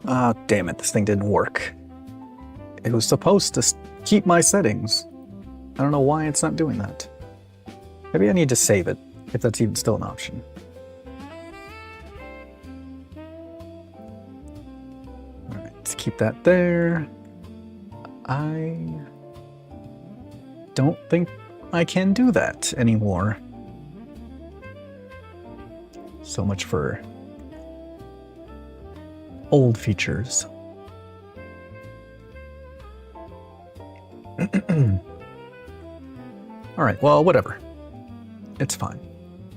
Ah, damn it, this thing didn't work. It was supposed to keep my settings. I don't know why it's not doing that. Maybe I need to save it, if that's even still an option. Alright, let's keep that there. I don't think I can do that anymore. So much for old features. Alright, well, whatever. It's fine.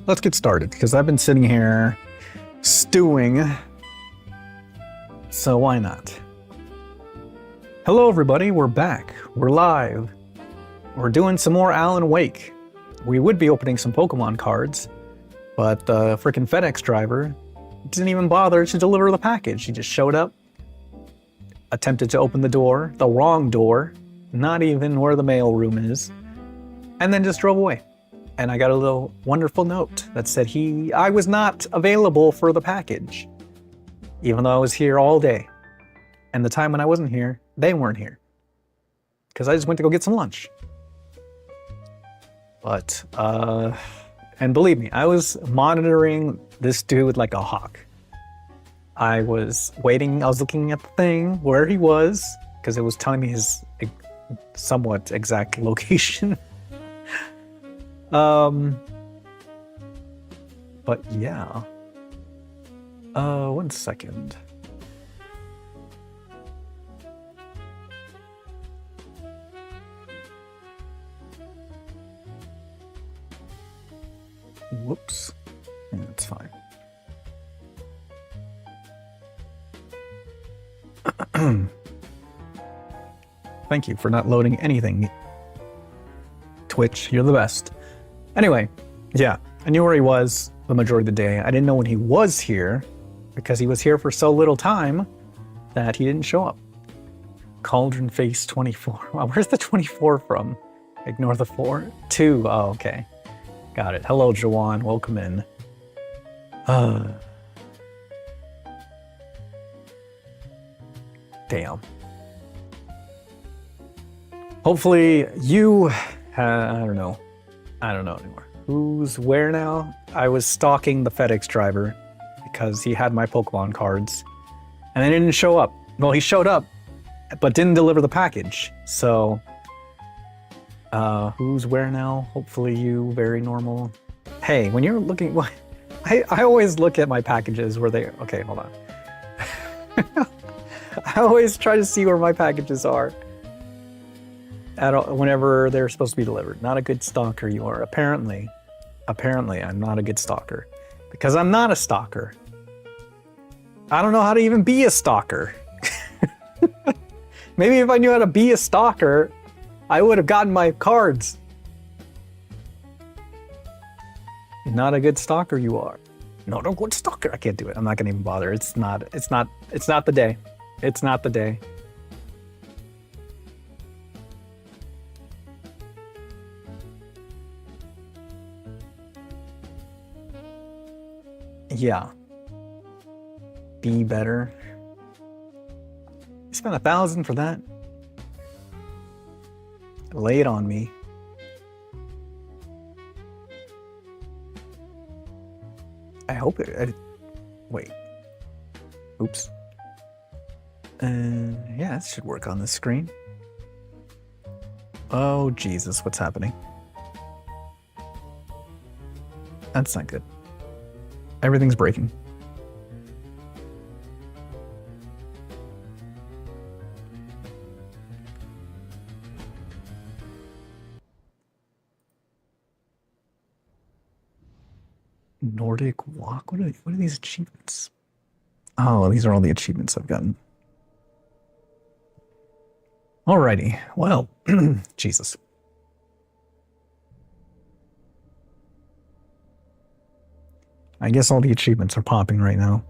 Let's get started, because I've been sitting here stewing, so why not? Hello everybody, we're back. We're live. We're doing some more Alan Wake. We would be opening some Pokemon cards, but the frickin' FedEx driver didn't even bother to deliver the package. He just showed up, attempted to open the door, the wrong door, not even where the mail room is, and then just drove away. And I got a little wonderful note that said I was not available for the package, even though I was here all day. And the time when I wasn't here, they weren't here, because I just went to go get some lunch. But, and believe me, I was monitoring this dude like a hawk. I was waiting, I was looking at the thing where he was, because it was telling me his somewhat exact location. But yeah. 1 second. Whoops. Yeah, it's fine. Thank you for not loading anything. Twitch, you're the best. Anyway, yeah, I knew where he was the majority of the day. I didn't know when he was here, because he was here for so little time that he didn't show up. Cauldron face 24. Wow, where's the 24 from? Ignore the 4? 2. Oh, okay. Got it. Hello, Jawan. Welcome in. Damn. Hopefully you... I don't know. I don't know anymore. Who's where now? I was stalking the FedEx driver because he had my Pokemon cards. And they didn't show up. Well, he showed up, but didn't deliver the package. So... who's where now? Hopefully you, very normal. Hey, when you're looking... I always look at my packages where they... Okay, hold on. I always try to see where my packages are whenever they're supposed to be delivered. Not a good stalker you are. Apparently, I'm not a good stalker. Because I'm not a stalker. I don't know how to even be a stalker. Maybe if I knew how to be a stalker, I would have gotten my cards. Not a good stalker you are. No, don't go to stalker. I can't do it. I'm not gonna even bother. It's not the day. It's not the day. Yeah. Be better. You spent $1,000 for that? Lay it on me. I hope it... wait. Oops. Yeah, it should work on this screen. Oh, Jesus, what's happening? That's not good. Everything's breaking. Nordic Walk? What are these achievements? Oh, these are all the achievements I've gotten. Alrighty, well, Jesus. I guess all the achievements are popping right now.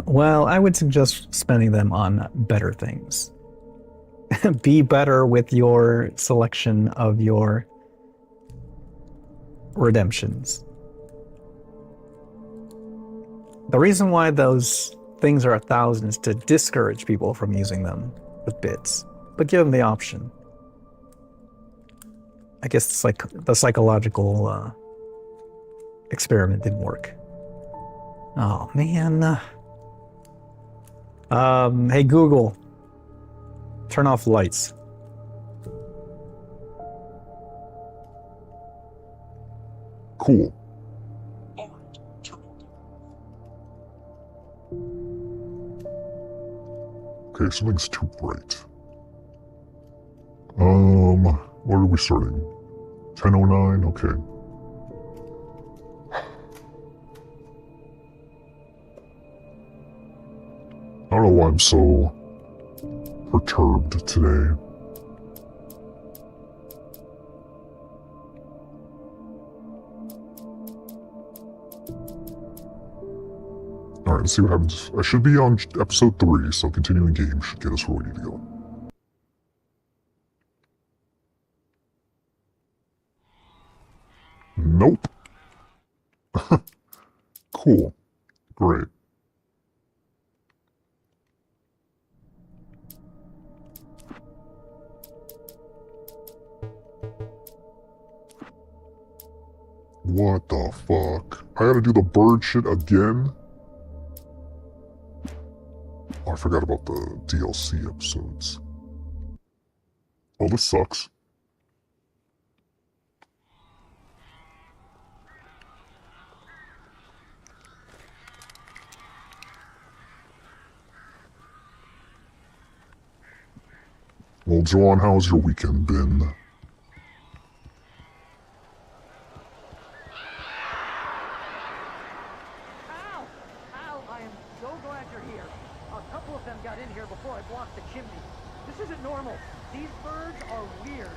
Well, I would suggest spending them on better things. Be better with your selection of your redemptions. The reason why those things are 1,000 is to discourage people from using them with bits, but give them the option. I guess it's like the psychological experiment didn't work. Oh man. Hey Google, turn off lights. Cool. Okay, something's too bright. What are we starting? 10:09? Okay. I don't know why I'm so perturbed today. Alright, let's see what happens. I should be on episode 3, so continuing game should get us where we need to go. Nope. Cool. Great. What the fuck? I gotta do the bird shit again? Oh, I forgot about the DLC episodes. Oh, this sucks. Well, Joanne, how's your weekend been? Al! Al, I am so glad you're here. A couple of them got in here before I blocked the chimney. This isn't normal. These birds are weird.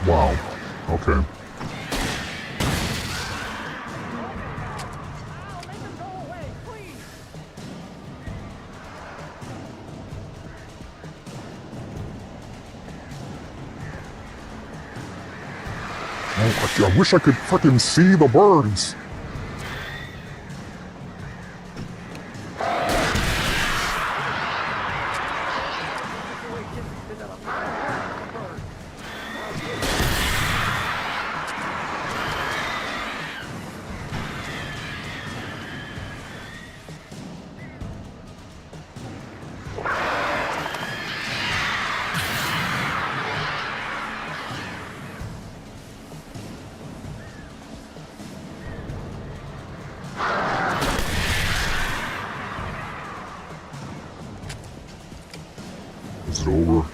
Wow. Okay. Oh, I wish I could freaking see the birds. Is it over?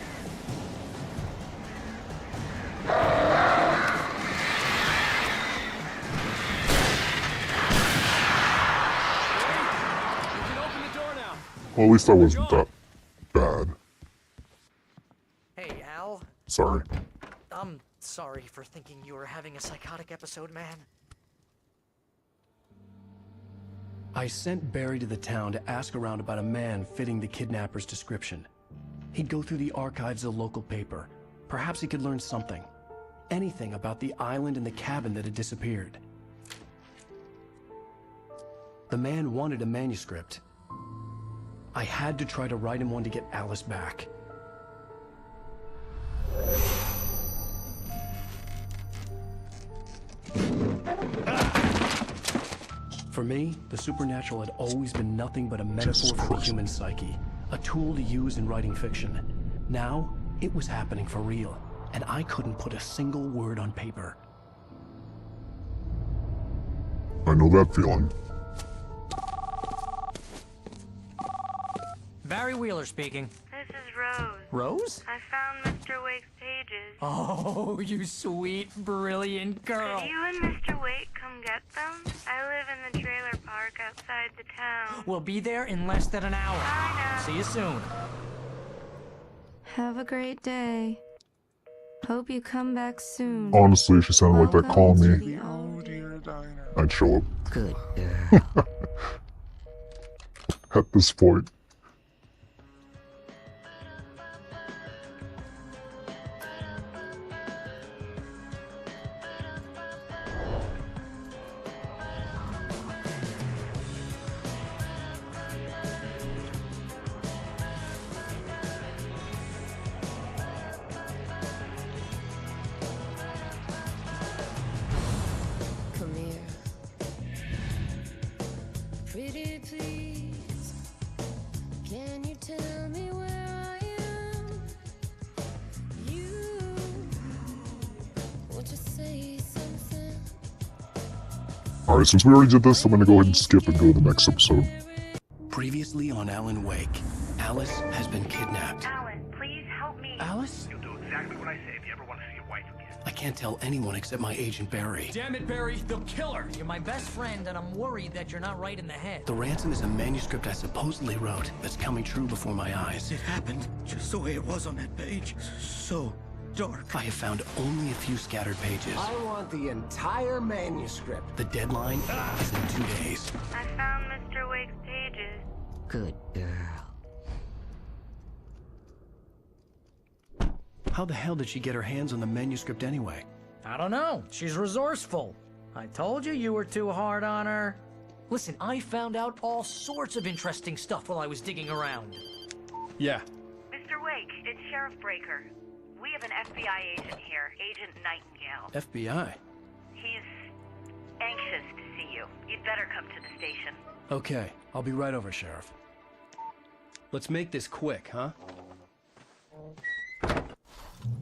Well, at least I wasn't that bad. Hey, Al. Sorry. I'm sorry for thinking you were having a psychotic episode, man. I sent Barry to the town to ask around about a man fitting the kidnapper's description. He'd go through the archives of the local paper. Perhaps he could learn something. Anything about the island and the cabin that had disappeared. The man wanted a manuscript. I had to try to write him one to get Alice back. For me, the supernatural had always been nothing but a metaphor for the human psyche, a tool to use in writing fiction. Now, it was happening for real, and I couldn't put a single word on paper. I know that feeling. Barry Wheeler speaking. This is Rose. Rose? I found Mr. Wake's pages. Oh, you sweet, brilliant girl. Could you and Mr. Wake come get them? I live in the trailer park outside the town. We'll be there in less than an hour. I know. See you soon. Have a great day. Hope you come back soon. Honestly, if she sounded like that, call Welcome to me. the old I'd show up. Good girl. At this point. Come here. Pretty please. Can you tell me where I am? You want to say something? Alright, since we already did this, I'm gonna go ahead and skip and go to the next episode. Previously on Alan Wake, Alice has been kidnapped. Alan, please help me. Alice? You'll do exactly what I say if you ever want to see your wife again. I can't tell anyone except my agent Barry. Damn it, Barry, they'll kill her. You're my best friend, and I'm worried that you're not right in the head. The ransom is a manuscript I supposedly wrote that's coming true before my eyes. It happened just the way it was on that page. So dark. I have found only a few scattered pages. I want the entire manuscript. The deadline is in 2 days. I found Mr. Wake's pages. Good girl. How the hell did she get her hands on the manuscript anyway? I don't know. She's resourceful. I told you you were too hard on her. Listen, I found out all sorts of interesting stuff while I was digging around. Yeah. Mr. Wake, it's Sheriff Breaker. We have an FBI agent here, Agent Nightingale. FBI? He's anxious to see you. You'd better come to the station. Okay, I'll be right over, Sheriff. Let's make this quick, huh?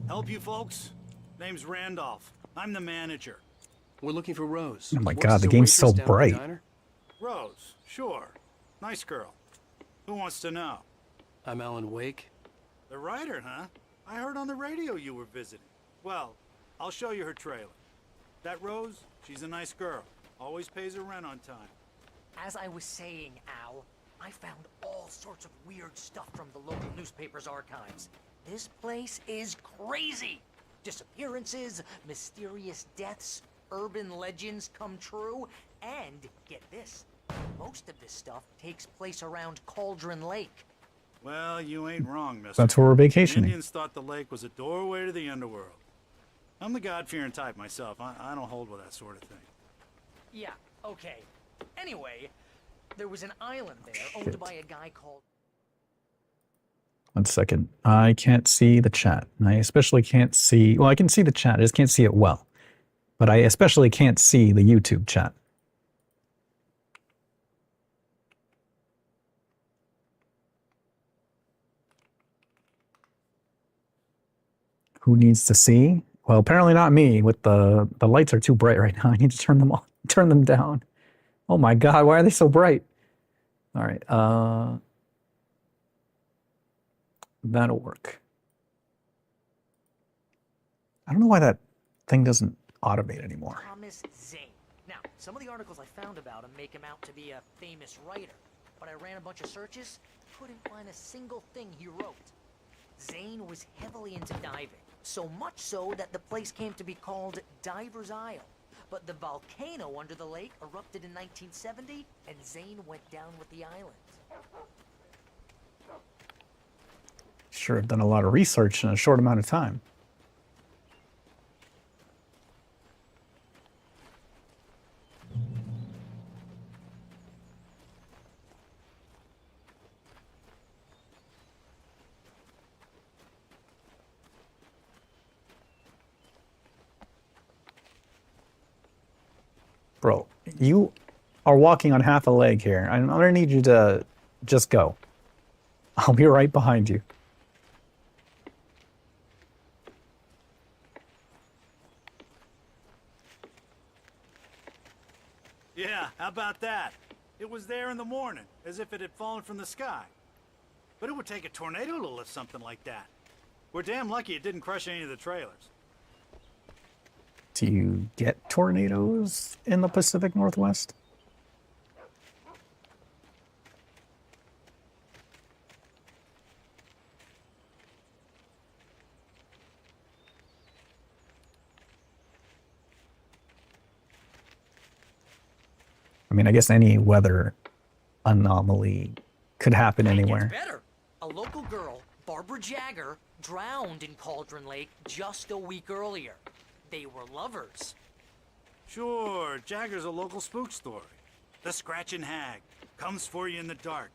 Help you folks? Name's Randolph. I'm the manager. We're looking for Rose. Oh my Works God, as the a game's so waitress down at the bright. diner. Rose, sure. Nice girl. Who wants to know? I'm Alan Wake. The writer, huh? I heard on the radio you were visiting. Well, I'll show you her trailer. That Rose, she's a nice girl. Always pays her rent on time. As I was saying, Al, I found all sorts of weird stuff from the local newspaper's archives. This place is crazy. Disappearances, mysterious deaths, urban legends come true, and get this, most of this stuff takes place around Cauldron Lake. Well, you ain't wrong, mister. That's where we're vacationing. Indians thought the lake was a doorway to the underworld. I'm the God-fearing type myself. I don't hold with that sort of thing. Yeah, okay. Anyway, there was an island there owned by a guy called... 1 second. I can't see the chat. And I especially can't see... Well, I can see the chat. I just can't see it well. But I especially can't see the YouTube chat. Who needs to see? Well, apparently not me. With the lights are too bright right now. I need to turn them on, turn them down. Oh my God, why are they so bright? All right, that'll work. I don't know why that thing doesn't automate anymore. Thomas Zane. Now, some of the articles I found about him make him out to be a famous writer, but I ran a bunch of searches, couldn't find a single thing he wrote. Zane was heavily into diving, so much so that the place came to be called Diver's Isle. But the volcano under the lake erupted in 1970, and Zane went down with the island. Sure, have done a lot of research in a short amount of time. Bro, you are walking on half a leg here. I'm gonna need you to just go. I'll be right behind you. Yeah, how about that? It was there in the morning, as if it had fallen from the sky. But it would take a tornado to lift something like that. We're damn lucky it didn't crush any of the trailers. Do you get tornadoes in the Pacific Northwest? I mean, I guess any weather anomaly could happen anywhere. It gets better. A local girl, Barbara Jagger, drowned in Cauldron Lake just a week earlier. They were lovers. Sure, Jagger's a local spook story. The Scratching Hag. Comes for you in the dark.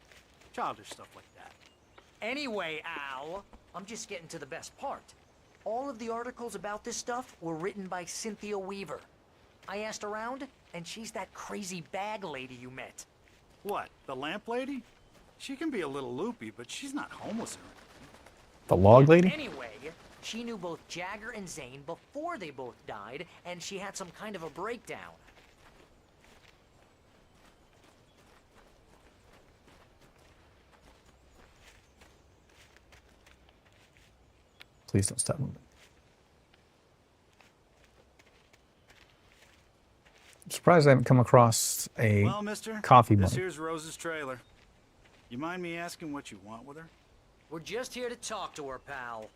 Childish stuff like that. Anyway, Al, I'm just getting to the best part. All of the articles about this stuff were written by Cynthia Weaver. I asked around, and she's that crazy bag lady you met. What, the lamp lady? She can be a little loopy, but she's not homeless or anything. The log lady? Anyway, she knew both Jagger and Zane before they both died, and she had some kind of a breakdown. Please don't stop moving. I'm surprised I haven't come across a Well, mister, coffee this mug. here's Rose's trailer. You mind me asking what you want with her? We're just here to talk to her, pal.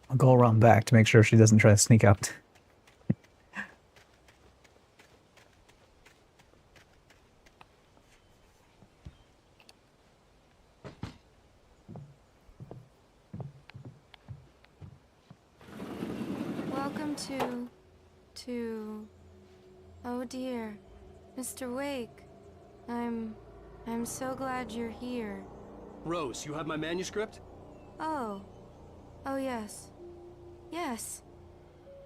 I'll go around back to make sure she doesn't try to sneak out. Welcome to... Oh dear. Mr. Wake. I'm so glad you're here. Rose, you have my manuscript? Oh. Oh yes. Yes.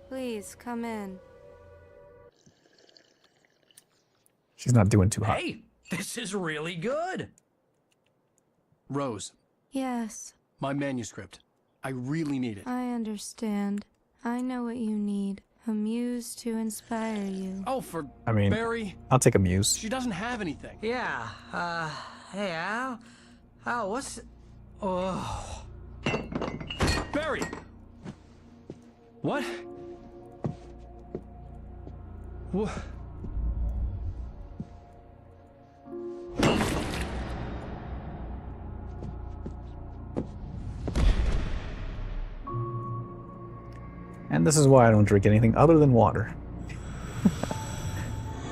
Please, come in. She's not doing too hot. Hey, this is really good. Rose, Yes, my manuscript. I really need it. I understand. I know what you need. A muse to inspire you. Oh, for I mean, Barry, I'll take a muse. she doesn't have anything. Yeah, hey, Al? Al, what's... Oh... Barry! What? What? And this is why I don't drink anything other than water.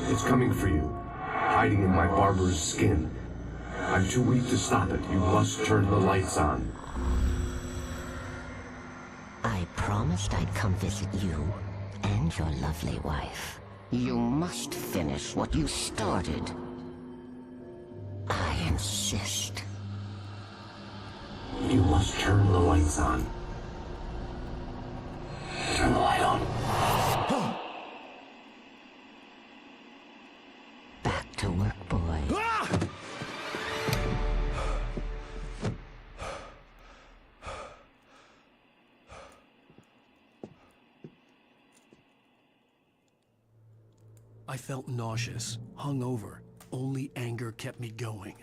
It's coming for you, hiding in my barber's skin. I'm too weak to stop it. You must turn the lights on. I promised I'd come visit you and your lovely wife. You must finish what you started. I insist. You must turn the lights on. Turn the light on. Back to work, boy. I felt nauseous, hungover. Only anger kept me going.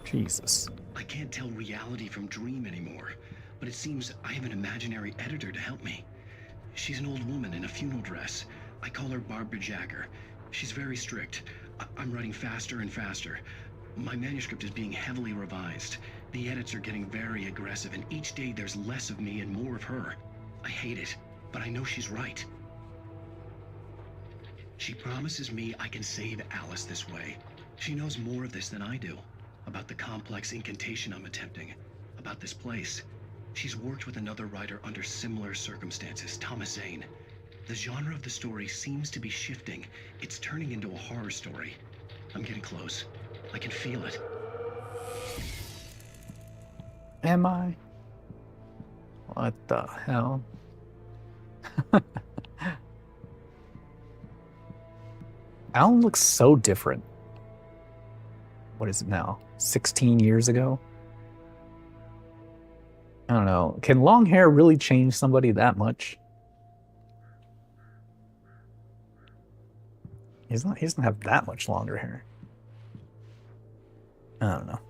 Jesus. I can't tell reality from dream anymore, but it seems I have an imaginary editor to help me. She's an old woman in a funeral dress. I call her Barbara Jagger. She's very strict. I'm writing faster and faster. My manuscript is being heavily revised. The edits are getting very aggressive, and each day there's less of me and more of her. I hate it, but I know she's right. She promises me I can save Alice this way. She knows more of this than I do. About the complex incantation I'm attempting. About this place. She's worked with another writer under similar circumstances, Thomas Zane. The genre of the story seems to be shifting. It's turning into a horror story. I'm getting close. I can feel it. Am I? What the hell? Alan looks so different. What is it now? 16 years ago? I don't know. Can long hair really change somebody that much? He doesn't have that much longer hair. I don't know.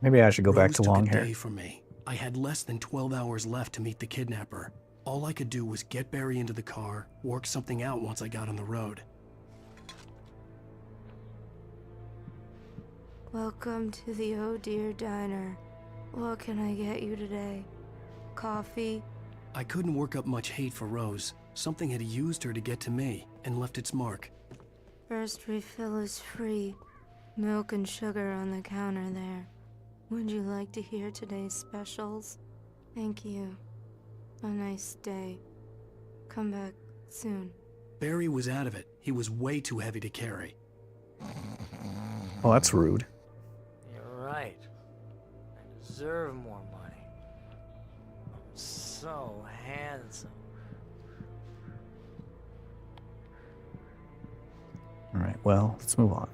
Maybe I should go back to long hair. Day for me. I had less than 12 hours left to meet the kidnapper. All I could do was get Barry into the car, work something out once I got on the road. Welcome to the Oh Dear Diner. What can I get you today? Coffee? I couldn't work up much hate for Rose. Something had used her to get to me and left its mark. First refill is free. Milk and sugar on the counter there. Would you like to hear today's specials? Thank you. A nice day. Come back soon. Barry was out of it. He was way too heavy to carry. Well, that's rude. You're right. I deserve more money. I'm so handsome. Alright, well, let's move on.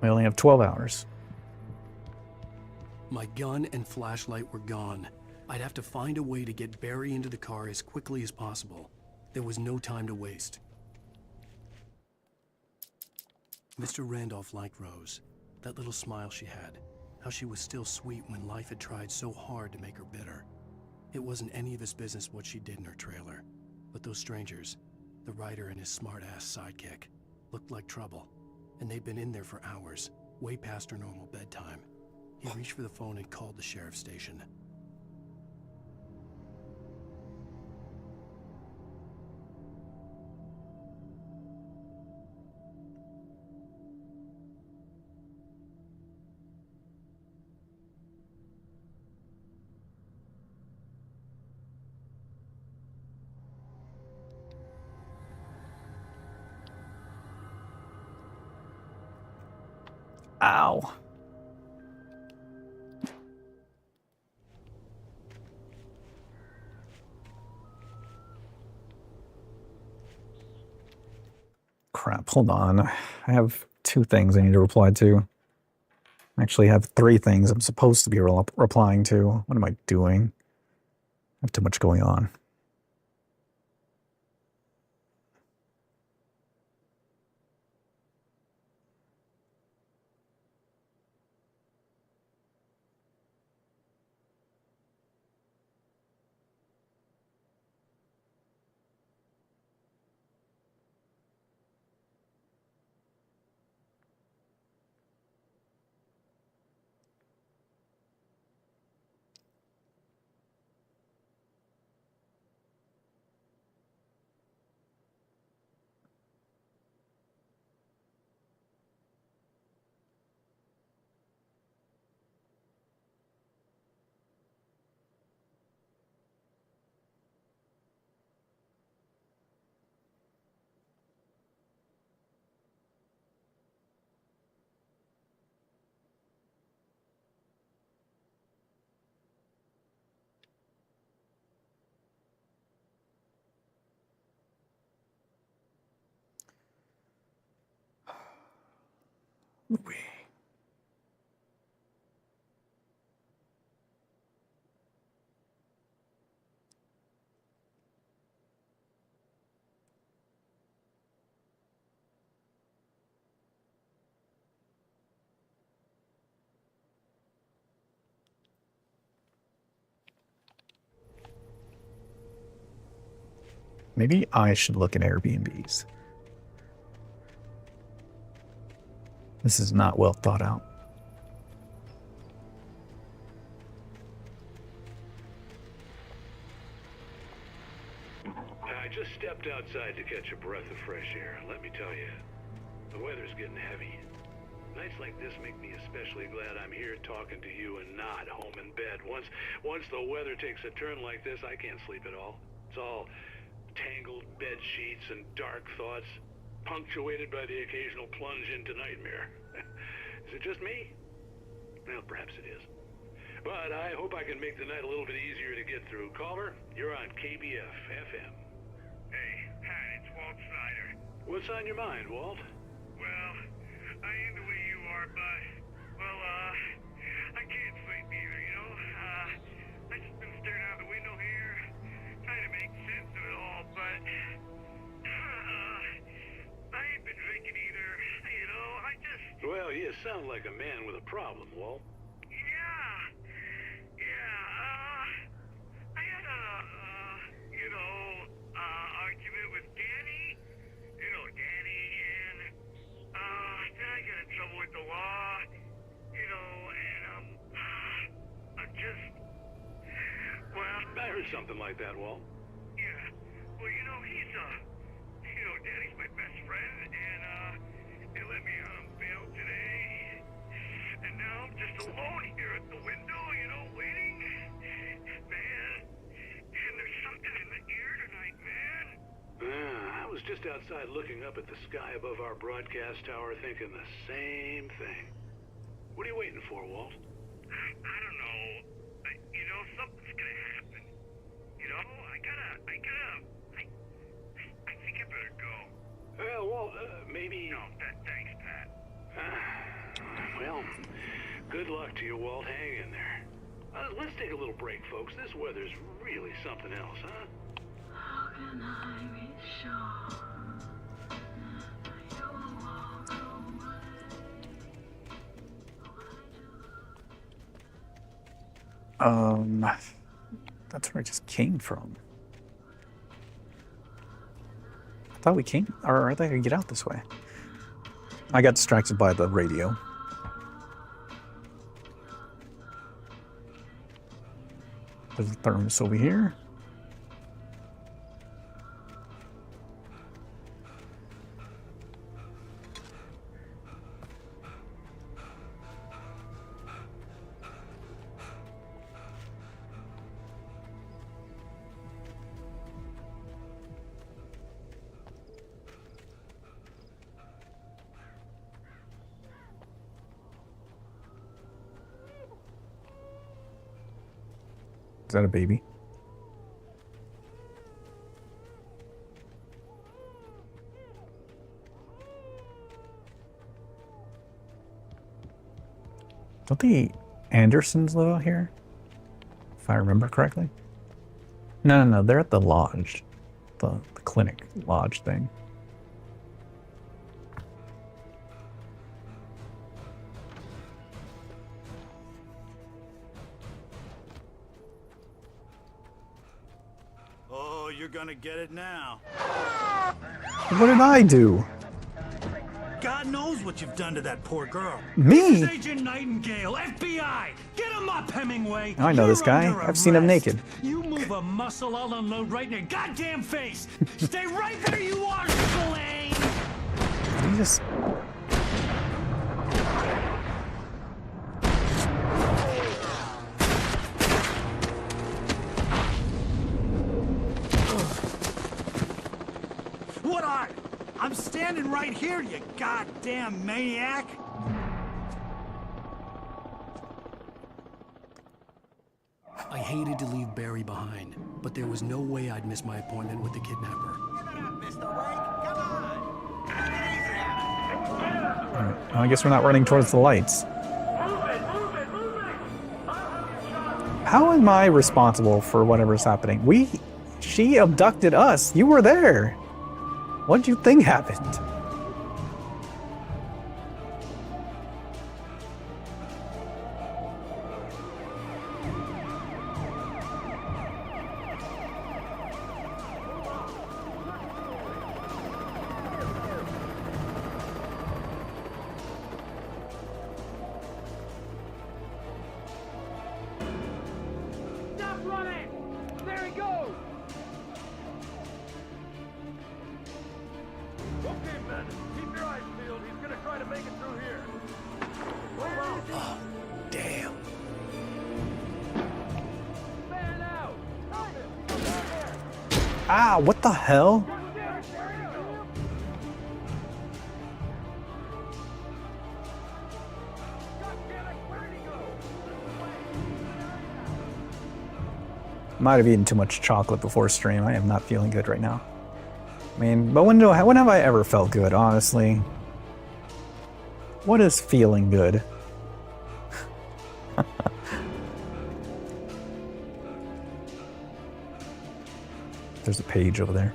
We only have 12 hours. My gun and flashlight were gone. I'd have to find a way to get Barry into the car as quickly as possible. There was no time to waste. Mr. Randolph liked Rose. That little smile she had. How she was still sweet when life had tried so hard to make her bitter. It wasn't any of his business what she did in her trailer. But those strangers, the writer and his smart-ass sidekick, looked like trouble. And they'd been in there for hours, way past her normal bedtime. He reached for the phone and called the sheriff's station. Ow. Crap, hold on. I have 2 things I need to reply to. I actually have 3 things I'm supposed to be replying to. What am I doing? I have too much going on. Maybe I should look at Airbnbs. This is not well thought out. I just stepped outside to catch a breath of fresh air. Let me tell you, the weather's getting heavy. Nights like this make me especially glad I'm here talking to you and not home in bed. Once the weather takes a turn like this, I can't sleep at all. It's all tangled bed sheets and dark thoughts, punctuated by the occasional plunge into nightmare. Is it just me? Well, perhaps it is. But I hope I can make the night a little bit easier to get through. Caller, you're on KBF FM. Hey, Pat, it's Walt Snyder. What's on your mind, Walt? Well, I am the way you are, but, well, I can't sleep either, you know? I just been staring out the window here, trying to make sense of it all, but, I ain't been drinking either, you know? I just... Well, you sound like a man with a problem, Walt. I had a, argument with Danny, Danny, and, then I got in trouble with the law, and, I'm just, well... I heard something like that, Walt. Yeah, well, he's, Danny's my best friend, and, they let me on bail today, and now I'm just alone here at the window, waiting, man, and there's something in the air tonight, man. I was just outside looking up at the sky above our broadcast tower thinking the same thing. What are you waiting for, Walt? I don't know. Something's gonna happen. I think I better go. Well, Walt, maybe... No, thanks, Pat. Well, good luck to you, Walt. Hang in there. Let's take a little break, folks. This weather's really something else, huh? How can I be sure you will walk away? That's where I just came from. I thought we came, or I thought I could get out this way. I got distracted by the radio. There's a thermos over here. Is that a baby? Don't the Andersons live out here? If I remember correctly? No, they're at the lodge. The clinic lodge thing. Oh, you're gonna get it now. What did I do? God knows what you've done to that poor girl. Me? This is Agent Nightingale, FBI! Get him up, Hemingway! I know this guy. I've seen him naked. You move a muscle, I'll unload right in your goddamn face! Stay right there you are, Slane! You just... What are? I'm standing right here, you goddamn maniac! I hated to leave Barry behind, but there was no way I'd miss my appointment with the kidnapper. Alright, well, I guess we're not running towards the lights. How am I responsible for whatever's happening? She abducted us. You were there. What do you think happened? Stop running! There he goes! Okay, men, keep your eyes peeled. He's gonna try to make it through here. Oh, damn. Fan out! Help him! He's down there! Ah, what the hell? Might have eaten too much chocolate before stream. I am not feeling good right now. I mean, but when have I ever felt good, honestly? What is feeling good? There's a page over there.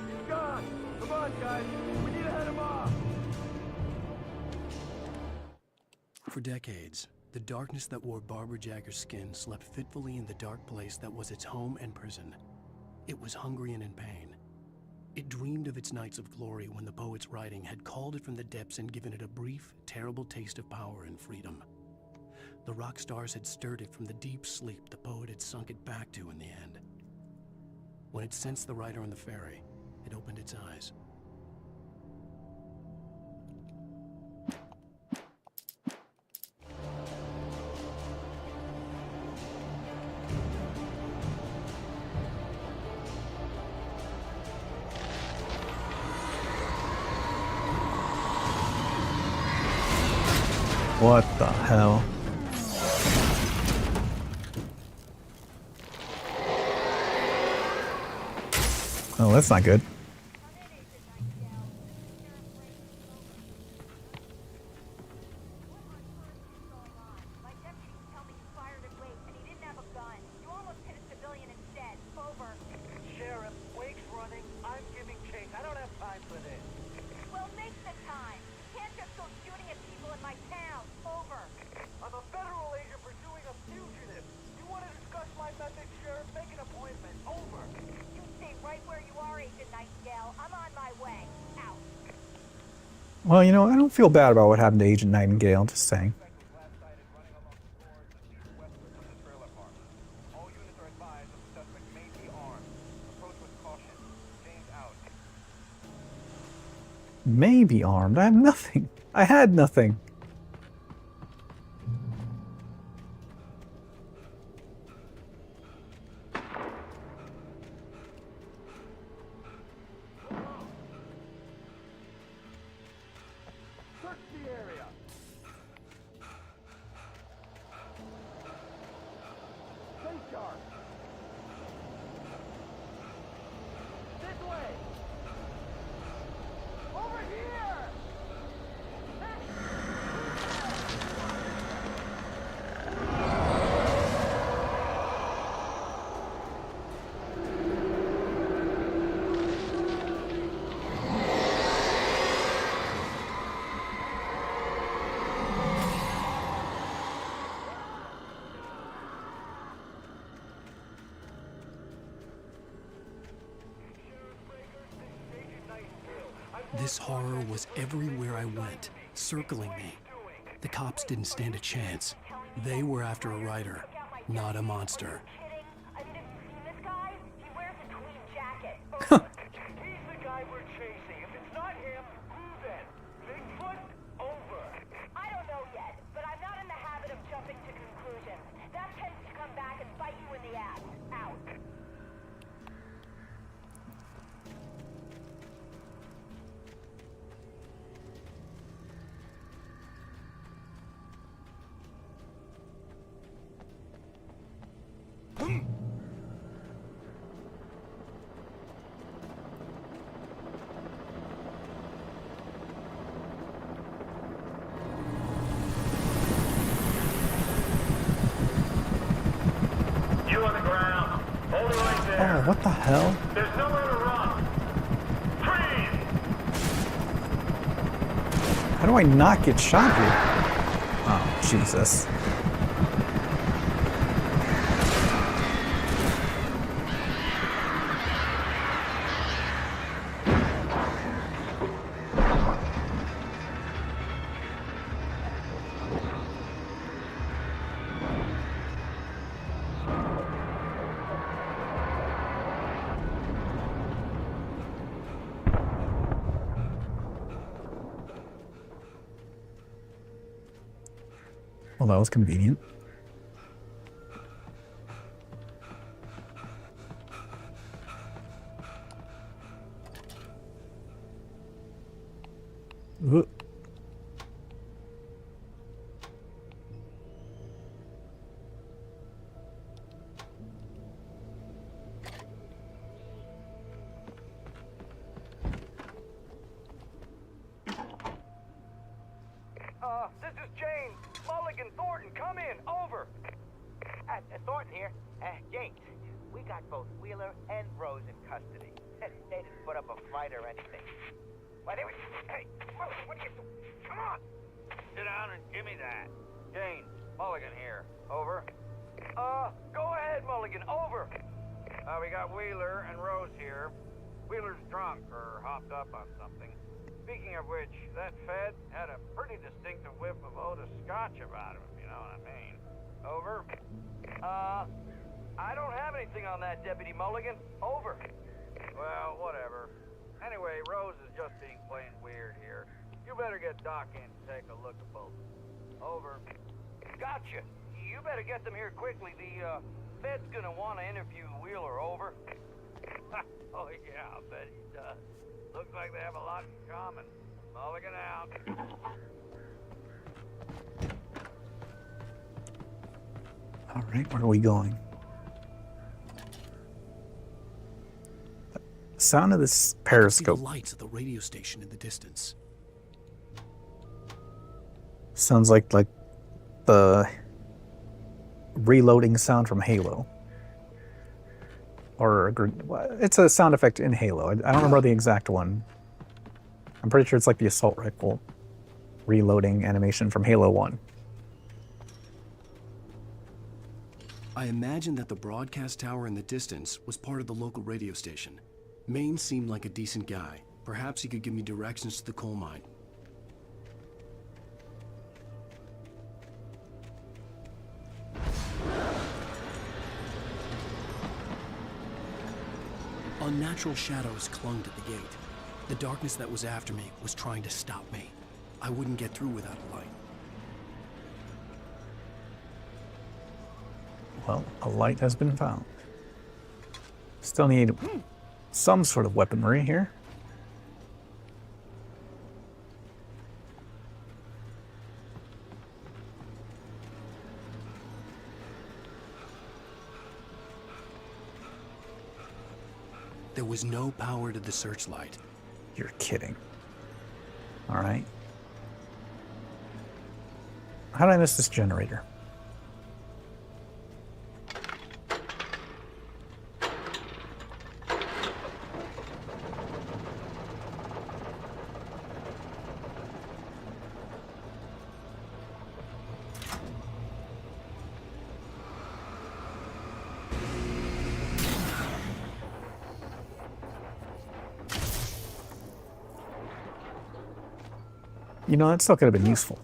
He's gone. Come on, guys. We need to head him off. For decades, the darkness that wore Barbara Jagger's skin slept fitfully in the dark place that was its home and prison. It was hungry and in pain. It dreamed of its nights of glory when the poet's writing had called it from the depths and given it a brief, terrible taste of power and freedom. The rock stars had stirred it from the deep sleep the poet had sunk it back to in the end. When it sensed the writer on the ferry, it opened its eyes. What the hell? Oh, that's not good. Sheriff, Wake's running. I'm giving chase. I don't have time for this. Well, make the time. You can't just go shooting at people in my town. Over. I'm a federal agent pursuing a fugitive. You want to discuss my methods, Sheriff? Make an appointment. Over. You stay right where you are, Agent Nightingale. I'm on my way. Out. Well, you know, I don't feel bad about what happened to Agent Nightingale, just saying. Maybe armed. I have nothing. I had nothing. Search the area. Stay sharp. This way. Over here. This horror was everywhere I went, circling me. The cops didn't stand a chance. They were after a writer, not a monster. I mean, have you seen this guy? He wears a tweed jacket. He's the guy we're chasing. If it's not him, who then? Bigfoot? Over. I don't know yet, but I'm not in the habit of jumping to conclusions. That tends to come back and bite you in the ass. Out. You on the ground. Hold it right there. Oh, what the hell? There's nowhere to run. Freeze! How do I not get shot here? Oh, Jesus. Well, that was convenient. Ugh. Thornton here. James, we got both Wheeler and Rose in custody. They didn't put up a fight or anything. Why, they were... Hey, Mulligan, what are you doing? Come on! Sit down and give me that. Jane, Mulligan here. Over. Go ahead, Mulligan. Over. We got Wheeler and Rose here. Wheeler's drunk or hopped up on something. Speaking of which, that Fed had a pretty distinctive whiff of Otis Scotch about him, if you know what I mean. Over. I don't have anything on that, Deputy Mulligan. Over. Well, whatever. Anyway, Rose is just being plain weird here. You better get Doc in to take a look at both. Over. Gotcha. You better get them here quickly. The, Fed's gonna want to interview Wheeler. Over. Oh, yeah, I'll bet he does. Looks like they have a lot in common. Mulligan out. All right, where are we going? Sound of this See periscope the lights at the radio station in the distance. sounds like the reloading sound from Halo. Or it's a sound effect in Halo. I don't remember the exact one. I'm pretty sure it's like the assault rifle reloading animation from Halo 1. I imagine that the broadcast tower in the distance was part of the local radio station. Maine seemed like a decent guy. Perhaps he could give me directions to the coal mine. Unnatural shadows clung to the gate. The darkness that was after me was trying to stop me. I wouldn't get through without a light. Well, a light has been found. Still need some sort of weaponry here. There was no power to the searchlight. You're kidding. All right. How did I miss this generator? You know, that still could have been useful.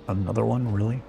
Another one, really?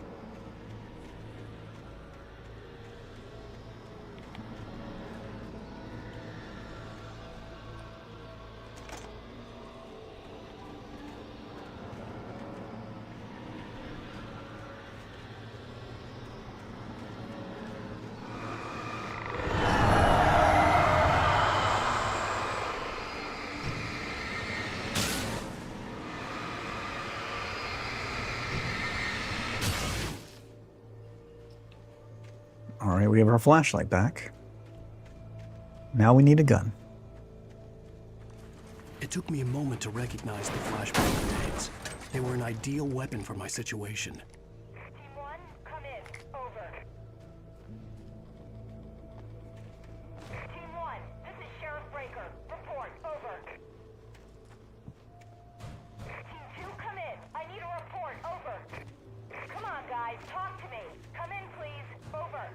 All right, we have our flashlight back. Now we need a gun. It took me a moment to recognize the flashbang grenades. They were an ideal weapon for my situation. Team 1, come in. Over. Team 1, this is Sheriff Breaker. Report. Over. Team 2, come in. I need a report. Over. Come on, guys. Talk to me. Come in, please. Over.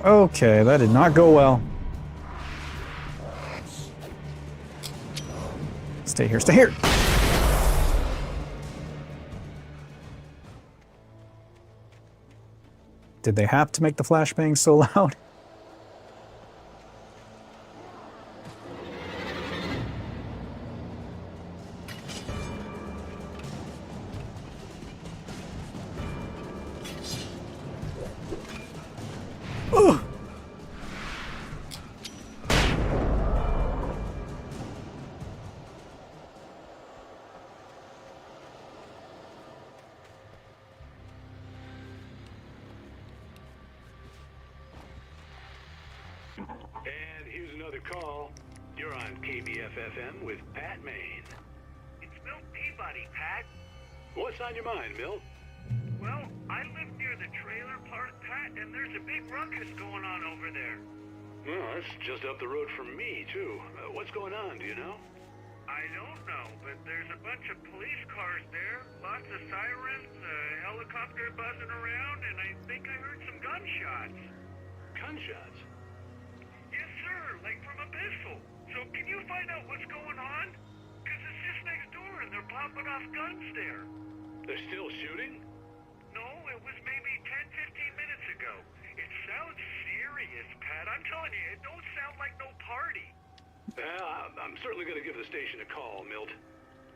Okay, that did not go well. Stay here, stay here! Did they have to make the flashbang so loud? And here's another call. You're on KBF-FM with Pat Maine. It's Milt Peabody, Pat. What's on your mind, Milt? Well, I live near the trailer park, Pat, and there's a big ruckus going on over there. Well, that's just up the road from me, too. What's going on, do you know? I don't know, but there's a bunch of police cars there, lots of sirens, a helicopter buzzing around, and I think I heard some gunshots. Gunshots? Yes, sir, like from a pistol. So can you find out what's going on? Because it's just next door and they're popping off guns there. They're still shooting? No, it was maybe 10-15 minutes ago. It sounds serious, Pat. I'm telling you, it don't sound like no party. I'm certainly going to give the station a call, Milt.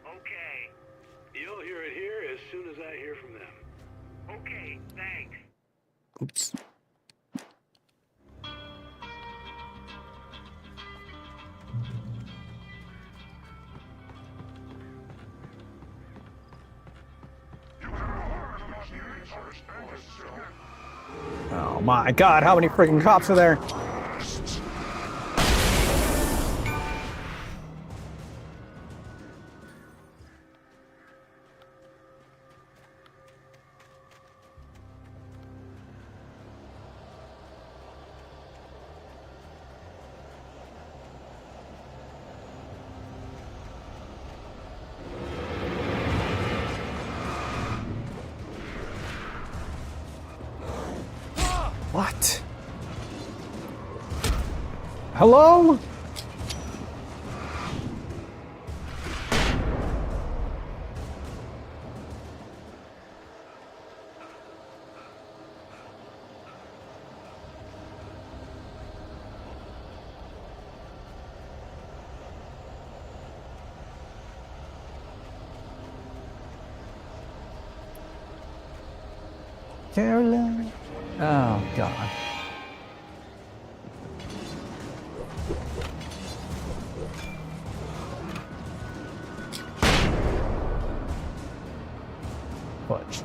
Okay. You'll hear it here as soon as I hear from them. Okay, thanks. Oops. Oh my god, how many freaking cops are there? What? Hello? Caroline? Oh, God. Fudge.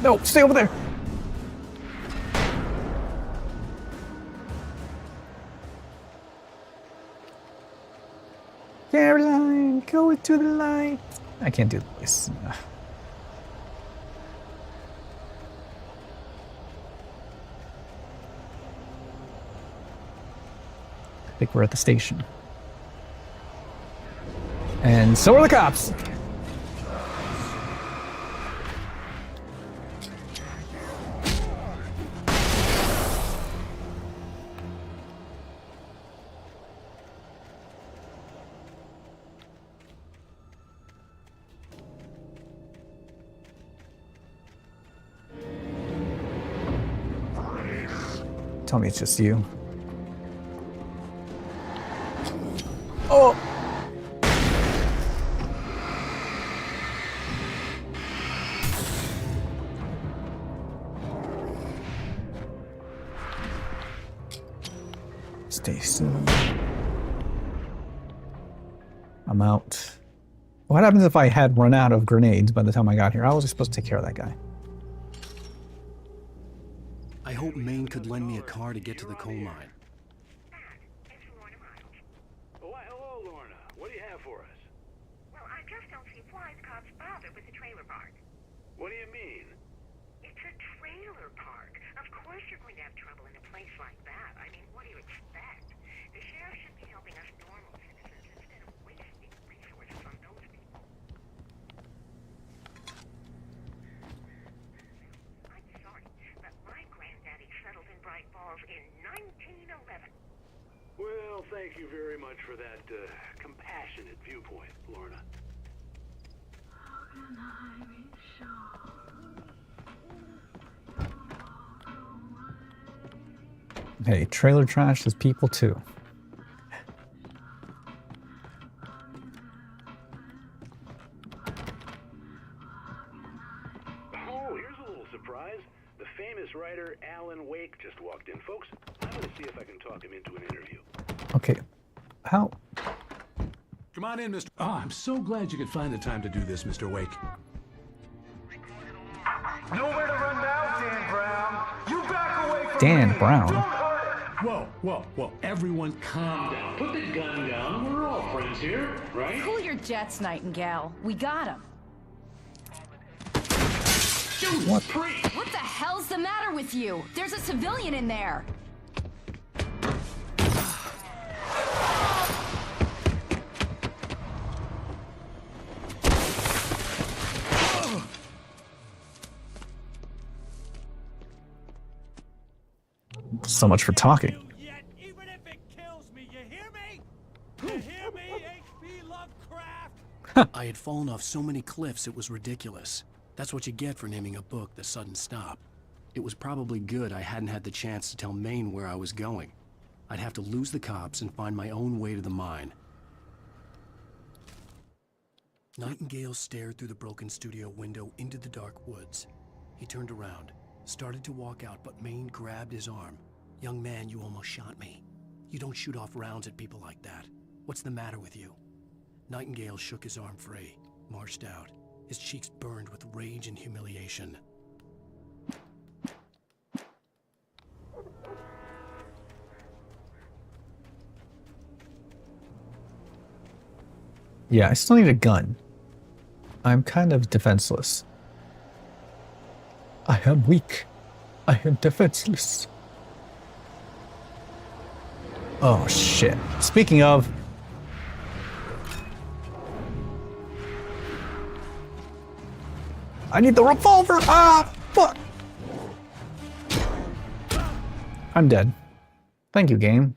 No, stay over there. Caroline, go into the light. I can't do this. I think we're at the station. And so are the cops. Tell me it's just you. Oh! Stay still. I'm out. What happens if I had run out of grenades by the time I got here? I was supposed to take care of that guy. I hope Maine could lend me a car to get to the coal mine. Why, hello, Lorna. What do you have for us? Well, I just don't see why the cops bother with the trailer park. What do you mean? It's a trailer park. Of course you're going to have trouble in a place like that. I mean, what do you expect? The sheriff should be helping us normal citizens instead of wasting resources on those people. I'm sorry, but my granddaddy settled in Bright Falls in 1911. Well, thank you very much for that compassionate viewpoint, Lorna. How can I be sure? Hey, trailer trash is people too. Oh, here's a little surprise. The famous writer Alan Wake just walked in, folks. I'm going to see if I can talk him into an interview. Okay. How? Come on in, Mr. Oh, I'm so glad you could find the time to do this, Mr. Wake. Nowhere to run now? Dan Brown. You back away from Dan me. Brown. Don't hurt it. Whoa. Everyone calm down. Put the gun down. We're all friends here, right? Cool your jets, Nightingale. We got him. What? What the hell's the matter with you? There's a civilian in there. So much for talking. Even if it kills me, you hear me? You hear me, H.P. Lovecraft? I had fallen off so many cliffs it was ridiculous. That's what you get for naming a book The Sudden Stop. It was probably good I hadn't had the chance to tell Maine where I was going. I'd have to lose the cops and find my own way to the mine. Nightingale stared through the broken studio window into the dark woods. He turned around, started to walk out, but Maine grabbed his arm. "Young man, you almost shot me. You don't shoot off rounds at people like that. What's the matter with you?" Nightingale shook his arm free, marched out. His cheeks burned with rage and humiliation. Yeah, I still need a gun. I'm kind of defenseless. I am weak. I am defenseless. Oh shit. Speaking of... I need the revolver! Ah! Fuck! I'm dead. Thank you, game.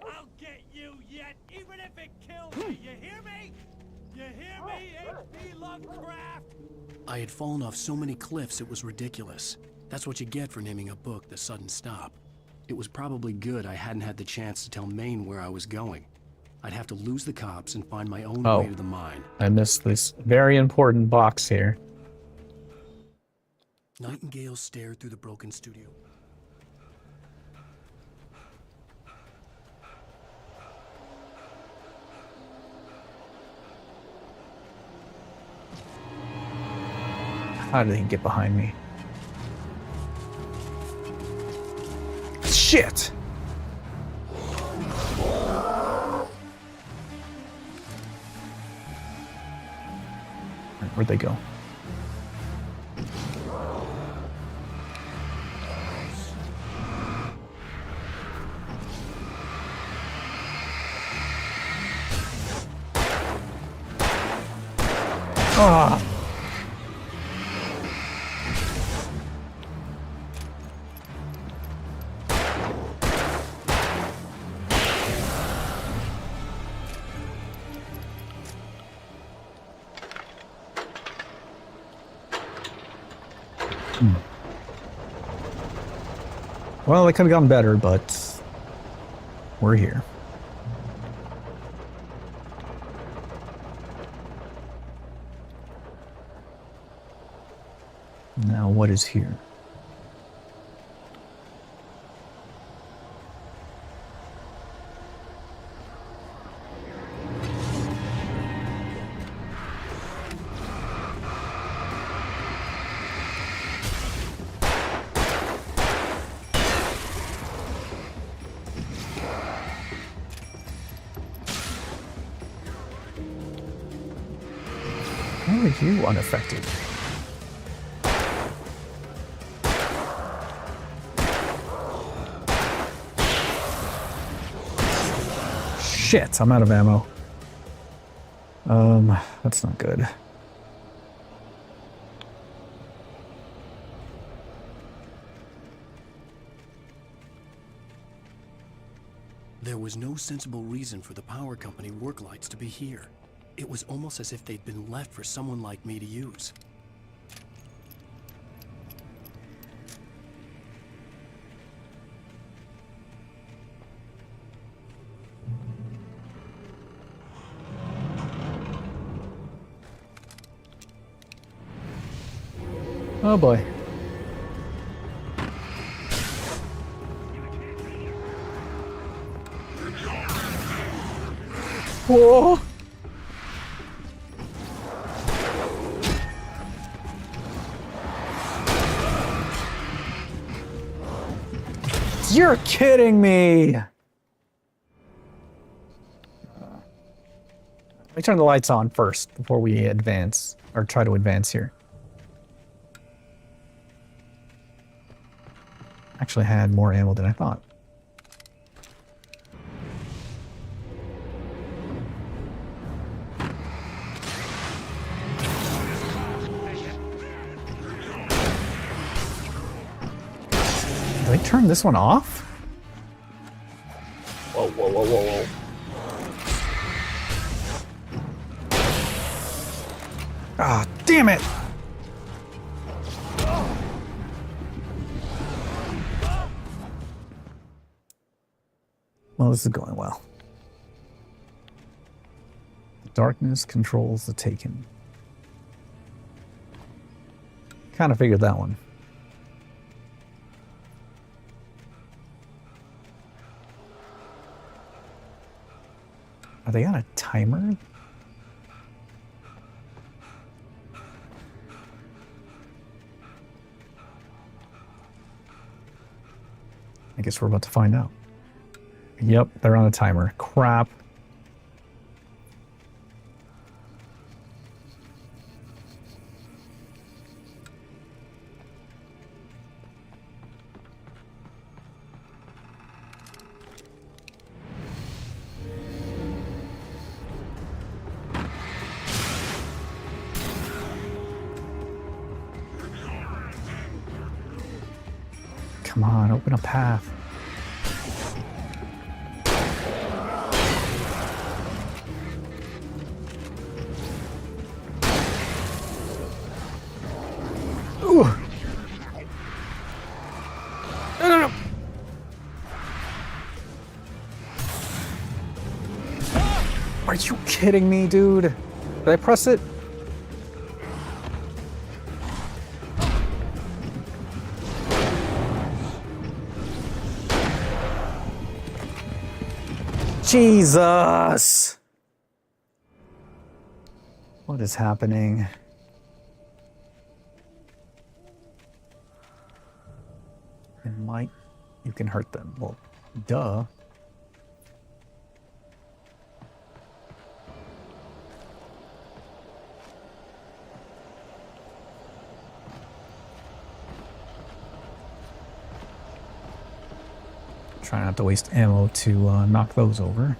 I'll get you yet, even if it kills me. You hear me? You hear me, H.P. Lovecraft? I had fallen off so many cliffs it was ridiculous. That's what you get for naming a book The Sudden Stop. It was probably good I hadn't had the chance to tell Maine where I was going. I'd have to lose the cops and find my own way to the mine. I missed this very important box here. Nightingale stared through the broken studio. How did he get behind me? Shit! Where'd they go? Ah! Well, it could have gone better, but we're here. Now, what is here? How are you unaffected? Shit, I'm out of ammo. That's not good. There was no sensible reason for the power company work lights to be here. It was almost as if they'd been left for someone like me to use. Oh boy. Whoa! You're kidding me! Let me turn the lights on first before we advance, or try to advance here. Actually had more ammo than I thought. Did I turn this one off? Whoa, whoa, whoa, whoa, whoa. Ah, damn it! Well, this is going well. Darkness controls the Taken. Kind of figured that one. Are they on a timer? I guess we're about to find out. Yep, they're on a timer. Crap. Come on, open a path. Ooh. No. Are you kidding me, dude? Did I press it? Jesus! What is happening? And Mike, you can hurt them. Well, duh. Try not to waste ammo to knock those over.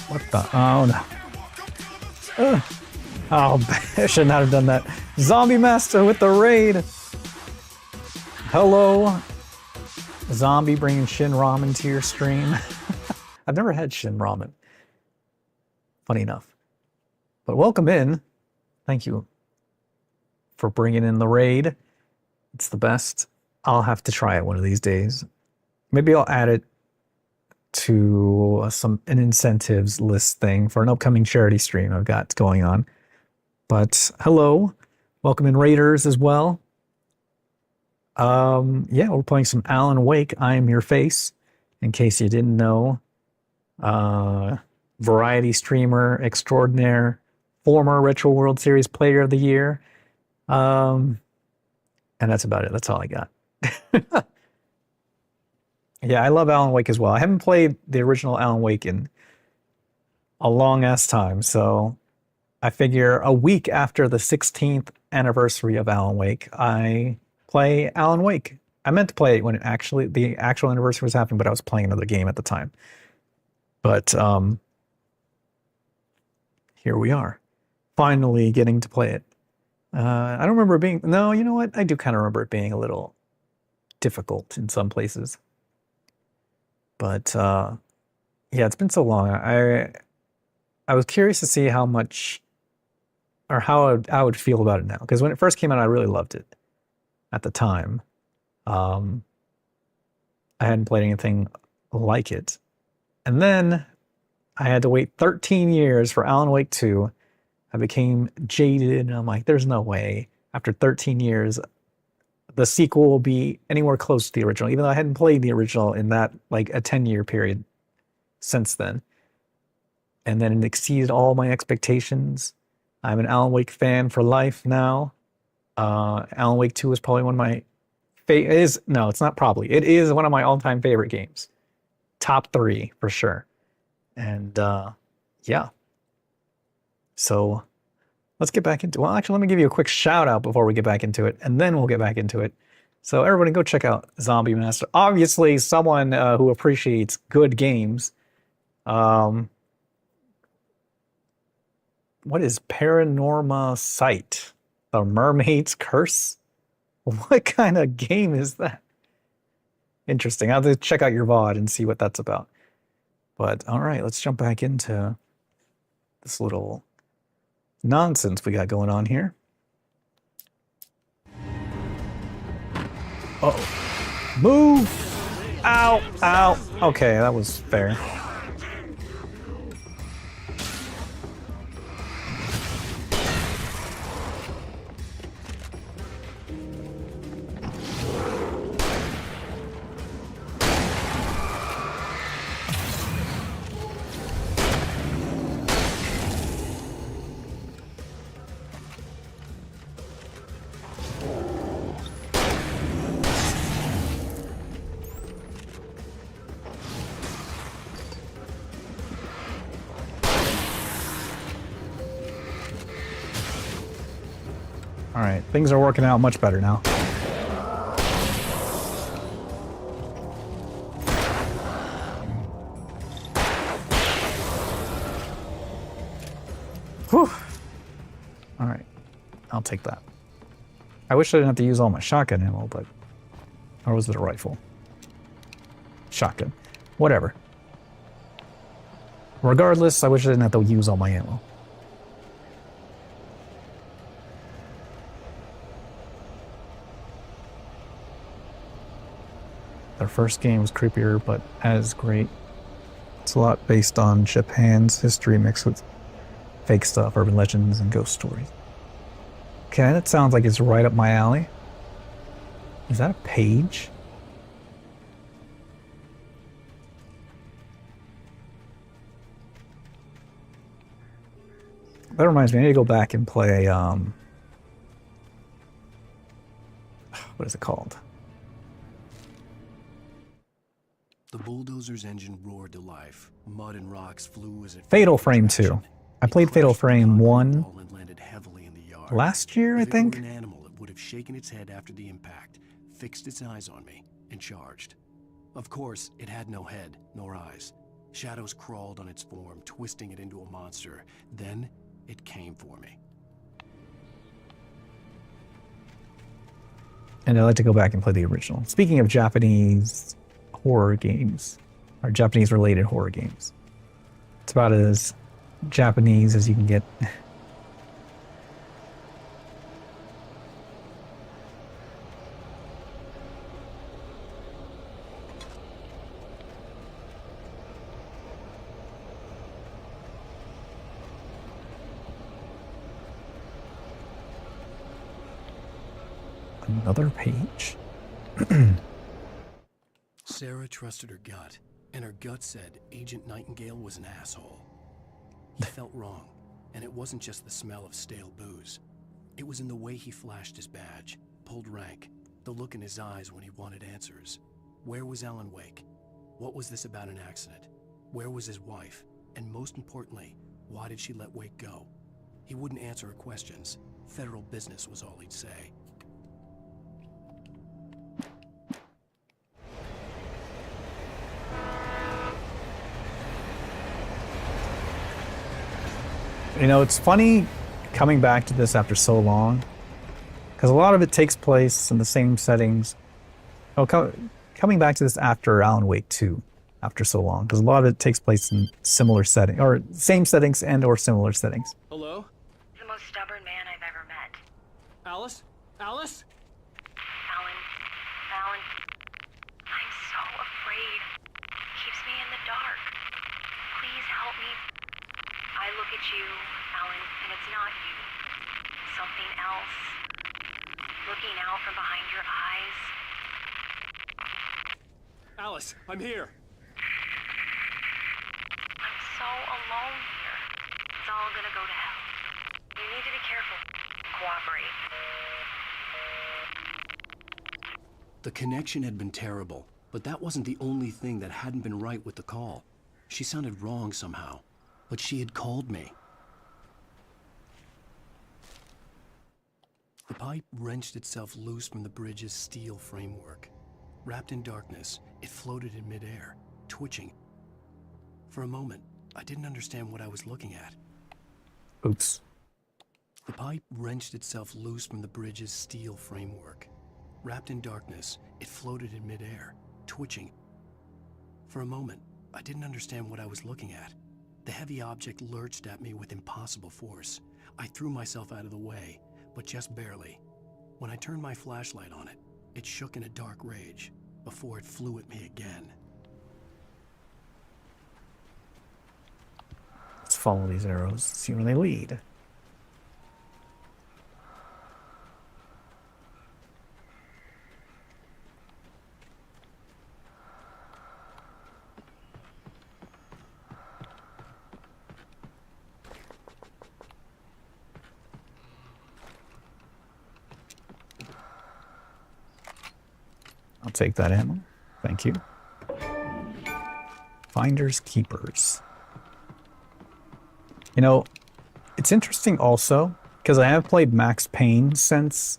What the? Oh no. Oh, I should not have done that. Zombie Master with the raid. Hello. Zombie bringing Shin Ramen to your stream. I've never had Shin Ramen. Funny enough. But welcome in. Thank you for bringing in the raid. It's the best. I'll have to try it one of these days. Maybe I'll add it to an incentives list thing for an upcoming charity stream I've got going on. But hello, welcome in raiders as well. Yeah, we're playing some Alan Wake. I am your face, in case you didn't know. Variety streamer extraordinaire, former Retro World Series Player of the Year. And that's about it. That's all I got. Yeah, I love Alan Wake as well. I haven't played the original Alan Wake in a long ass time, so I figure a week after the 16th anniversary of Alan Wake, I play Alan Wake. I meant to play it when the actual anniversary was happening, but I was playing another game at the time. But here we are, finally getting to play it. I don't remember it being... No, you know what? I do kind of remember it being a little difficult in some places. But, yeah, it's been so long. I was curious to see how much... or how I would feel about it now. Because when it first came out, I really loved it at the time. I hadn't played anything like it. And then I had to wait 13 years for Alan Wake 2. I became jaded, and I'm like, there's no way. After 13 years, the sequel will be anywhere close to the original, even though I hadn't played the original in that, like, a 10-year period since then. And then it exceeded all my expectations. I'm an Alan Wake fan for life now. Alan Wake 2 is probably one of my no, it's not probably. It is one of my all-time favorite games. Top 3 for sure. And yeah. So let's get back into, well, actually, let me give you a quick shout out before we get back into it, and then we'll get back into it. So everybody go check out Zombie Master. Obviously, someone who appreciates good games. What is Paranorma Sight? The Mermaid's Curse? What kind of game is that? Interesting. I'll have to check out your VOD and see what that's about. But all right, let's jump back into this little nonsense we got going on here. Uh-oh. Move! Ow! Ow! Okay, that was fair. All right, things are working out much better now. Whew. All right, I'll take that. I wish I didn't have to use all my shotgun ammo, but... Or was it a rifle? Shotgun. Whatever. Regardless, I wish I didn't have to use all my ammo. Their first game was creepier, but as great. It's a lot based on Japan's history mixed with fake stuff, urban legends, and ghost stories. Okay, that sounds like it's right up my alley. Is that a page? That reminds me, I need to go back and play, what is it called? The bulldozer's engine roared to life. Mud and rocks flew as it Fatal Frame 2. I played Fatal Frame 1 last year, I think. An animal, it would have shaken its head after the impact, fixed its eyes on me, and charged. Of course, it had no head, nor eyes. Shadows crawled on its form, twisting it into a monster. Then, it came for me. And I'd like to go back and play the original. Speaking of Japanese horror games, or Japanese-related horror games, it's about as Japanese as you can get. Another page. Sarah trusted her gut, and her gut said Agent Nightingale was an asshole. He felt wrong, and it wasn't just the smell of stale booze. It was in the way he flashed his badge, pulled rank, the look in his eyes when he wanted answers. Where was Alan Wake? What was this about an accident? Where was his wife? And most importantly, why did she let Wake go? He wouldn't answer her questions. Federal business was all he'd say. You know, it's funny coming back to this after so long, because a lot of it takes place in the same settings. Oh, coming back to this after Alan Wake 2, after so long, because a lot of it takes place in similar settings, or same settings and or similar settings. Hello? The most stubborn man I've ever met. Alice? Alice? Alan. Alan. I'm so afraid. Keeps me in the dark. Please help me. I look at you, Alan, and it's not you. Something else. Looking out from behind your eyes. Alice, I'm here. I'm so alone here. It's all gonna go to hell. You need to be careful. Cooperate. The connection had been terrible, but that wasn't the only thing that hadn't been right with the call. She sounded wrong somehow, but she had called me. The pipe wrenched itself loose from the bridge's steel framework. Wrapped in darkness, it floated in midair, twitching. For a moment, I didn't understand what I was looking at. Oops. The pipe wrenched itself loose from the bridge's steel framework. Wrapped in darkness, it floated in midair, twitching. For a moment, I didn't understand what I was looking at. The heavy object lurched at me with impossible force. I threw myself out of the way, but just barely. When I turned my flashlight on it, it shook in a dark rage before it flew at me again. Let's follow these arrows, see where they lead. I'll take that ammo. Thank you. Finders Keepers. You know, it's interesting also, because I have played Max Payne since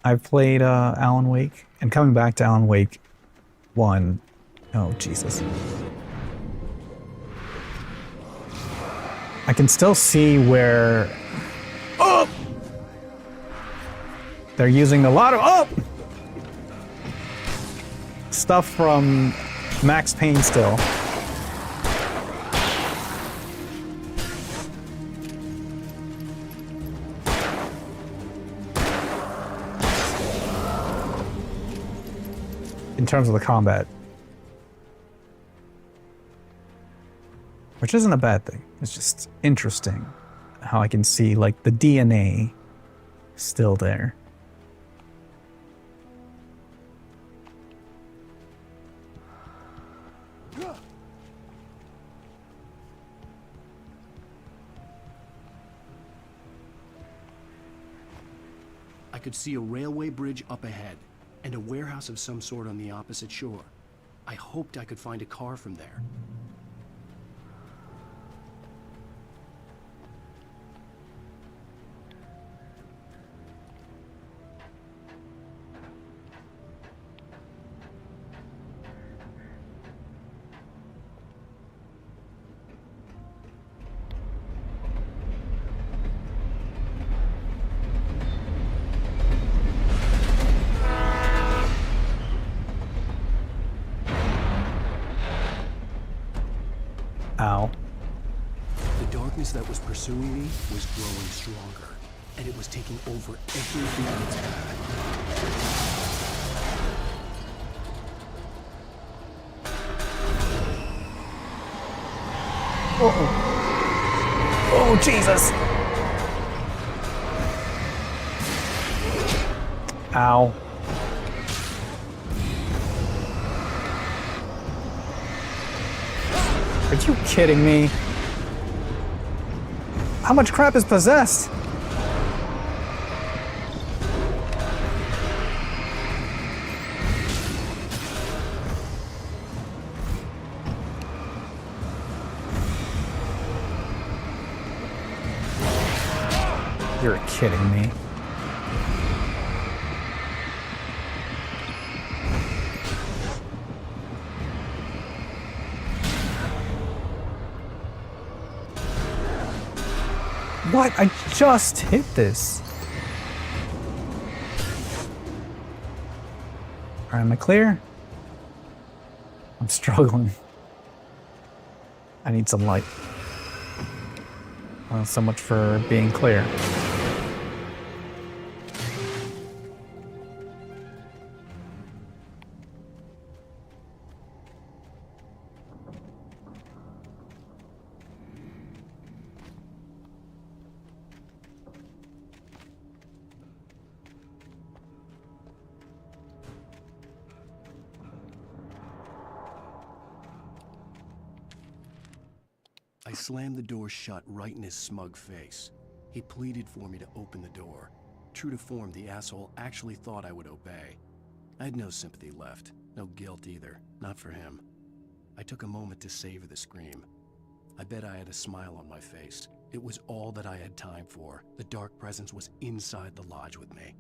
I've played Alan Wake, and coming back to Alan Wake 1, oh Jesus. I can still see where, oh! They're using a lot of, stuff from Max Payne still. In terms of the combat. Which isn't a bad thing. It's just interesting how I can see like the DNA still there. I could see a railway bridge up ahead, and a warehouse of some sort on the opposite shore. I hoped I could find a car from there. Ow. The darkness that was pursuing me was growing stronger, and it was taking over everything in its path. Uh-oh. Oh, Jesus! Ow. Are you kidding me? How much crap is possessed? You're kidding me. What? I just hit this. Alright, am I clear? I'm struggling. I need some light. Well, so much for being clear. I slammed the door shut right in his smug face. He pleaded for me to open the door. True to form, the asshole actually thought I would obey. I had no sympathy left, no guilt either, not for him. I took a moment to savor the scream. I bet I had a smile on my face. It was all that I had time for. The dark presence was inside the lodge with me.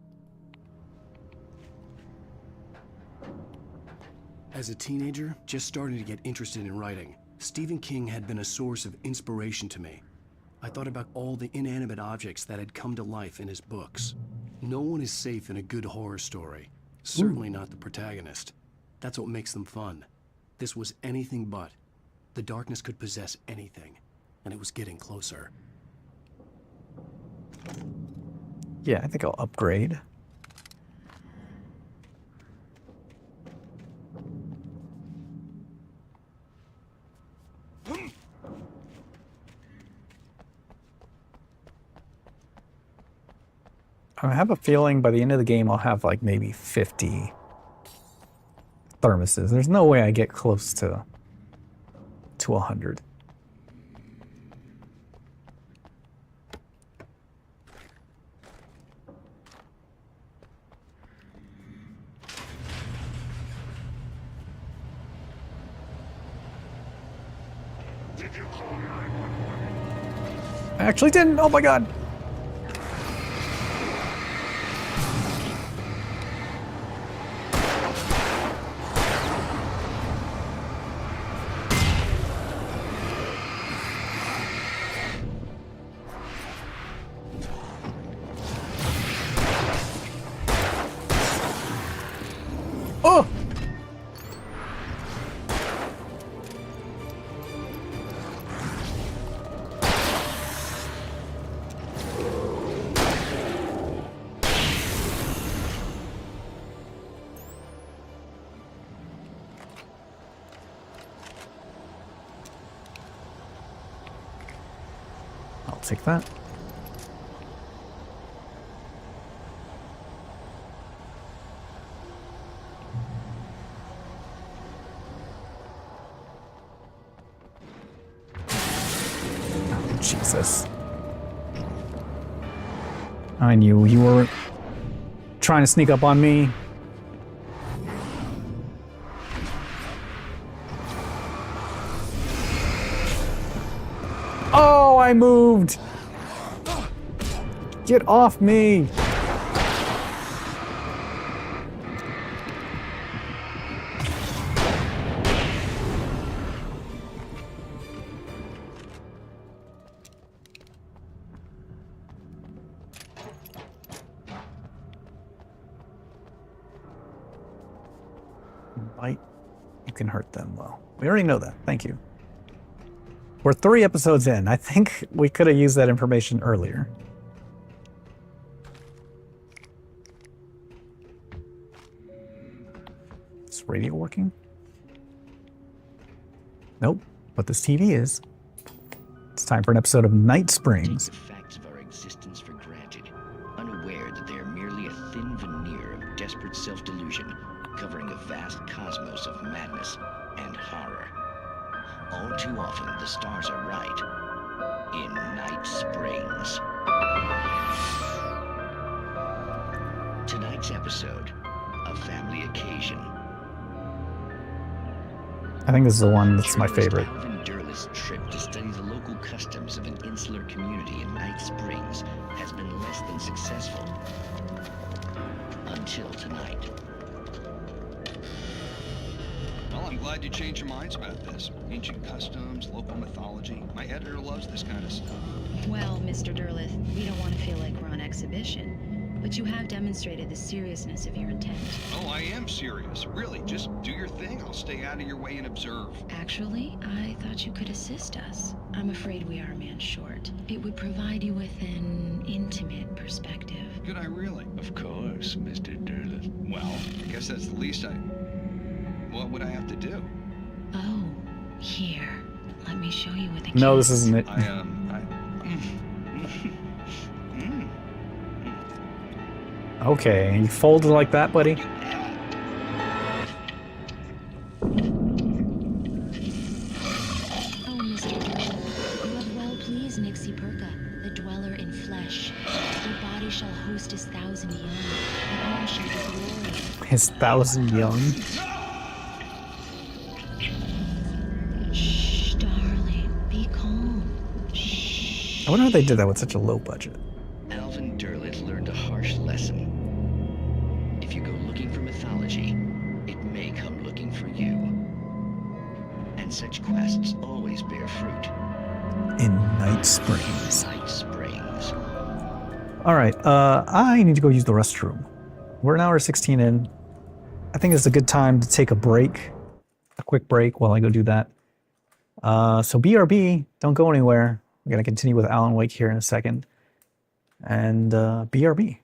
As a teenager, just starting to get interested in writing, Stephen King had been a source of inspiration to me. I thought about all the inanimate objects that had come to life in his books. No one is safe in a good horror story. Certainly not the protagonist. That's what makes them fun. This was anything but. The darkness could possess anything, and it was getting closer. Yeah, I think I'll upgrade. I have a feeling by the end of the game I'll have like maybe 50 thermoses. There's no way I get close to 100. I actually didn't. Oh my god. Oh! I'll take that. Oh, Jesus. I knew you were trying to sneak up on me. Oh, I moved! Get off me! Bite. You can hurt them. Well, we already know that. Thank you. We're 3 episodes in. I think we could have used that information earlier. Is radio working? Nope. But this TV is. It's time for an episode of Night Springs. Take the facts of our existence for granted, unaware that they are merely a thin veneer of desperate self-delusion, covering a vast cosmos of madness and horror. All too often, the stars are right. In Night Springs. Tonight's episode, a family occasion. I think this is the one that's my favorite. Alvin Durless' trip to study the local customs of an insular community in Night Springs has been less than successful. Until tonight. Well, I'm glad you changed your minds about this. Ancient customs, local mythology. My editor loves this kind of stuff. Well, Mr. Durlith, we don't want to feel like we're on exhibition, but you have demonstrated the seriousness of your intent. Oh, I am serious. Really, just do your thing. I'll stay out of your way and observe. Actually, I thought you could assist us. I'm afraid we are a man short. It would provide you with an intimate perspective. Could I really? Of course, Mr. Durlith. Well, I guess that's the least What would I have to do? Oh, here. Let me show you with the No, this isn't it. Okay, you folded like that, buddy? Oh, Mr. Durlith, you have well pleased Nixie Perka, the dweller in flesh. Your body shall hostess thousands His 1,000 young. Shh, darling. Be calm. I wonder how they did that with such a low budget. Alvin Derleth learned a harsh lesson. If you go looking for mythology, it may come looking for you. And such quests always bear fruit. In Night Springs. Night Springs. Alright, I need to go use the restroom. We're an hour 16 in. I think it's a good time to take a break. A quick break while I go do that. So BRB, don't go anywhere. We're going to continue with Alan Wake here in a second. And BRB.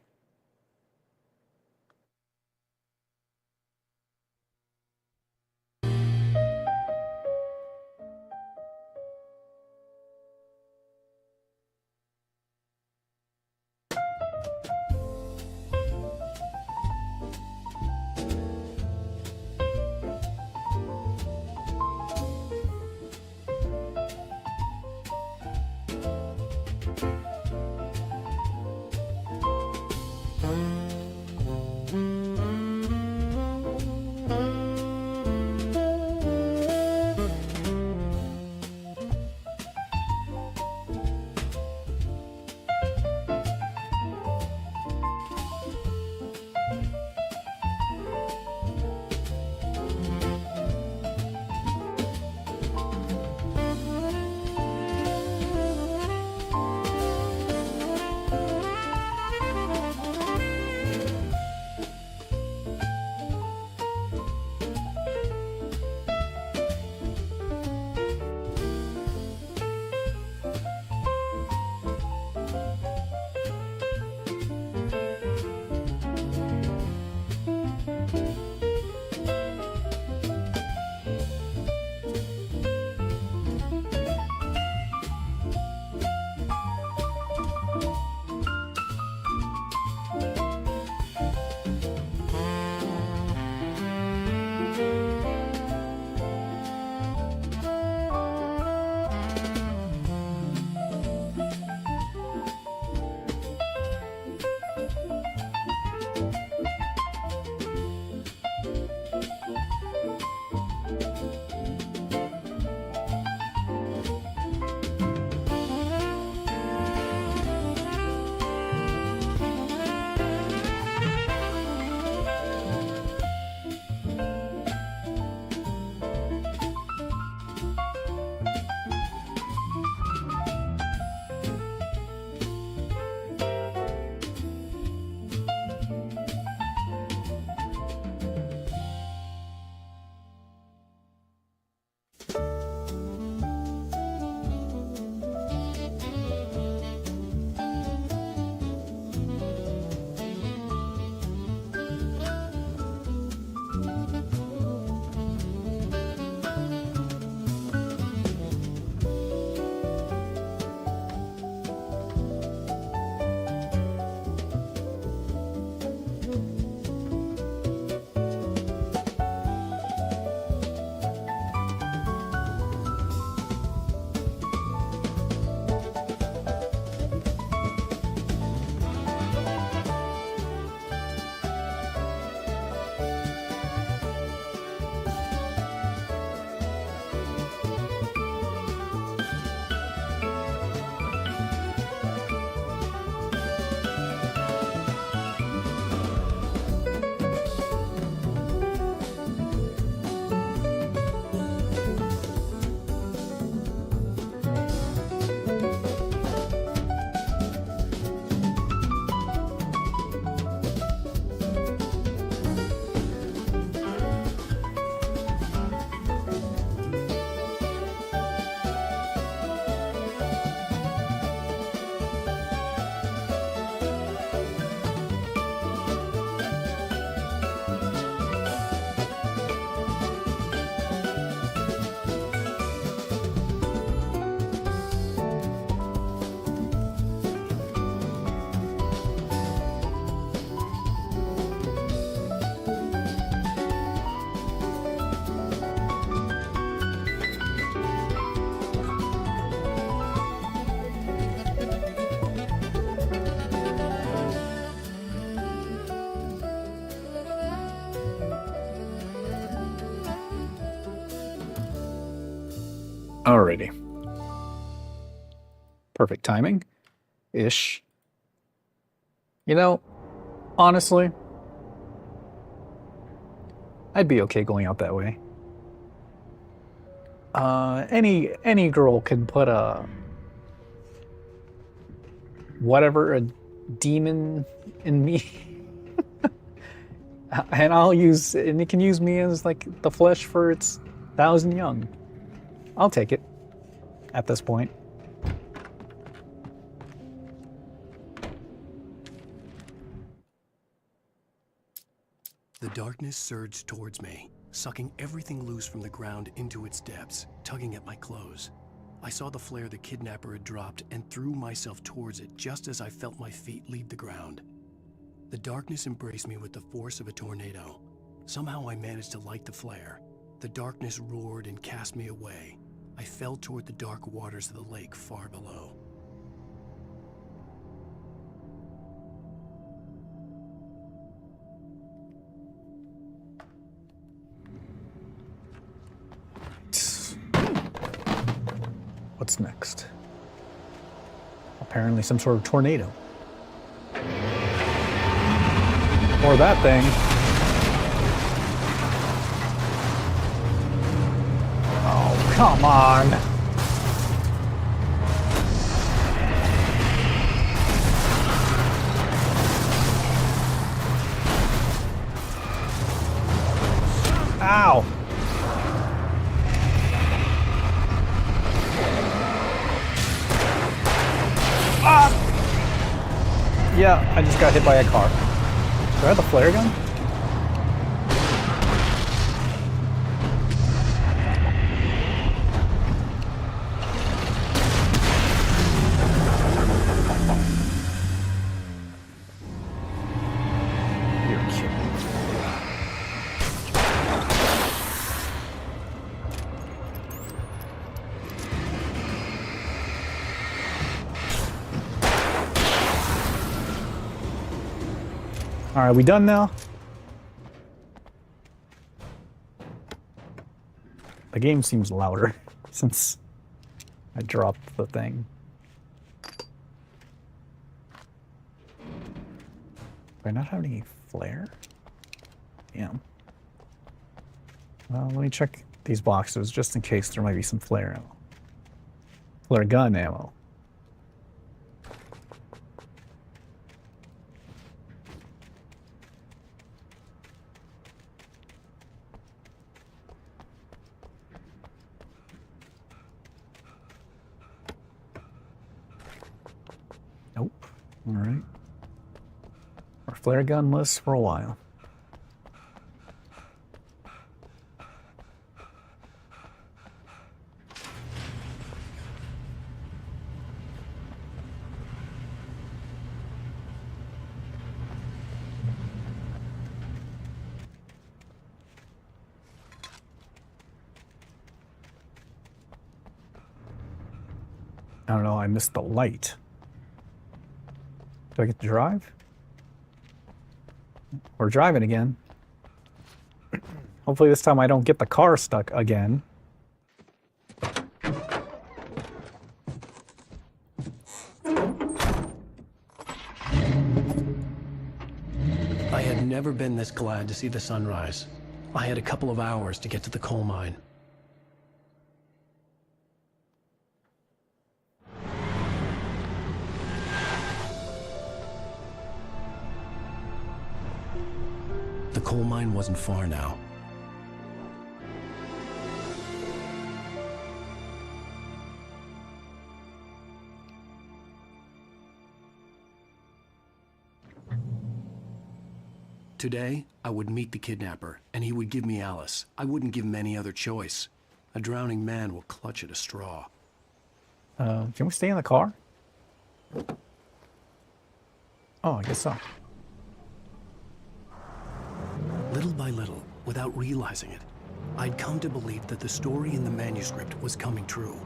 Alrighty. Perfect timing. Ish. You know, honestly, I'd be okay going out that way. Any girl can put a whatever, a demon in me. And it can use me as like the flesh for its 1,000 young. I'll take it at this point. The darkness surged towards me, sucking everything loose from the ground into its depths, tugging at my clothes. I saw the flare the kidnapper had dropped and threw myself towards it just as I felt my feet leave the ground. The darkness embraced me with the force of a tornado. Somehow I managed to light the flare. The darkness roared and cast me away. I fell toward the dark waters of the lake far below. What's next? Apparently some sort of tornado. Or that thing. Oh, come on. Ow. Yeah, I just got hit by a car. Do I have the flare gun? You're kidding. All right, we done now? The game seems louder since I dropped the thing. Do I not have any flare? Damn. Well, let me check these boxes just in case there might be some flare ammo. Flare gun ammo. Nope. All right. Our flare gun list for a while. I don't know, I missed the light. Do I get to drive? We're driving again. Hopefully this time I don't get the car stuck again. I had never been this glad to see the sunrise. I had a couple of hours to get to the coal mine. The coal mine wasn't far now. Today, I would meet the kidnapper, and he would give me Alice. I wouldn't give him any other choice. A drowning man will clutch at a straw. Can we stay in the car? Oh, I guess so. Little by little, without realizing it, I'd come to believe that the story in the manuscript was coming true.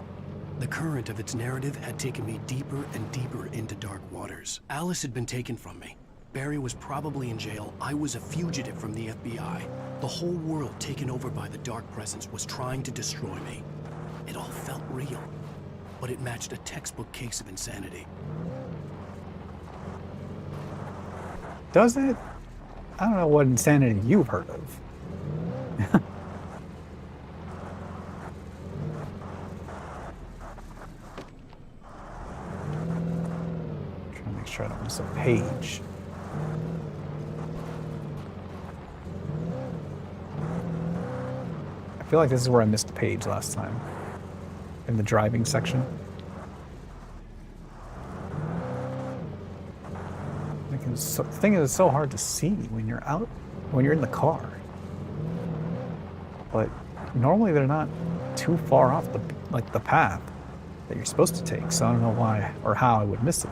The current of its narrative had taken me deeper and deeper into dark waters. Alice had been taken from me. Barry was probably in jail. I was a fugitive from the FBI. The whole world taken over by the Dark Presence was trying to destroy me. It all felt real, but it matched a textbook case of insanity. Does it? I don't know what insanity you've heard of. Trying to make sure I don't miss a page. I feel like this is where I missed a page last time. In the driving section. The thing is, it's so hard to see when you're out, when you're in the car. But normally they're not too far off the path that you're supposed to take. So I don't know why or how I would miss it.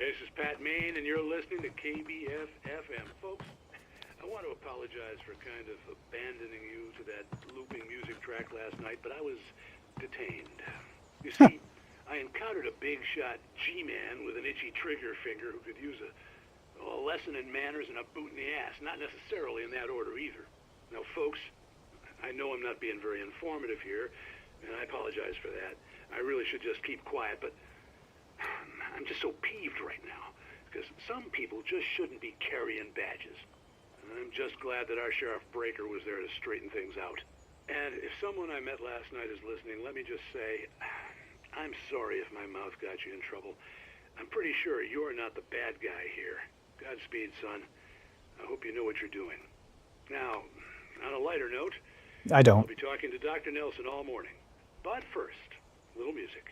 This is Pat Main, and you're listening to KBF FM. Folks, I want to apologize for kind of abandoning you to that looping music track last night, but I was detained. You see, I encountered a big shot G-man with an itchy trigger finger who could use a lesson in manners and a boot in the ass. Not necessarily in that order either. Now, folks, I know I'm not being very informative here, and I apologize for that. I really should just keep quiet, but I'm just so peeved right now, because some people just shouldn't be carrying badges. And I'm just glad that our Sheriff Breaker was there to straighten things out. And if someone I met last night is listening, let me just say, I'm sorry if my mouth got you in trouble. I'm pretty sure you're not the bad guy here. Godspeed, son. I hope you know what you're doing. Now, on a lighter note, I don't. I'll be talking to Dr. Nelson all morning. But first, a little music.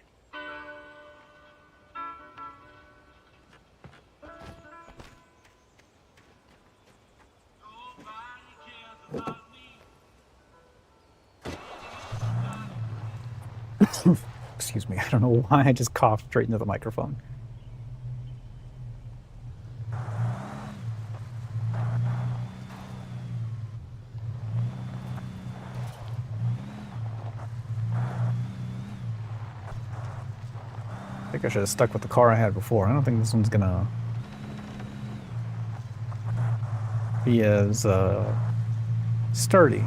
Excuse me, I don't know why I just coughed straight into the microphone. I think I should have stuck with the car I had before. I don't think this one's gonna be as sturdy.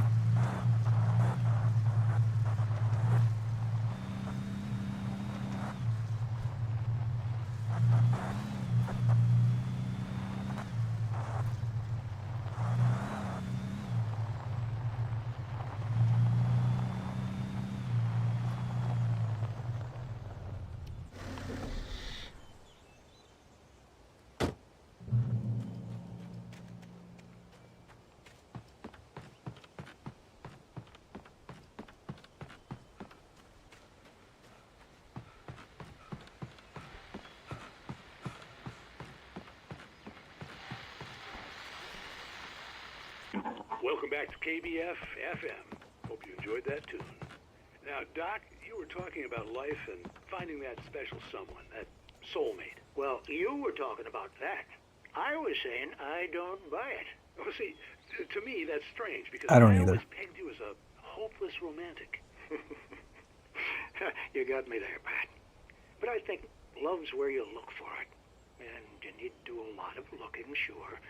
Welcome back to KBF FM. Hope you enjoyed that tune. Now, Doc, you were talking about life and finding that special someone, that soulmate. Well, you were talking about that. I was saying I don't buy it. Oh, see, to me, that's strange, because I don't I either. always pegged you as a hopeless romantic. You got me there, Pat. But I think love's where you look for it. And you need to do a lot of looking, sure.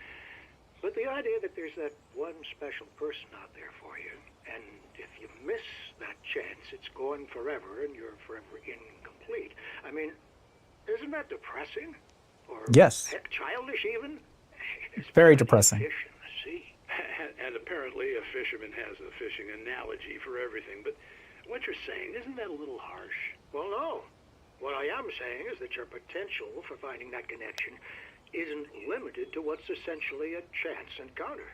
But the idea that there's that one special person out there for you, and if you miss that chance, it's gone forever, and you're forever incomplete. I mean, isn't that depressing? Or yes. Heck, childish even? It's very depressing. Fish in the sea. And apparently a fisherman has a fishing analogy for everything, but what you're saying, isn't that a little harsh? Well, no. What I am saying is that your potential for finding that connection isn't limited to what's essentially a chance encounter.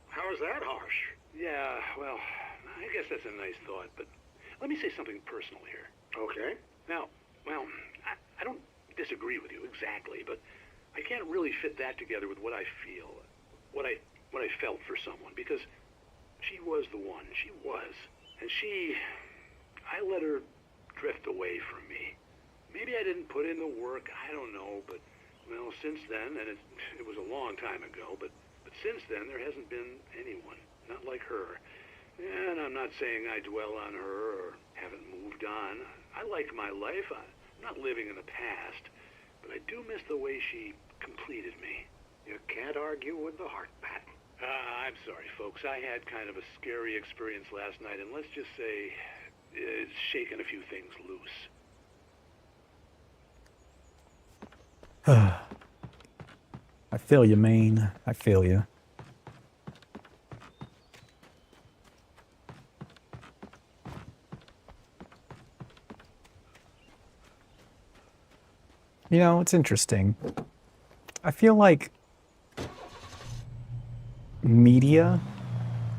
How is that harsh? Yeah, well, I guess that's a nice thought, but let me say something personal here. Okay. Now, well, I don't disagree with you exactly, but I can't really fit that together with what I feel, what I felt for someone, because she was the one. She was. And I let her drift away from me. Maybe I didn't put in the work, I don't know, but well, since then, and it was a long time ago, but since then there hasn't been anyone, not like her. And I'm not saying I dwell on her or haven't moved on. I like my life. I'm not living in the past. But I do miss the way she completed me. You can't argue with the heart, Pat. I'm sorry, folks. I had kind of a scary experience last night, and let's just say it's shaken a few things loose. I feel you, Maine. I feel you. You know, it's interesting. I feel like media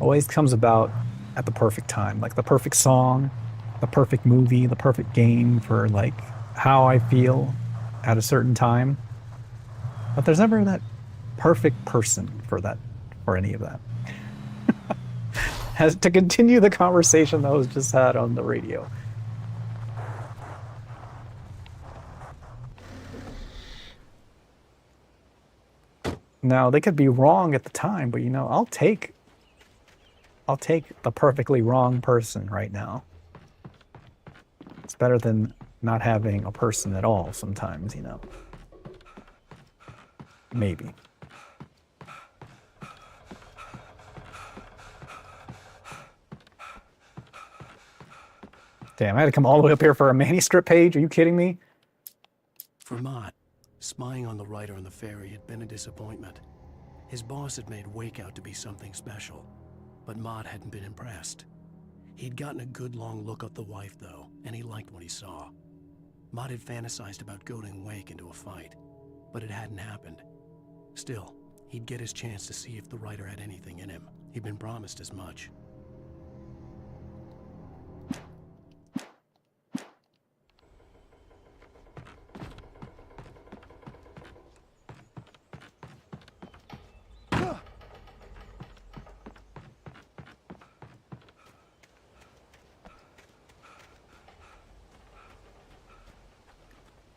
always comes about at the perfect time, like the perfect song, the perfect movie, the perfect game for like how I feel at a certain time. But there's never that perfect person for that, for any of that. As to continue the conversation that was just had on the radio. Now, they could be wrong at the time, but you know, I'll take the perfectly wrong person right now. It's better than not having a person at all sometimes, you know. Maybe. Damn, I had to come all the way up here for a manuscript page? Are you kidding me? For Mott, spying on the writer on the ferry had been a disappointment. His boss had made Wake out to be something special, but Mott hadn't been impressed. He'd gotten a good long look at the wife, though, and he liked what he saw. Mott had fantasized about goading Wake into a fight, but it hadn't happened. Still, he'd get his chance to see if the writer had anything in him. He'd been promised as much.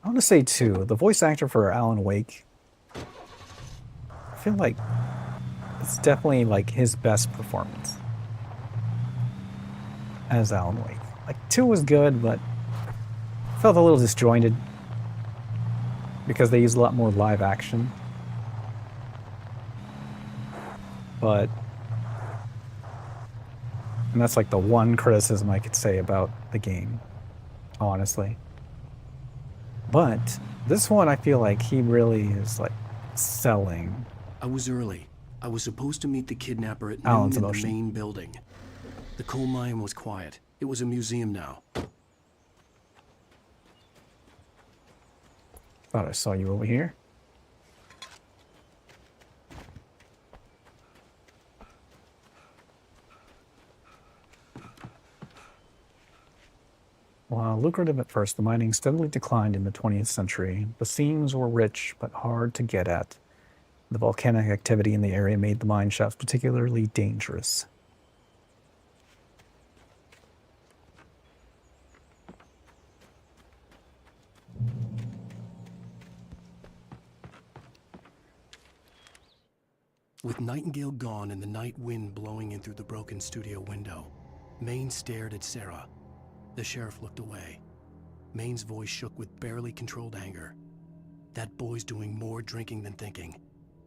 I want to say too, the voice actor for Alan Wake, I feel like it's definitely like his best performance as Alan Wake. Like 2 was good, but felt a little disjointed because they used a lot more live action. But, and that's like the one criticism I could say about the game, honestly. But this one, I feel like he really is like selling. I was early. I was supposed to meet the kidnapper at Alan's noon in emotion. the main building. The coal mine was quiet. It was a museum now. Thought I saw you over here. While lucrative at first, the mining steadily declined in the 20th century. The seams were rich, but hard to get at. The volcanic activity in the area made the mine shafts particularly dangerous. With Nightingale gone and the night wind blowing in through the broken studio window, Maine stared at Sarah. The sheriff looked away. Maine's voice shook with barely controlled anger. That boy's doing more drinking than thinking.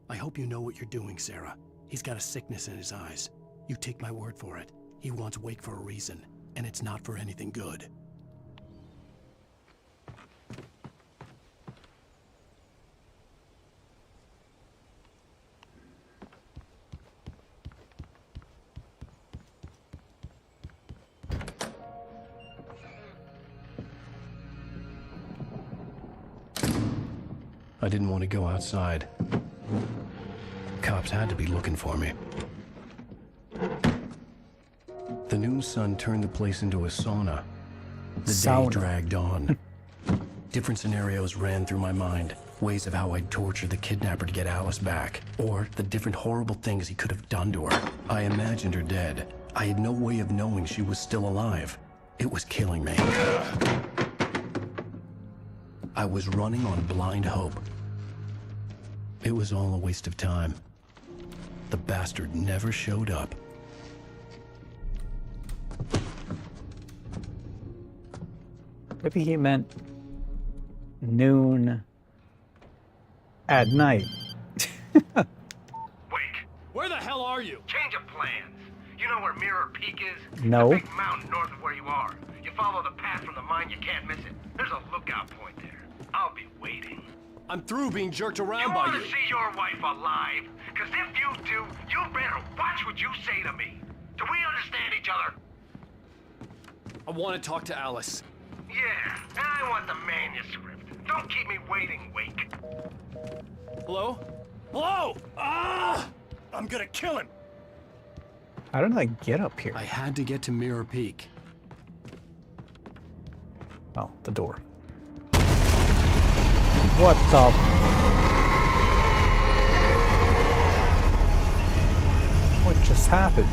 I hope you know what you're doing, Sarah. He's got a sickness in his eyes. You take my word for it. He wants Wake for a reason, and it's not for anything good. I didn't want to go outside. Cops had to be looking for me. The noon sun turned the place into a sauna. The day dragged on. Different scenarios ran through my mind. Ways of how I'd torture the kidnapper to get Alice back. Or the different horrible things he could have done to her. I imagined her dead. I had no way of knowing she was still alive. It was killing me. I was running on blind hope. It was all a waste of time. The bastard never showed up. Maybe he meant noon at night. Where the hell are you? Change of plans. You know where Mirror Peak is? No. The big mountain north of where you are. You follow the path from the mine, you can't miss it. There's a lookout point there. I'll be waiting. I'm through being jerked around You by want you. to see your wife alive? Because if you do, you better watch what you say to me. Do we understand each other? I want to talk to Alice. Yeah, and I want the manuscript. Don't keep me waiting, Wake. Hello? Hello! Ah! I'm gonna kill him! How did I get up here? I had to get to Mirror Peak. Oh, the door. What the? What just happened?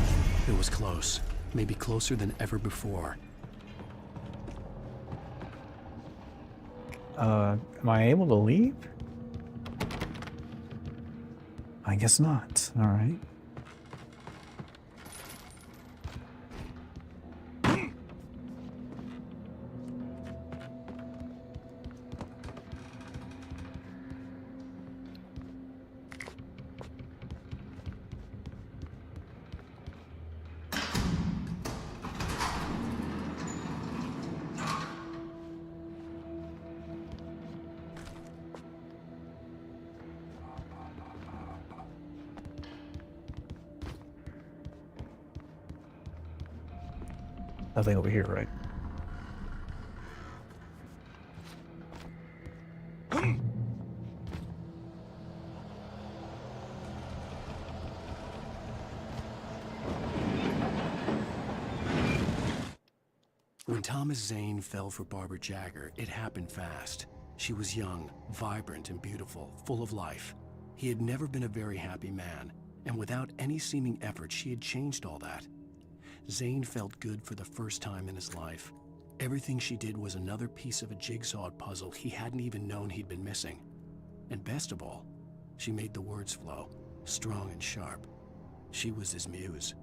It was close. Maybe closer than ever before. Am I able to leave? I guess not. All right. Nothing over here, right? When Thomas Zane fell for Barbara Jagger, it happened fast. She was young, vibrant, and beautiful, full of life. He had never been a very happy man, and without any seeming effort, she had changed all that. Zane felt good for the first time in his life. Everything she did was another piece of a jigsaw puzzle he hadn't even known he'd been missing. And best of all, she made the words flow, strong and sharp. She was his muse.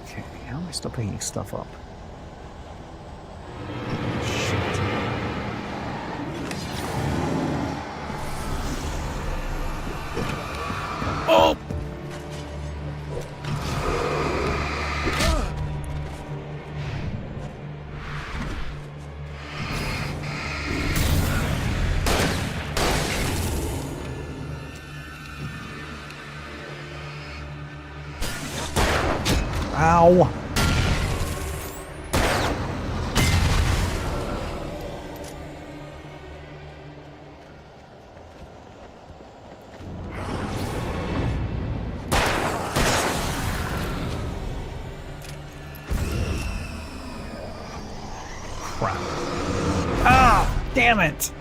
Okay, how am I still picking stuff up? Oh! Ow! Crap. Ah! Damn it!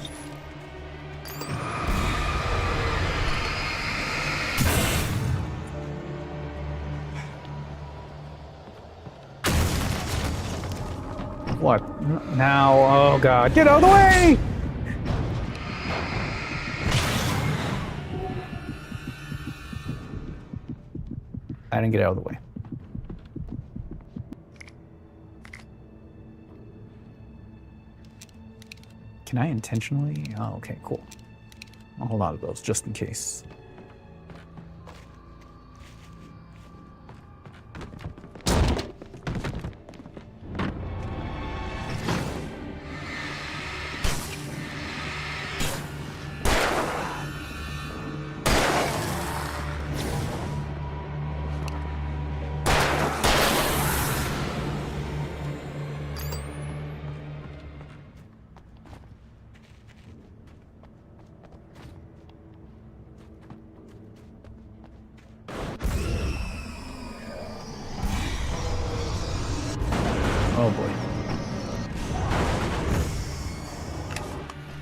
What? Now? Oh god. Get out of the way! I didn't get out of the way. Can I intentionally? Oh, okay, cool. I'll hold on to those just in case. Oh boy.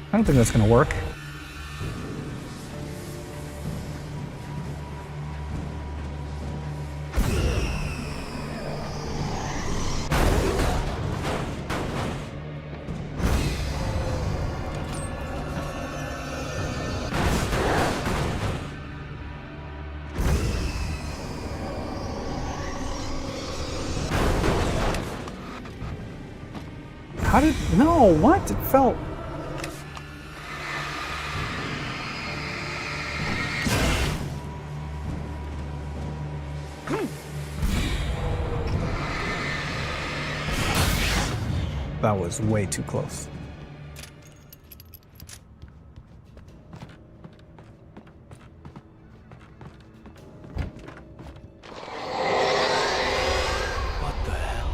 I don't think that's gonna work. How did... No, what? It fell... That was way too close. What the hell?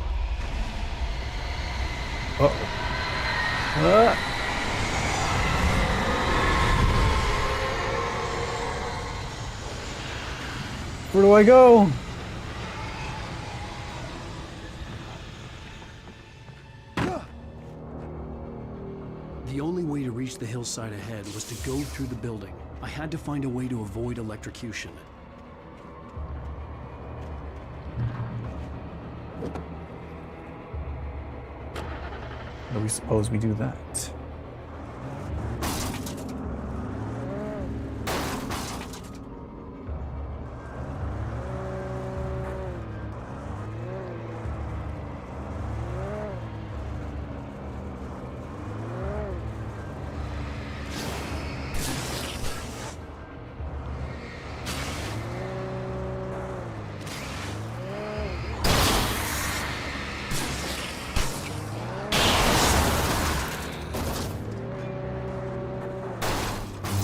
Uh-oh. Where do I go? The only way to reach the hillside ahead was to go through the building. I had to find a way to avoid electrocution. How do we suppose we do that?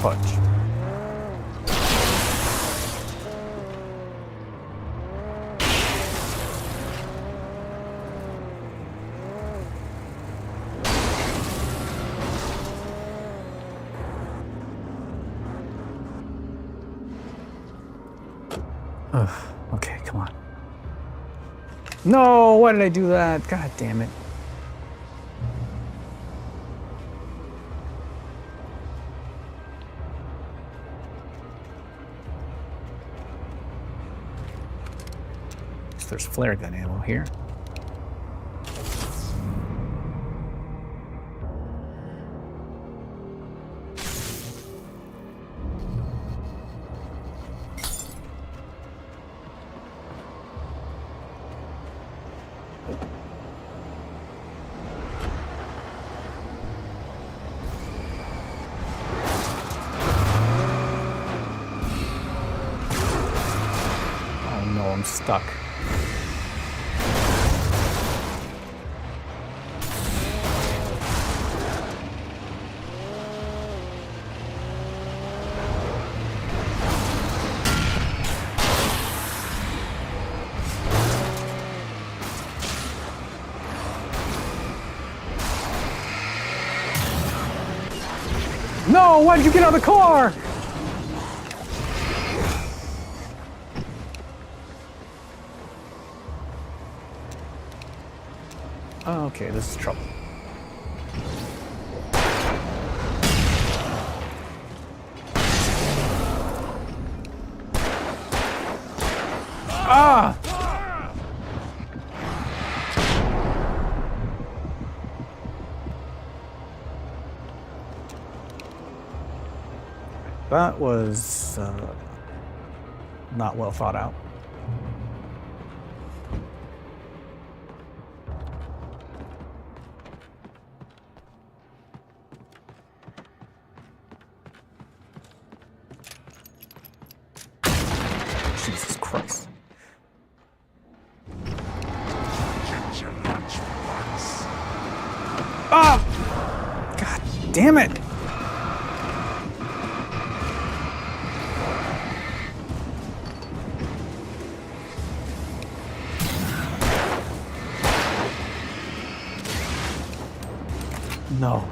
Fudge. Ugh, okay, come on. No, why did I do that? God damn it. There's flare gun ammo here. Oh no, I'm stuck. No, why did you get out of the car? Oh, okay, this is trouble. Ah! That was not well thought out. Jesus Christ. Ah! God damn it! No.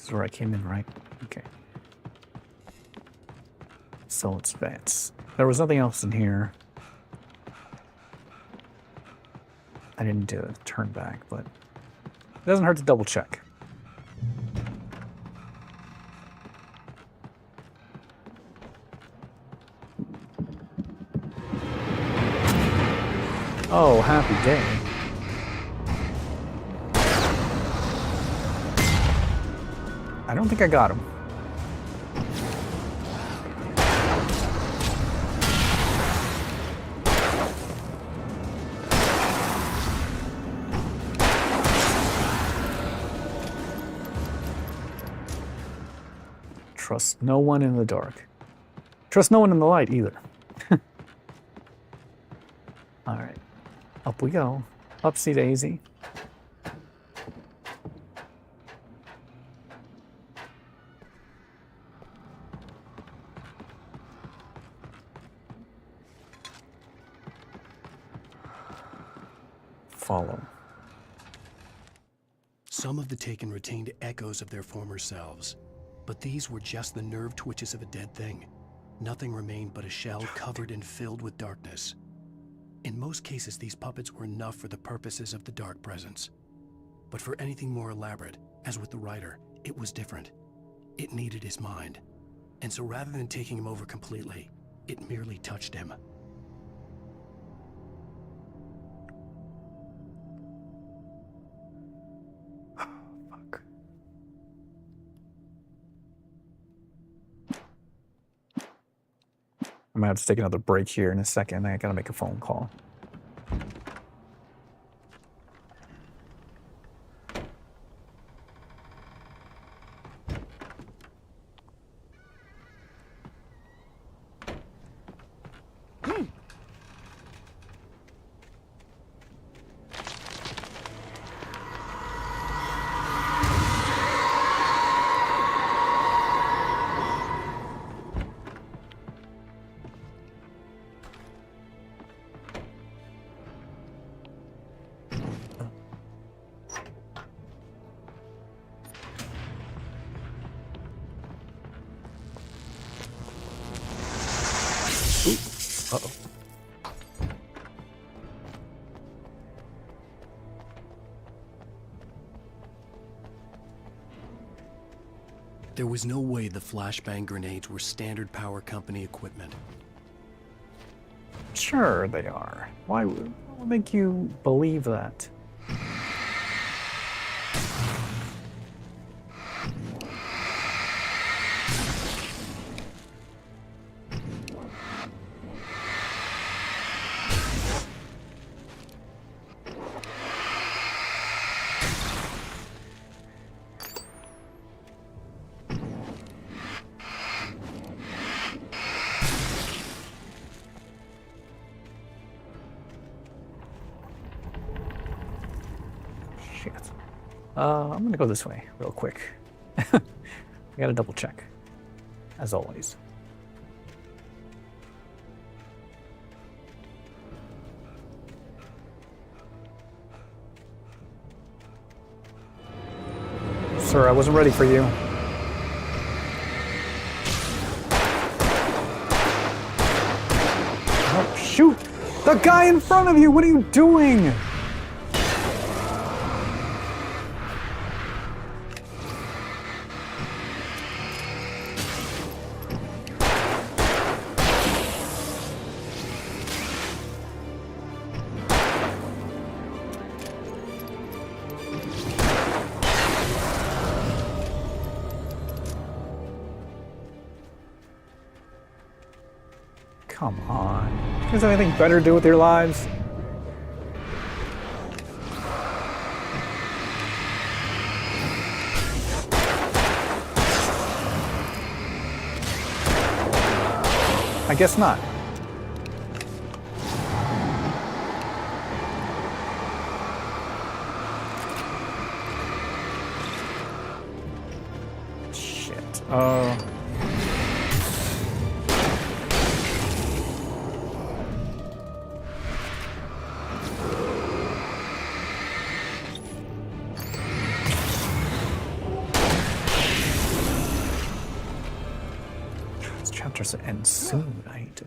This is where I came in, right? Okay. So it's vents. There was nothing else in here. I didn't do a turn back, but it doesn't hurt to double check. Oh, happy day. I don't think I got him. Trust no one in the dark. Trust no one in the light either. Alright. Up we go. Upsy daisy. Follow. Some of the Taken retained echoes of their former selves, but these were just the nerve twitches of a dead thing. Nothing remained but a shell covered and filled with darkness. In most cases, these puppets were enough for the purposes of the Dark Presence. But for anything more elaborate, as with the writer, it was different. It needed his mind. And so rather than taking him over completely, it merely touched him. Fuck. I'm gonna have to take another break here in a second. I gotta make a phone call. Uh-oh. There was no way the flashbang grenades were standard power company equipment. Sure they are. Why would make you believe that? I'm gonna go this way real quick. I gotta double check, as always. Sir, I wasn't ready for you. Oh, shoot! The guy in front of you! What are you doing? Come on. You guys have anything better to do with your lives? I guess not. Shit. chapter ends soon. I hate to.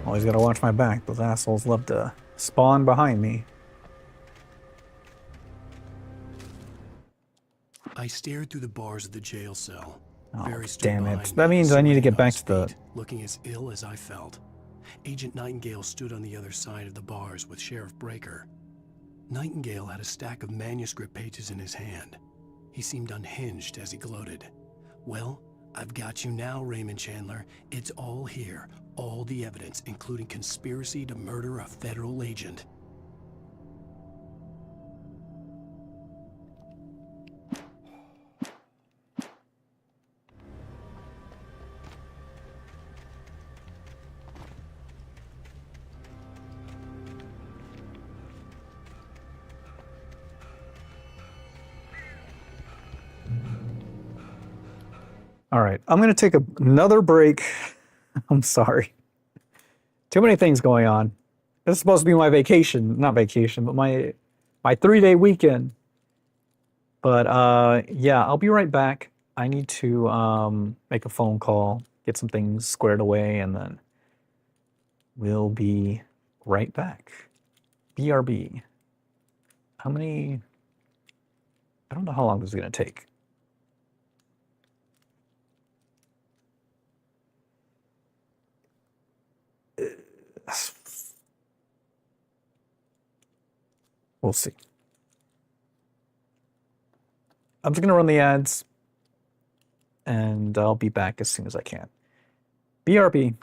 Always gotta watch my back. Those assholes love to spawn behind me. I stared through the bars of the jail cell. Oh, Barry stood damn behind it. me, That means I need to get swaying on back his to the... feet, looking as ill as I felt. Agent Nightingale stood on the other side of the bars with Sheriff Breaker. Nightingale had a stack of manuscript pages in his hand. He seemed unhinged as he gloated. Well, I've got you now, Raymond Chandler. It's all here. All the evidence, including conspiracy to murder a federal agent. All right, I'm going to take another break. I'm sorry. Too many things going on. This is supposed to be my vacation, not vacation, but my 3-day weekend. But yeah, I'll be right back. I need to make a phone call, get some things squared away, and then we'll be right back. BRB. How many? I don't know how long this is going to take. We'll see. I'm just going to run the ads, and I'll be back as soon as I can. BRB.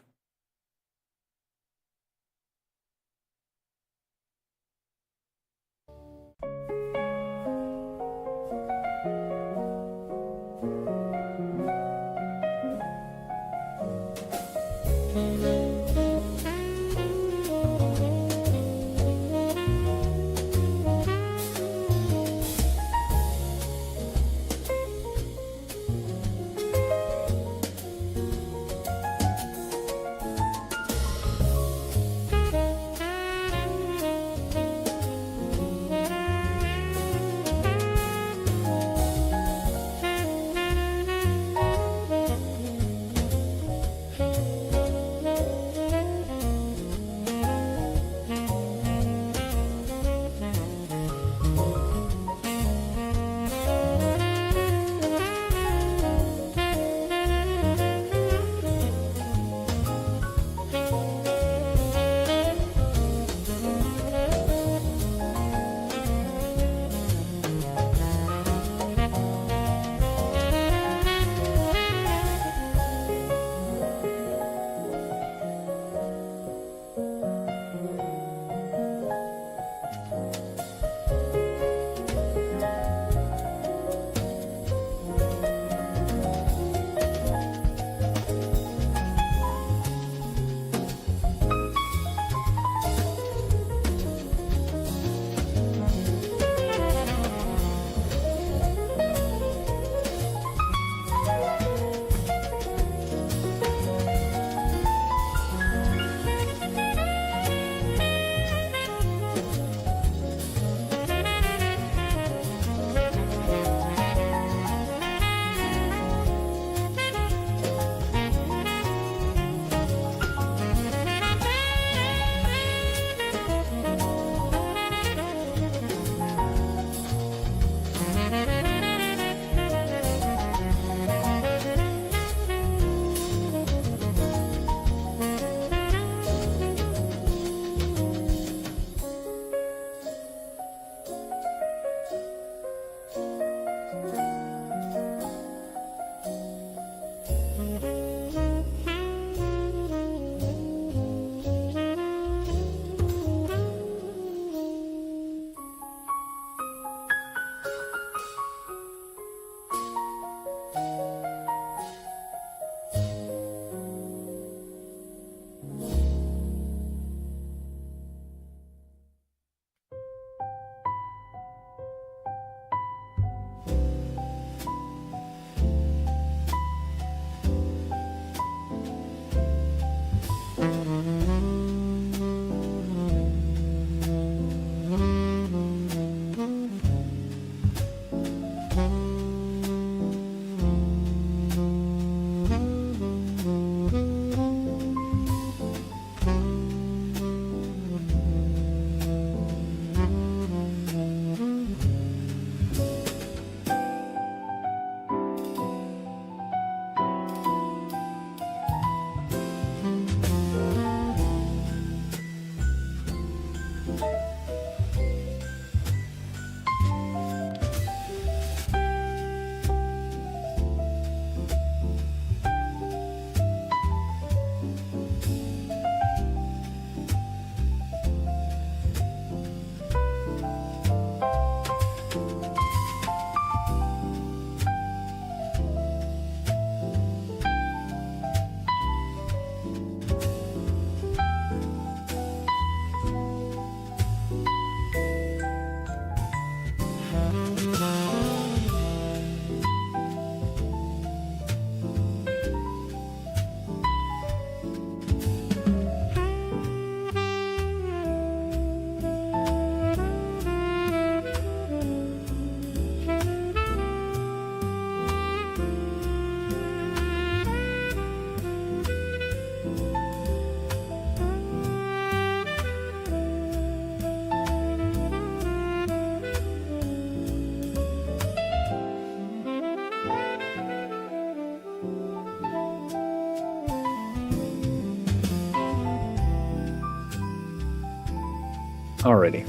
Alrighty.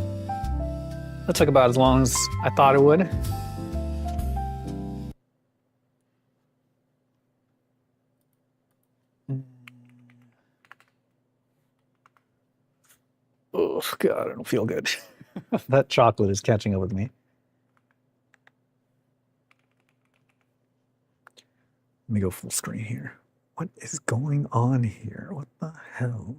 That took about as long as I thought it would. Oh, God, I don't feel good. That chocolate is catching up with me. Let me go full screen here. What is going on here? What the hell?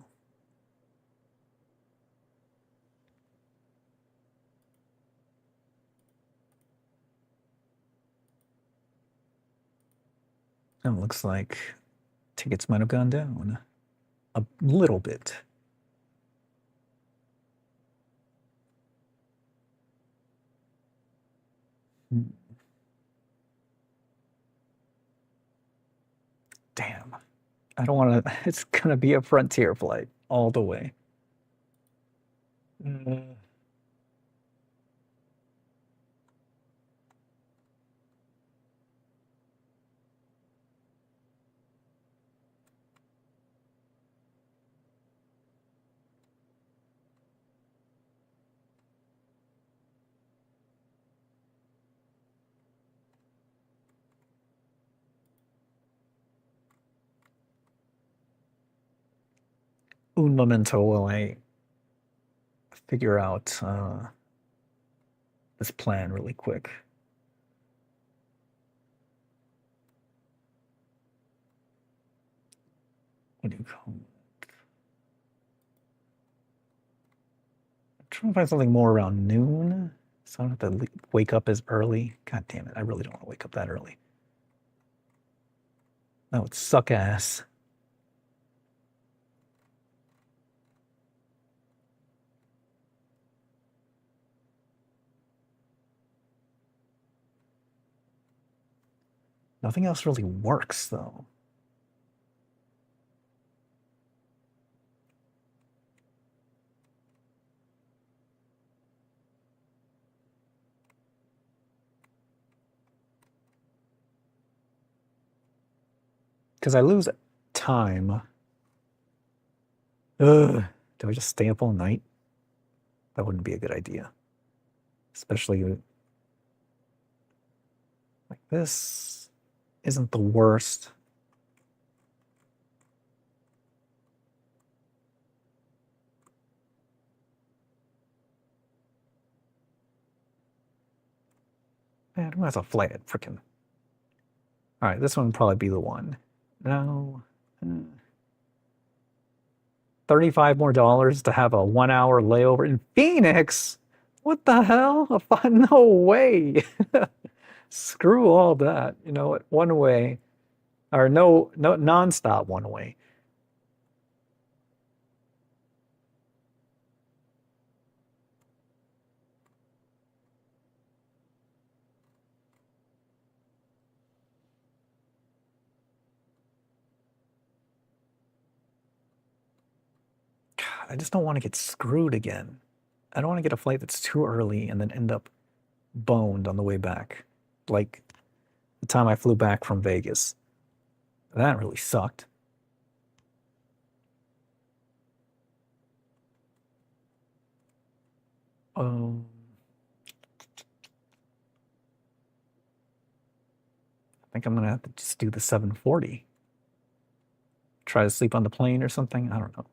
It looks like tickets might have gone down a little bit. Damn. I don't want to. It's going to be a Frontier flight all the way. Un momento while I figure out this plan really quick. What do you call it? I'm trying to find something more around noon, so I don't have to wake up as early. God damn it, I really don't want to wake up that early. That would suck ass. Nothing else really works, though. Because I lose time. Ugh. Do I just stay up all night? That wouldn't be a good idea. Especially like this isn't the worst. Man, who has a flight at frickin'? Alright, this one would probably be the one. No. $35 more to have a 1 hour layover in Phoenix? What the hell? No way. Screw all that. You know what? One way. Or no non-stop one way. God, I just don't want to get screwed again. I don't want to get a flight that's too early and then end up boned on the way back. Like the time I flew back from Vegas. That really sucked. I think I'm gonna have to just do the 740. Try to sleep on the plane or something. I don't know.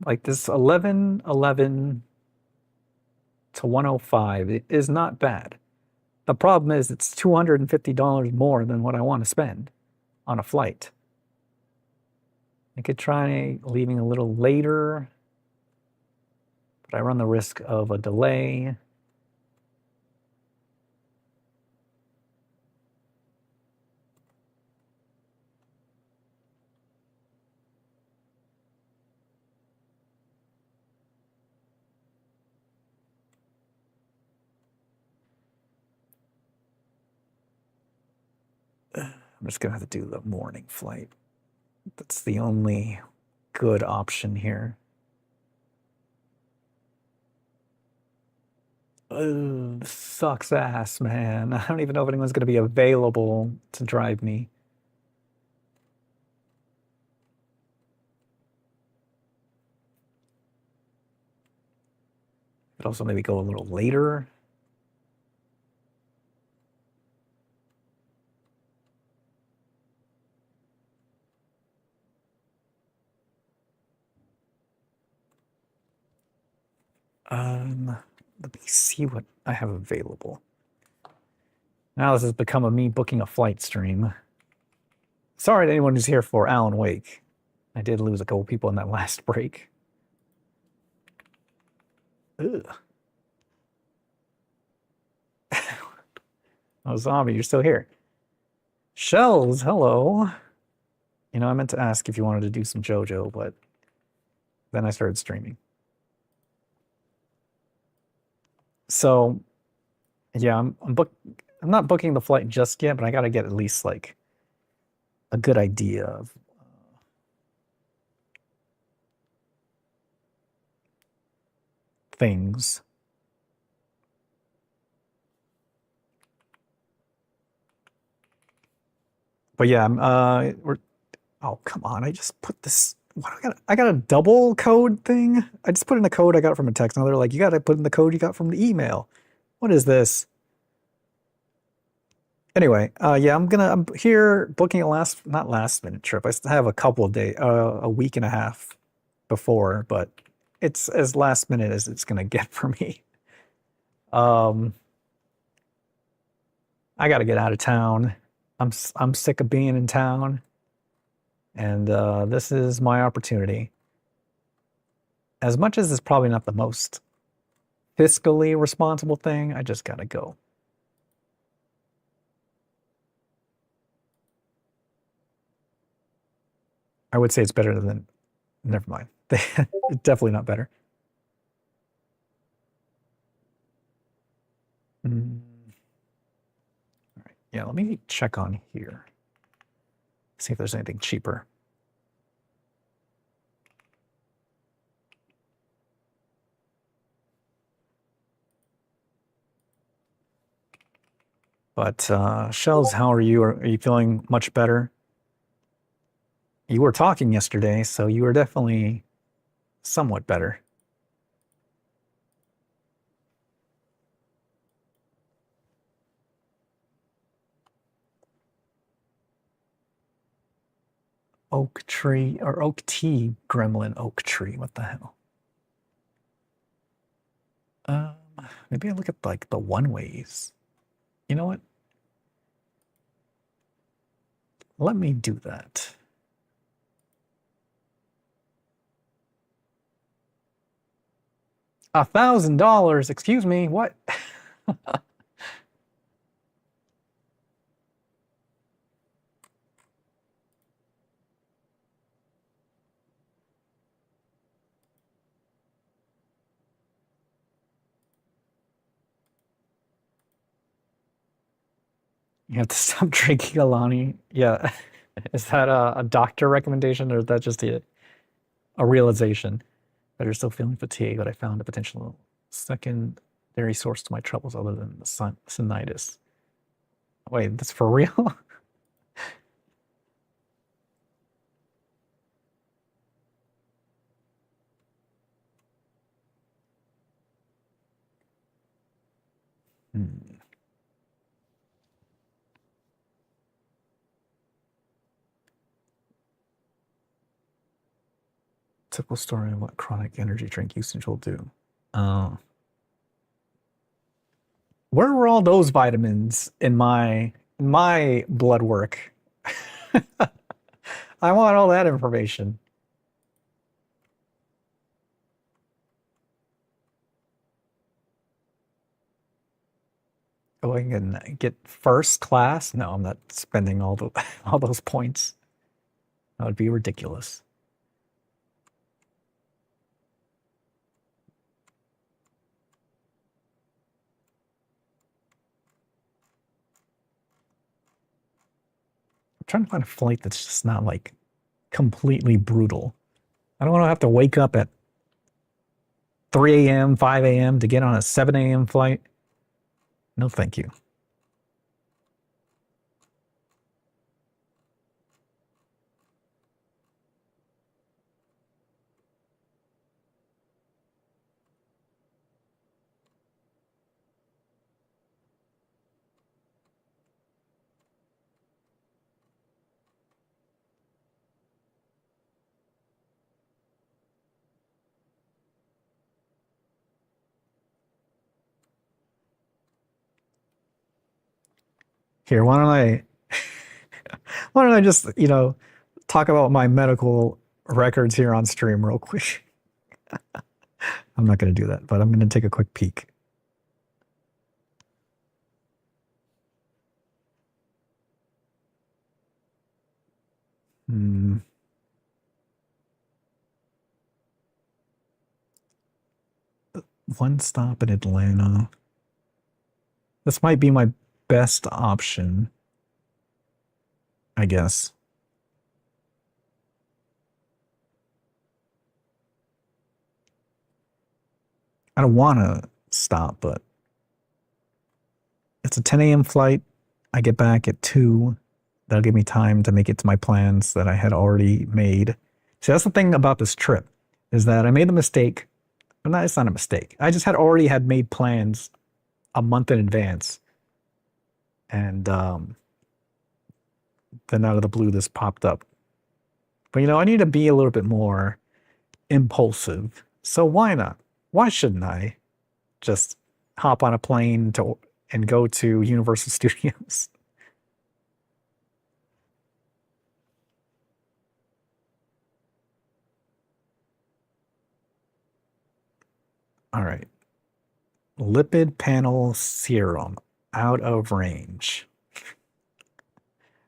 Like this 11:11 to 105 it is not bad. The problem is it's $250 more than what I want to spend on a flight. I could try leaving a little later, but I run the risk of a delay. I'm just gonna have to do the morning flight. That's the only good option here. Ugh, sucks ass, man. I don't even know if anyone's gonna be available to drive me. Could also maybe go a little later. Let me see what I have available. Now this has become a me booking a flight stream. Sorry to anyone who's here for Alan Wake. I did lose a couple people in that last break. Ugh. Oh, Zombie, you're still here. Shells, hello. You know, I meant to ask if you wanted to do some JoJo, but then I started streaming. So, yeah, I'm not booking the flight just yet, but I got to get at least like a good idea of things. But yeah, oh, come on. I just put this. What I got a double code thing. I just put in a code I got from a text. Now they're like, you got to put in the code you got from the email. What is this? Anyway, yeah, I'm here booking a not last minute trip. I still have a couple of days, a week and a half before, but it's as last minute as it's gonna get for me. I got to get out of town. I'm sick of being in town, and this is my opportunity. As much as it's probably not the most fiscally responsible thing, I just gotta go. I would say it's better than. Never mind. It's definitely not better. All right. Yeah, let me check on here. See if there's anything cheaper. But Shells, how are you? Are you feeling much better? You were talking yesterday, so you were definitely somewhat better. Oak tree or oak tea gremlin oak tree. What the hell? Maybe I look at like the one ways. You know what? Let me do that. $1,000. Excuse me. What? You have to stop drinking, Alani. Yeah. Is that a doctor recommendation or is that just a realization that you're still feeling fatigue, but I found a potential secondary source to my troubles other than the sinitis? Wait, that's for real? Typical story of what chronic energy drink usage will do. Where were all those vitamins in my blood work? I want all that information. Oh, I can get first class? No, I'm not spending all those points. That would be ridiculous. trying to find a flight that's just not like completely brutal. I don't want to have to wake up at 3 a.m., 5 a.m. to get on a 7 a.m. flight. No, thank you. Here, why don't I just, talk about my medical records here on stream real quick? I'm not going to do that, but I'm going to take a quick peek. One stop in Atlanta. This might be my best option, I guess. I don't want to stop, but it's a 10 a.m. flight. I get back at 2. That'll give me time to make it to my plans that I had already made. See, that's the thing about this trip, is that I made the mistake. Well, it's not a mistake. I just already had made plans a month in advance. And then out of the blue, this popped up. But, I need to be a little bit more impulsive. So why not? Why shouldn't I just hop on a plane and go to Universal Studios? All right. Lipid panel serum out of range.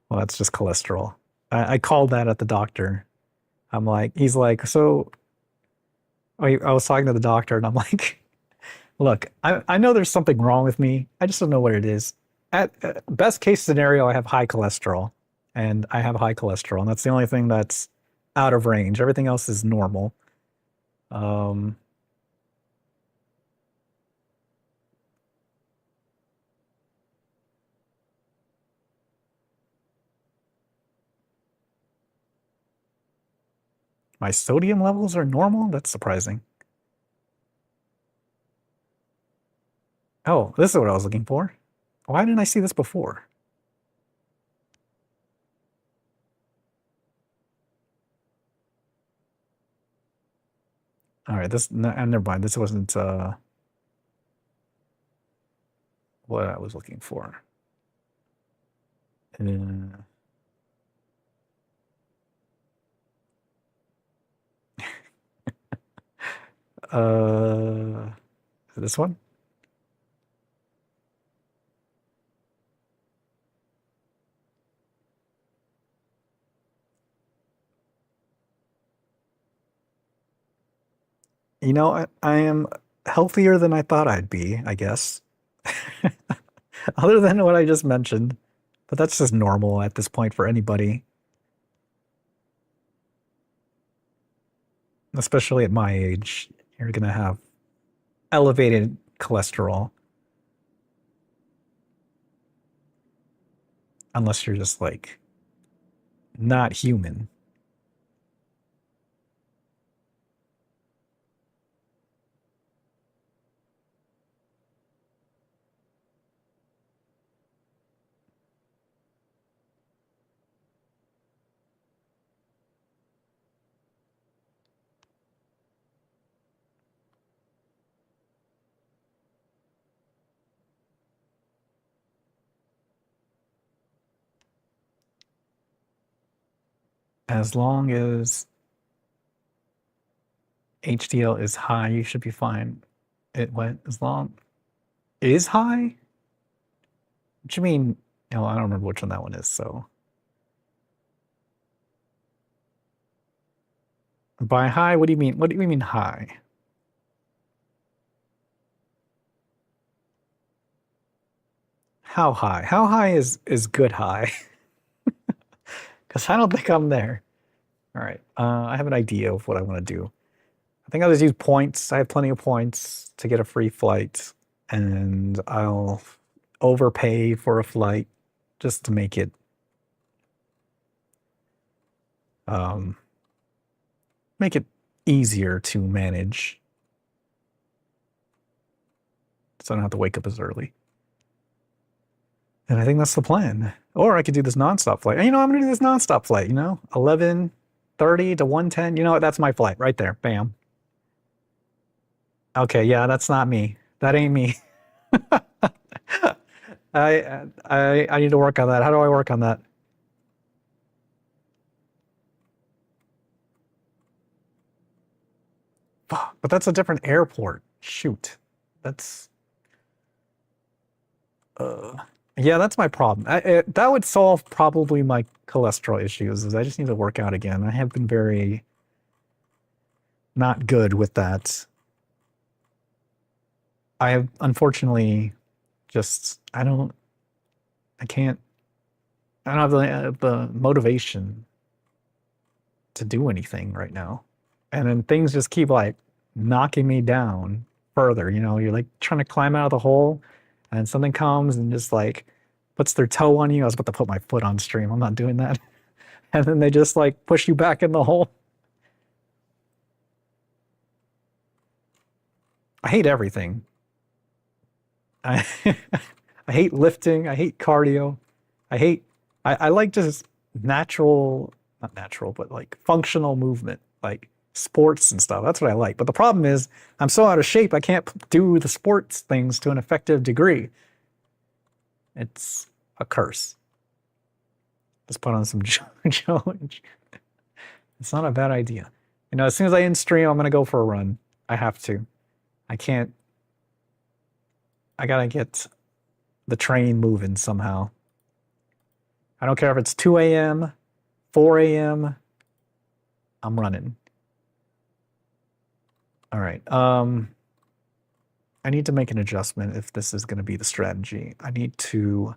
Well, that's just cholesterol. I called that at the doctor. He's like, so I was talking to the doctor and I'm like, look, I know there's something wrong with me. I just don't know what it is. At best case scenario, I have high cholesterol, and I have high cholesterol, and that's the only thing that's out of range. Everything else is normal. My sodium levels are normal? That's surprising. Oh, this is what I was looking for. Why didn't I see this before? All right, never mind. This wasn't what I was looking for. This one? I am healthier than I thought I'd be, I guess. Other than what I just mentioned. But that's just normal at this point for anybody. Especially at my age, you're going to have elevated cholesterol. Unless you're just not human. As long as HDL is high, you should be fine. It is high? What you mean? I don't remember which one that one is, so. By high, what do you mean? What do you mean high? How high? How high is good high? Because I don't think I'm there. All right. I have an idea of what I want to do. I think I'll just use points. I have plenty of points to get a free flight. And I'll overpay for a flight just to make it easier to manage. So I don't have to wake up as early. And I think that's the plan. Or I could do this nonstop flight. And you know, I'm going to do this nonstop flight, you know? 11:30 to 1:10. You know what? That's my flight right there. Bam. Okay, yeah, that's not me. That ain't me. I need to work on that. How do I work on that? But that's a different airport. Shoot. That's... yeah, that's my problem. That would solve probably my cholesterol issues, is I just need to work out again. I have been very not good with that. I have, unfortunately, just, I don't have the motivation to do anything right now. And then things just keep like knocking me down further. You know, you're like trying to climb out of the hole and something comes and just like puts their toe on you. I was about to put my foot on stream. I'm not doing that. And then they just like push you back in the hole. I hate everything. I hate lifting. I hate cardio. I like just natural, not natural, but like functional movement, like sports and stuff. That's what I like. But the problem is I'm so out of shape, I can't do the sports things to an effective degree. It's a curse. Let's put on some challenge. It's not a bad idea. You know, as soon as I end stream, I'm going to go for a run. I have to. I can't. I got to get the train moving somehow. I don't care if it's 2 a.m., 4 a.m. I'm running. All right. I need to make an adjustment if this is going to be the strategy. I need to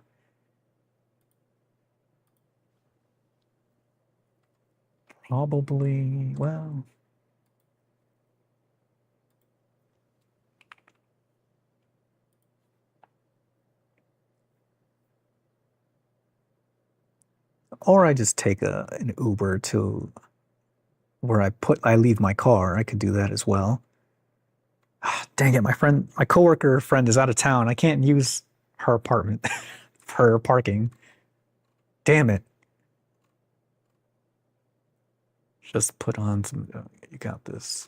probably, well, or I just take an Uber to where I leave my car. I could do that as well. Dang it, my coworker friend is out of town. I can't use her apartment for parking. Damn it. Just put on some, you got this.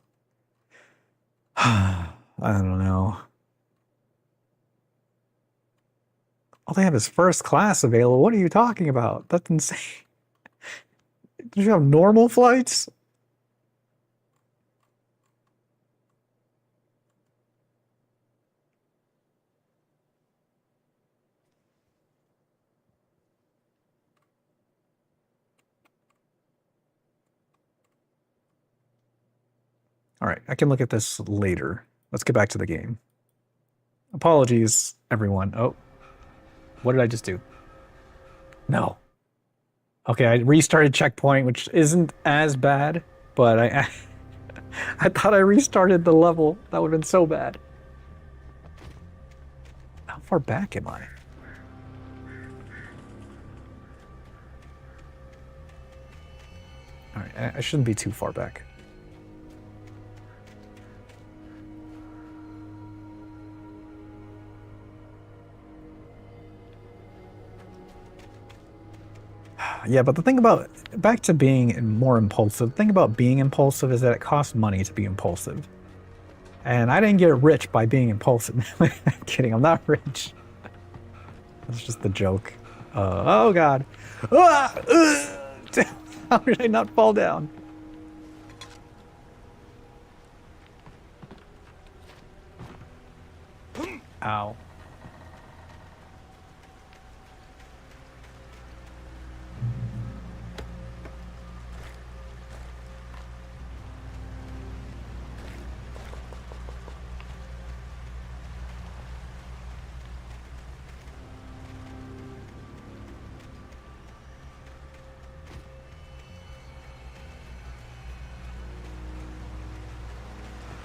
I don't know. All they have is first class available. What are you talking about? That's insane. Do you have normal flights? All right, I can look at this later. Let's get back to the game. Apologies, everyone. Oh, what did I just do? No. Okay, I restarted checkpoint, which isn't as bad, but I thought I restarted the level. That would have been so bad. How far back am I? All right, I shouldn't be too far back. Yeah, but the thing about, back to being more impulsive, the thing about being impulsive is that it costs money to be impulsive. And I didn't get rich by being impulsive. I'm kidding, I'm not rich. That's just the joke. Oh god. How did I not fall down? Ow.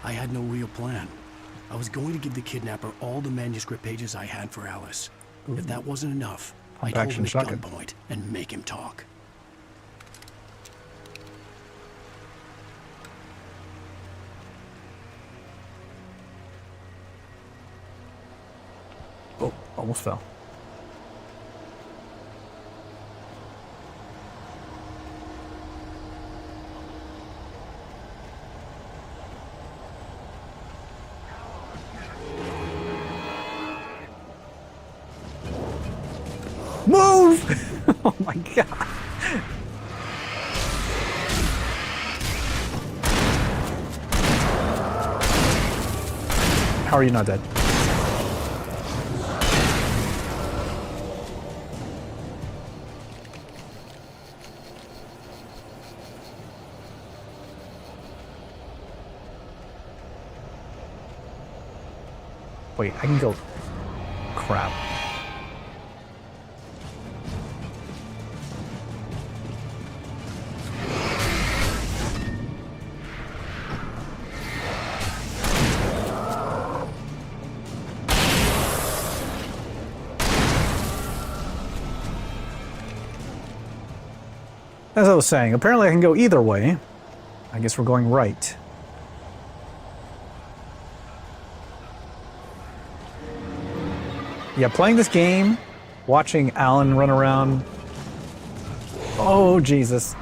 I had no real plan. I was going to give the kidnapper all the manuscript pages I had for Alice. If that wasn't enough, I'd hold him at gunpoint and make him talk. Oh, almost fell. Move! Oh my god. How are you not dead? Wait, I can go. Crap. As I was saying, apparently I can go either way. I guess we're going right. Yeah, playing this game, watching Alan run around. Oh, Jesus.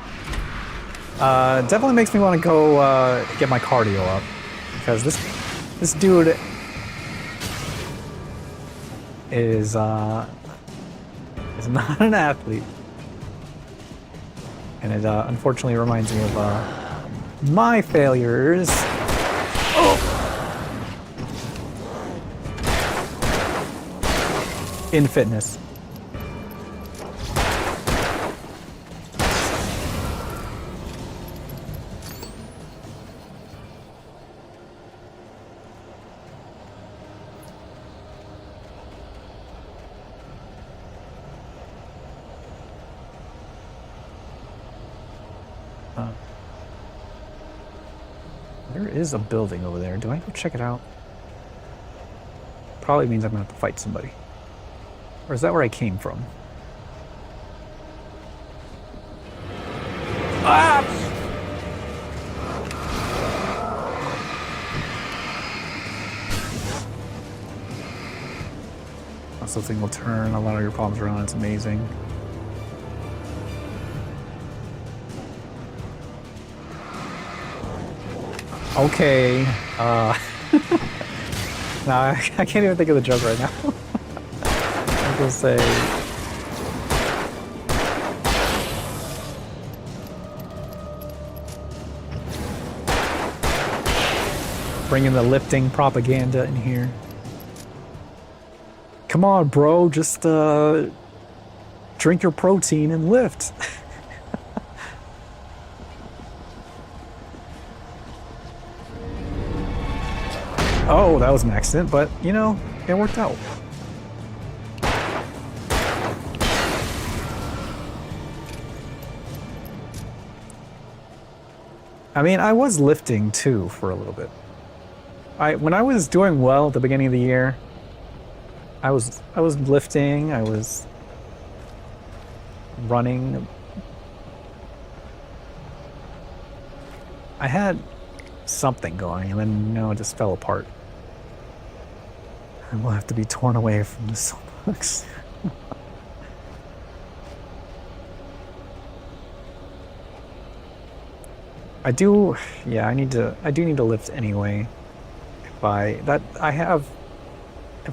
Definitely makes me want to go get my cardio up. Because this dude is not an athlete. And it unfortunately reminds me of my failures. Oh! In fitness. There is a building over there. Do I go check it out? Probably means I'm gonna have to fight somebody. Or is that where I came from? Ah! Something will turn a lot of your problems around. It's amazing. Okay. Nah, I can't even think of the joke right now. I'm gonna say. Bringing the lifting propaganda in here. Come on, bro, just drink your protein and lift. Oh, that was an accident, but you know, it worked out. I mean, I was lifting too for a little bit. When I was doing well at the beginning of the year, I was lifting, I was running. I had something going, and then, you know, it just fell apart. And we'll have to be torn away from the soapbox. I do need to lift anyway. If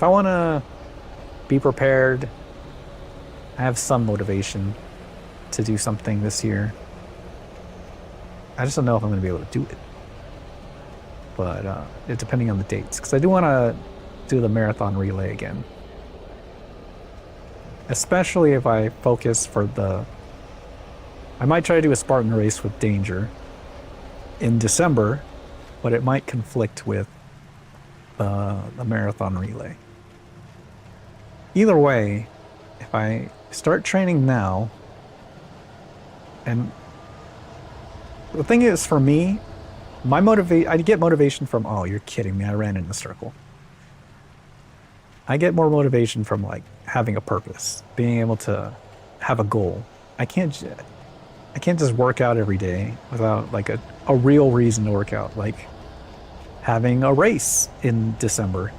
I want to be prepared, I have some motivation to do something this year. I just don't know if I'm going to be able to do it. But depending on the dates, because I do want to do the marathon relay again. Especially if I focus for I might try to do a Spartan race with Danger in December, but it might conflict with the marathon relay. Either way, if I start training now, and the thing is for me, I get motivation from, oh, you're kidding me, I ran in a circle. I get more motivation from like having a purpose, being able to have a goal. I can't just work out every day without like a real reason to work out, like having a race in December.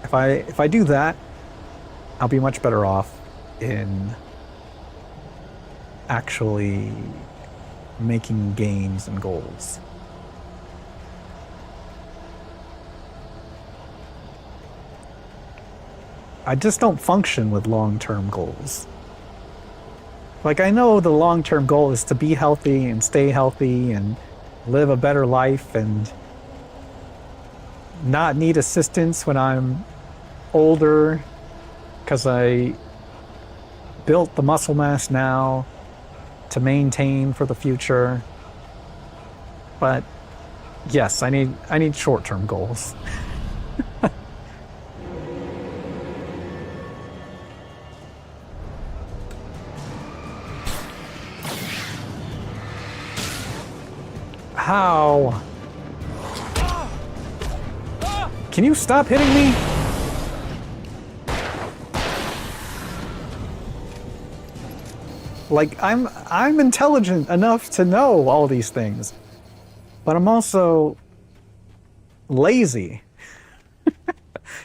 If I do that, I'll be much better off in actually making gains and goals. I just don't function with long-term goals. Like, I know the long-term goal is to be healthy and stay healthy and live a better life and not need assistance when I'm older because I built the muscle mass now to maintain for the future. But yes, I need short-term goals. How? Can you stop hitting me? Like, I'm intelligent enough to know all these things, but I'm also lazy.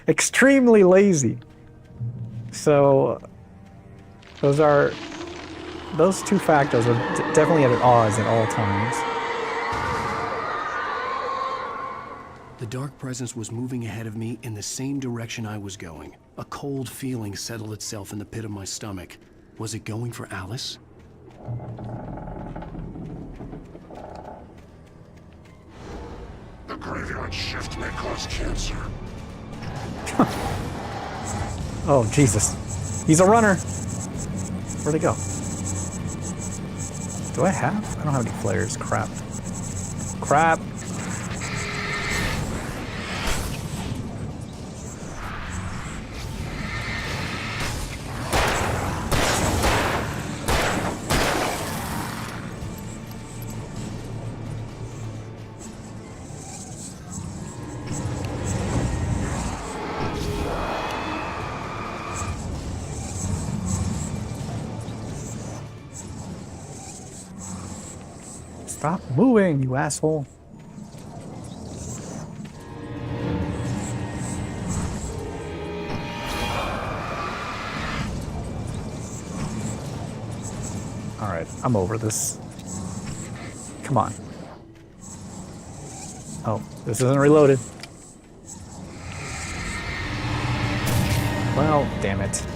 Extremely lazy. So those two factors are definitely at odds at all times. The dark presence was moving ahead of me in the same direction I was going. A cold feeling settled itself in the pit of my stomach. Was it going for Alice? The graveyard shift may cause cancer. Oh, Jesus. He's a runner. Where'd he go? Do I have? I don't have any flares. Crap. Crap. Stop moving, you asshole. Alright, I'm over this. Come on. Oh, this isn't reloaded. Well, damn it.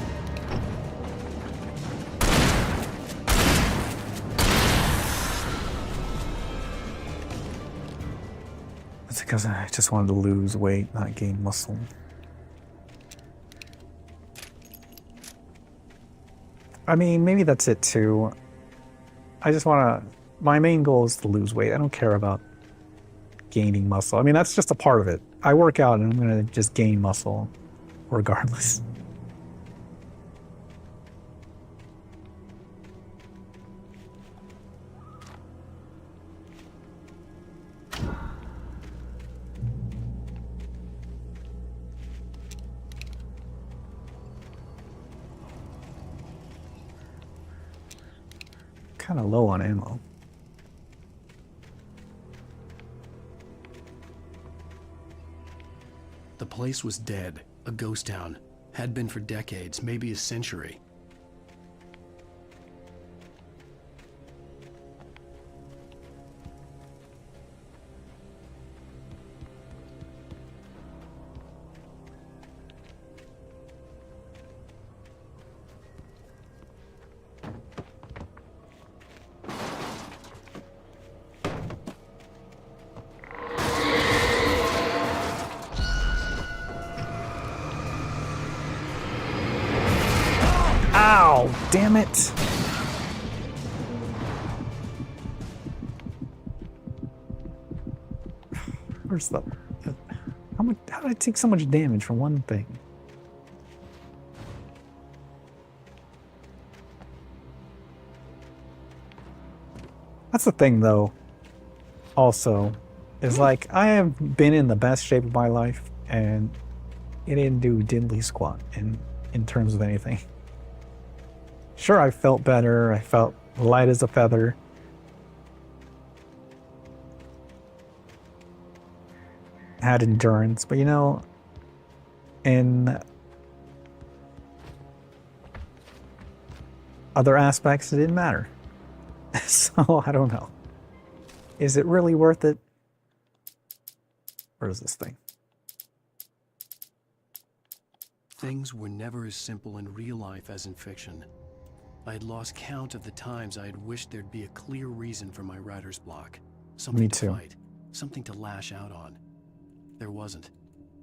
It's because I just wanted to lose weight, not gain muscle. I mean, maybe that's it too. I just want to... My main goal is to lose weight. I don't care about gaining muscle. I mean, that's just a part of it. I work out and I'm going to just gain muscle regardless. Kind of low on ammo. The place was dead, a ghost town. Had been for decades, maybe a century. Ow! Damn it! Where's the... How did I take so much damage from one thing? That's the thing, though. also is like, I have been in the best shape of my life, and it didn't do diddly squat in terms of anything. Sure, I felt better. I felt light as a feather. Had endurance, but you know, in other aspects, it didn't matter. So I don't know. Is it really worth it? Where is this thing? Things were never as simple in real life as in fiction. I had lost count of the times I had wished there'd be a clear reason for my writer's block. Something Me to too. fight, something to lash out on. There wasn't.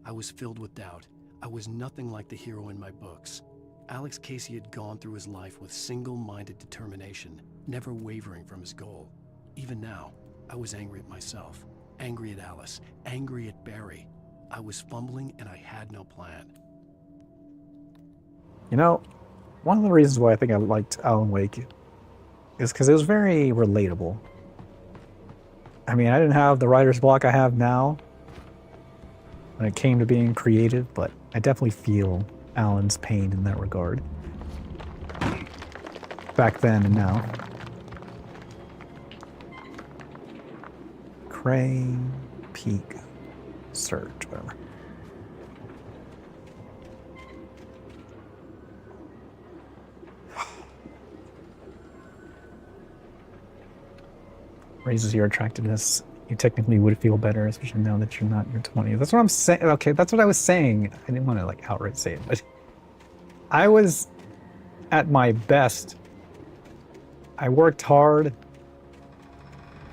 I was filled with doubt. I was nothing like the hero in my books. Alex Casey had gone through his life with single-minded determination, never wavering from his goal. Even now, I was angry at myself, angry at Alice, angry at Barry. I was fumbling and I had no plan. You know, one of the reasons why I think I liked Alan Wake is because it was very relatable. I mean, I didn't have the writer's block I have now when it came to being creative, but I definitely feel Alan's pain in that regard. Back then and now. Crane, Peak, Surge, whatever. Raises your attractiveness. You technically would feel better, especially now that you're not in your 20s. That's what I'm saying. Okay, that's what I was saying. I didn't want to like outright say it, but I was at my best. I worked hard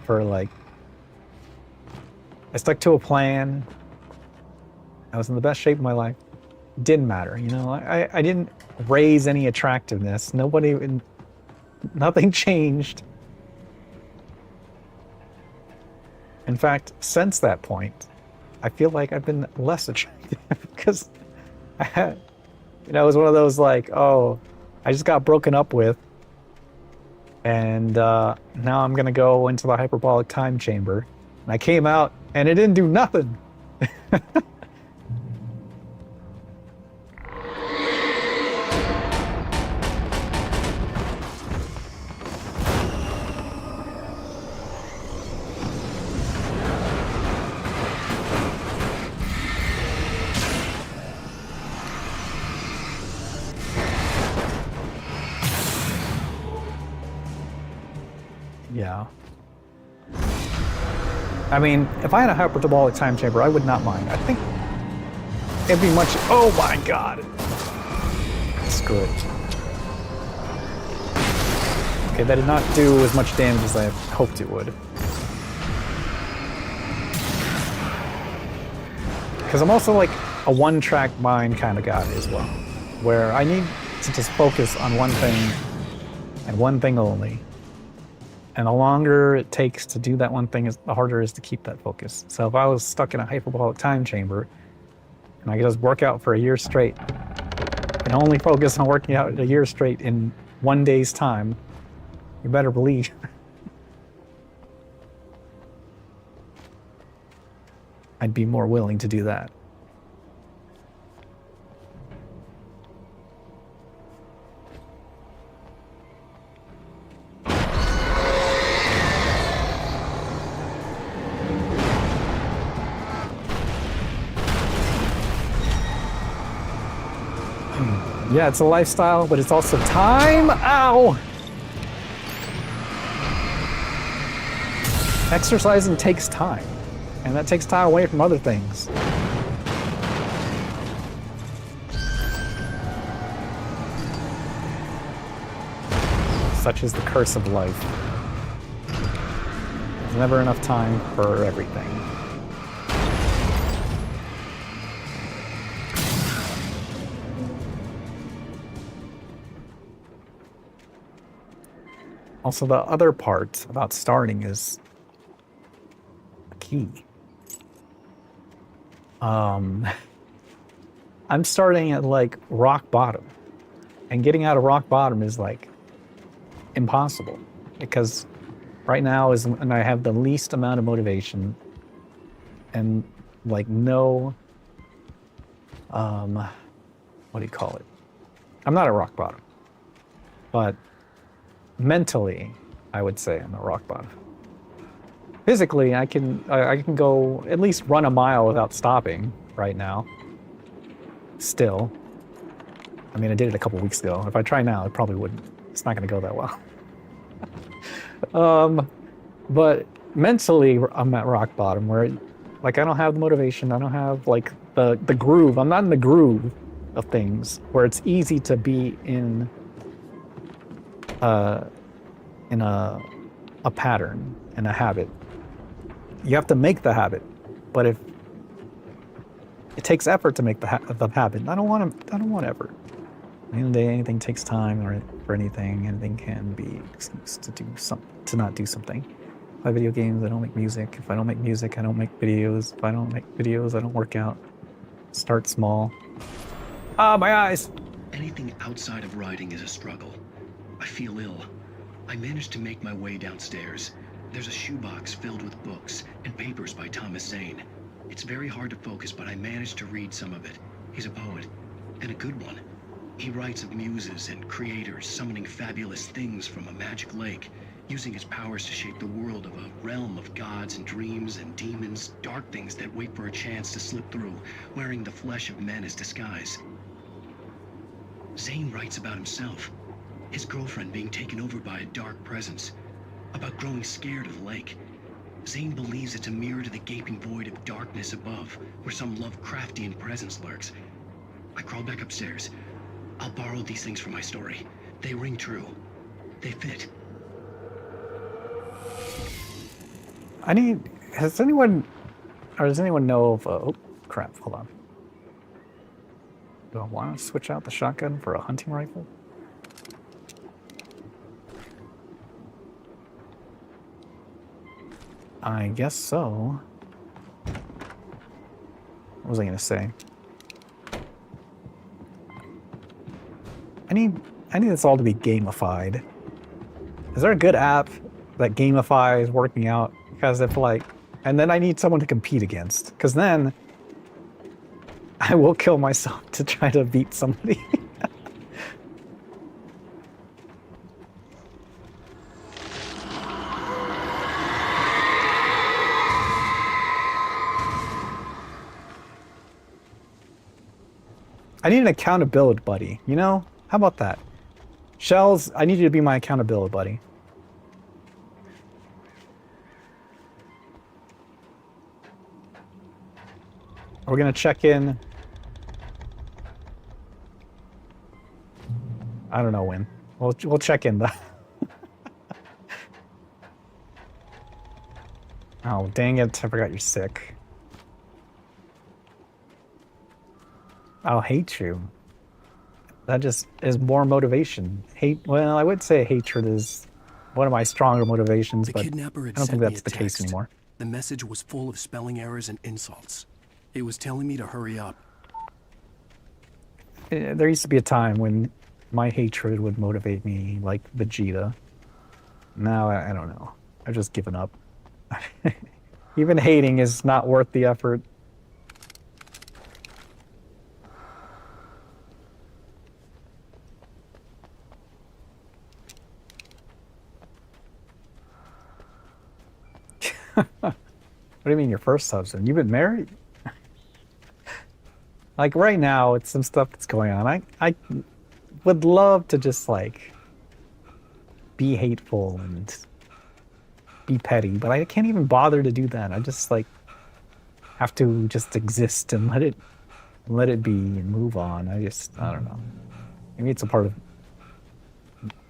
for like, I stuck to a plan. I was in the best shape of my life. Didn't matter, you know. I didn't raise any attractiveness. Nothing changed. In fact, since that point, I feel like I've been less attractive because I had, you know, it was one of those like, oh, I just got broken up with, and now I'm gonna go into the hyperbolic time chamber. And I came out, and it didn't do nothing. Yeah. I mean, if I had a hyperbolic time chamber, I would not mind. I think it'd be much. Oh my god! Screw it. Okay, that did not do as much damage as I hoped it would. Because I'm also like a one-track mind kind of guy as well, where I need to just focus on one thing and one thing only. And the longer it takes to do that one thing, the harder it is to keep that focus. So if I was stuck in a hyperbolic time chamber, and I could just work out for a year straight, and only focus on working out a year straight in one day's time, you better believe I'd be more willing to do that. Yeah, it's a lifestyle, but it's also time. Ow! Exercising takes time, and that takes time away from other things. Such is the curse of life. There's never enough time for everything. Also, the other part about starting is key. I'm starting at like rock bottom, and getting out of rock bottom is like impossible because right now is when I have the least amount of motivation and like no, what do you call it? I'm not at rock bottom, but mentally, I would say I'm at rock bottom. Physically, I can go at least run a mile without stopping right now. Still. I mean, I did it a couple weeks ago. If I try now, it probably wouldn't. It's not going to go that well. But mentally, I'm at rock bottom where, like, I don't have the motivation. I don't have, like, the groove. I'm not in the groove of things where it's easy to be in a pattern and a habit. You have to make the habit, but if it takes effort to make the habit, I don't want effort. At the end of the day, anything takes time, or for anything can be excuse to not do something. If I play video games, I don't make music. If I don't make music, I don't make videos. If I don't make videos, I don't work out. Start small. Ah, my eyes! Anything outside of writing is a struggle. I feel ill. I managed to make my way downstairs. There's a shoebox filled with books and papers by Thomas Zane. It's very hard to focus, but I managed to read some of it. He's a poet, and a good one. He writes of muses and creators summoning fabulous things from a magic lake, using his powers to shape the world of a realm of gods and dreams and demons, dark things that wait for a chance to slip through, wearing the flesh of men as disguise. Zane writes about himself, his girlfriend being taken over by a dark presence, about growing scared of the lake. Zane believes it's a mirror to the gaping void of darkness above, where some Lovecraftian presence lurks. I crawl back upstairs. I'll borrow these things for my story. They ring true. They fit. Does anyone know of, oh crap, hold on. Do I want to switch out the shotgun for a hunting rifle? I guess so. What was I gonna say? I need this all to be gamified. Is there a good app that gamifies working out? Because if and then I need someone to compete against, because then I will kill myself to try to beat somebody. I need an accountability buddy, you know? How about that? Shells, I need you to be my accountability buddy. We're gonna check in. I don't know when. We'll check in though. Oh, dang it, I forgot you're sick. I'll hate you. That just is more motivation. Well, I would say hatred is one of my stronger motivations, but I don't think that's the case anymore. The message was full of spelling errors and insults. It was telling me to hurry up. There used to be a time when my hatred would motivate me like Vegeta. Now, I don't know. I've just given up. Even hating is not worth the effort. What do you mean your first husband? You've been married? Like right now, it's some stuff that's going on. I would love to just like be hateful and be petty, but I can't even bother to do that. I just like have to just exist and let it be and move on. I don't know. Maybe it's a part of,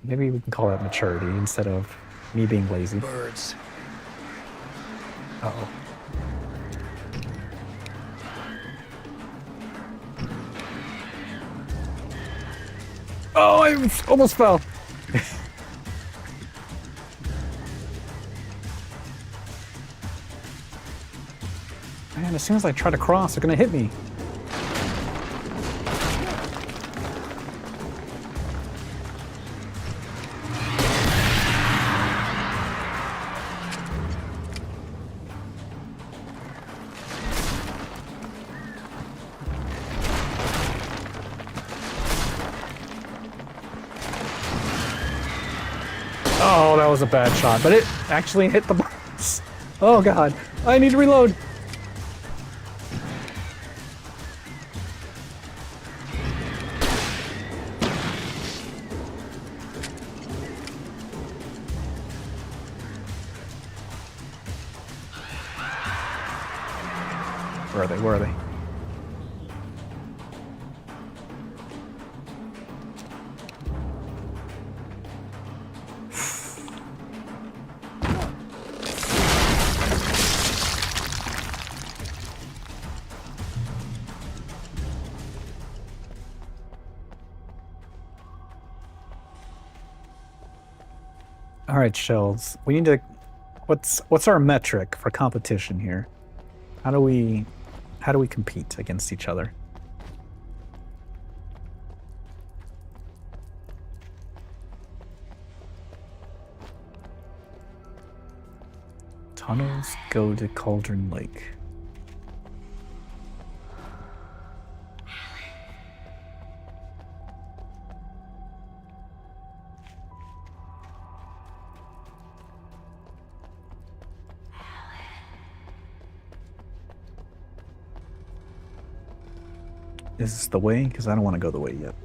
maybe we can call that maturity instead of me being lazy. Birds. Uh-oh. Oh, I almost fell. Man, as soon as I try to cross, they're gonna hit me. that was a bad shot, but it actually hit the box. Oh god, I need to reload. Where are they? Where are they? All right, Shells. We need to. What's our metric for competition here? How do we compete against each other? Tunnels go to Cauldron Lake. Is this the way? Because I don't want to go the way yet.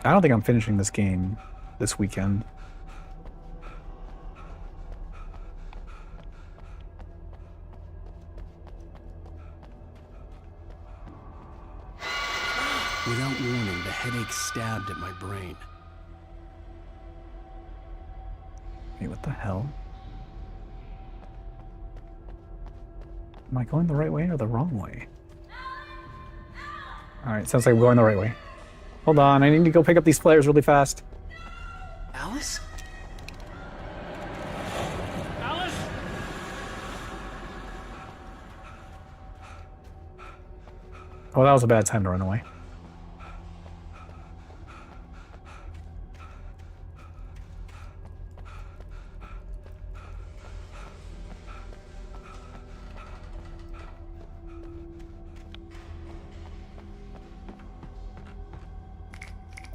I don't think I'm finishing this game this weekend. Without warning, the headache stabbed at my brain. Wait, what the hell? Am I going the right way or the wrong way? Alright, sounds like we're going the right way. Hold on, I need to go pick up these players really fast. Alice? Alice? Oh, that was a bad time to run away.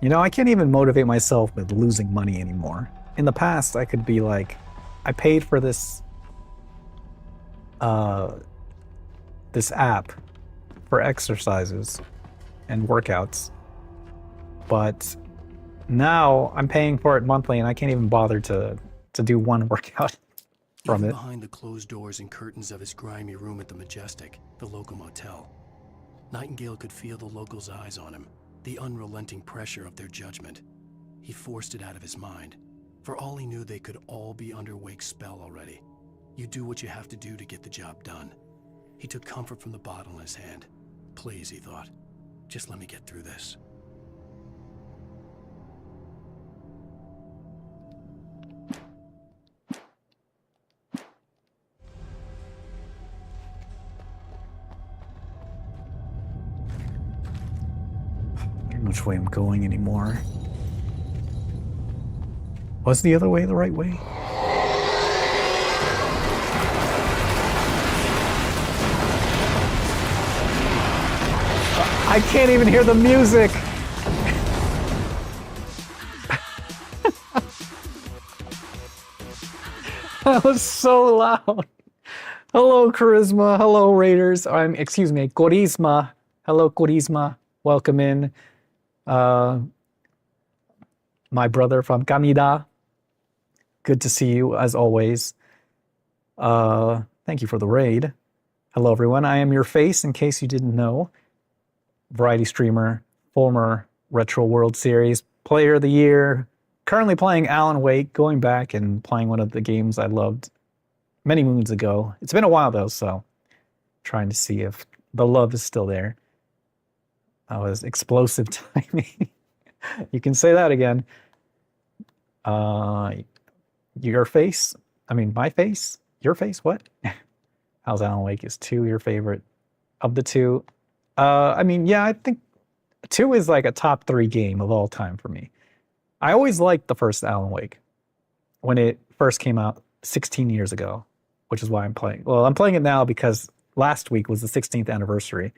You know, I can't even motivate myself with losing money anymore. In the past, I could be like, I paid for this this app for exercises and workouts, but now I'm paying for it monthly and I can't even bother to do one workout from Even it. behind the closed doors and curtains of his grimy room at the Majestic, the local motel, Nightingale could feel the locals' eyes on him, the unrelenting pressure of their judgment. He forced it out of his mind. For all he knew, they could all be under Wake's spell already. You do what you have to do to get the job done. He took comfort from the bottle in his hand. Please, he thought, just let me get through this. I don't know which way I'm going anymore. Was the other way the right way? I can't even hear the music! That was so loud. Hello, Charisma. Hello, Raiders. Excuse me, Corisma. Hello, Corisma. Welcome in. My brother from Canada. Good to see you, as always. Thank you for the raid. Hello, everyone. I am your face, in case you didn't know. Variety streamer, former Retro World Series Player of the Year. Currently playing Alan Wake, going back and playing one of the games I loved many moons ago. It's been a while, though, so trying to see if the love is still there. That was explosive timing. You can say that again. Your face? I mean, my face? Your face? What? How's Alan Wake? Is 2 your favorite of the 2? I mean, yeah, I think 2 is like a top 3 game of all time for me. I always liked the first Alan Wake when it first came out 16 years ago, which is why I'm playing. Well, I'm playing it now because last week was the 16th anniversary.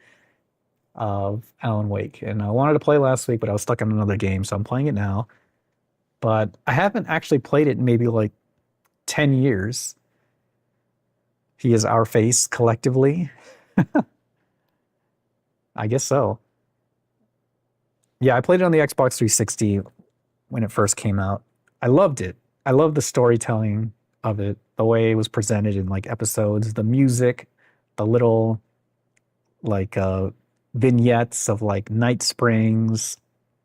of Alan Wake. And I wanted to play last week, but I was stuck on another game, so I'm playing it now. But I haven't actually played it in maybe like 10 years. He is our face collectively. I guess so. Yeah, I played it on the Xbox 360 when it first came out. I loved it. I loved the storytelling of it, the way it was presented in like episodes, the music, the little like vignettes of like Night Springs.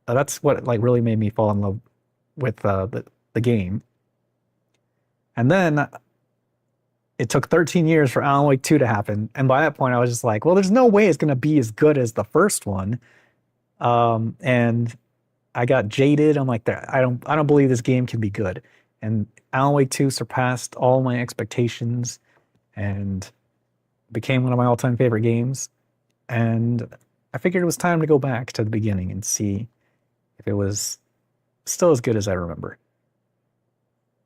That's what like really made me fall in love with the game. And then it took 13 years for Alan Wake 2 to happen, and by that point I was just like, well, there's no way it's going to be as good as the first one. And I got jaded. I'm like, I don't believe this game can be good. And Alan Wake 2 surpassed all my expectations and became one of my all-time favorite games. And I figured it was time to go back to the beginning and see if it was still as good as I remember.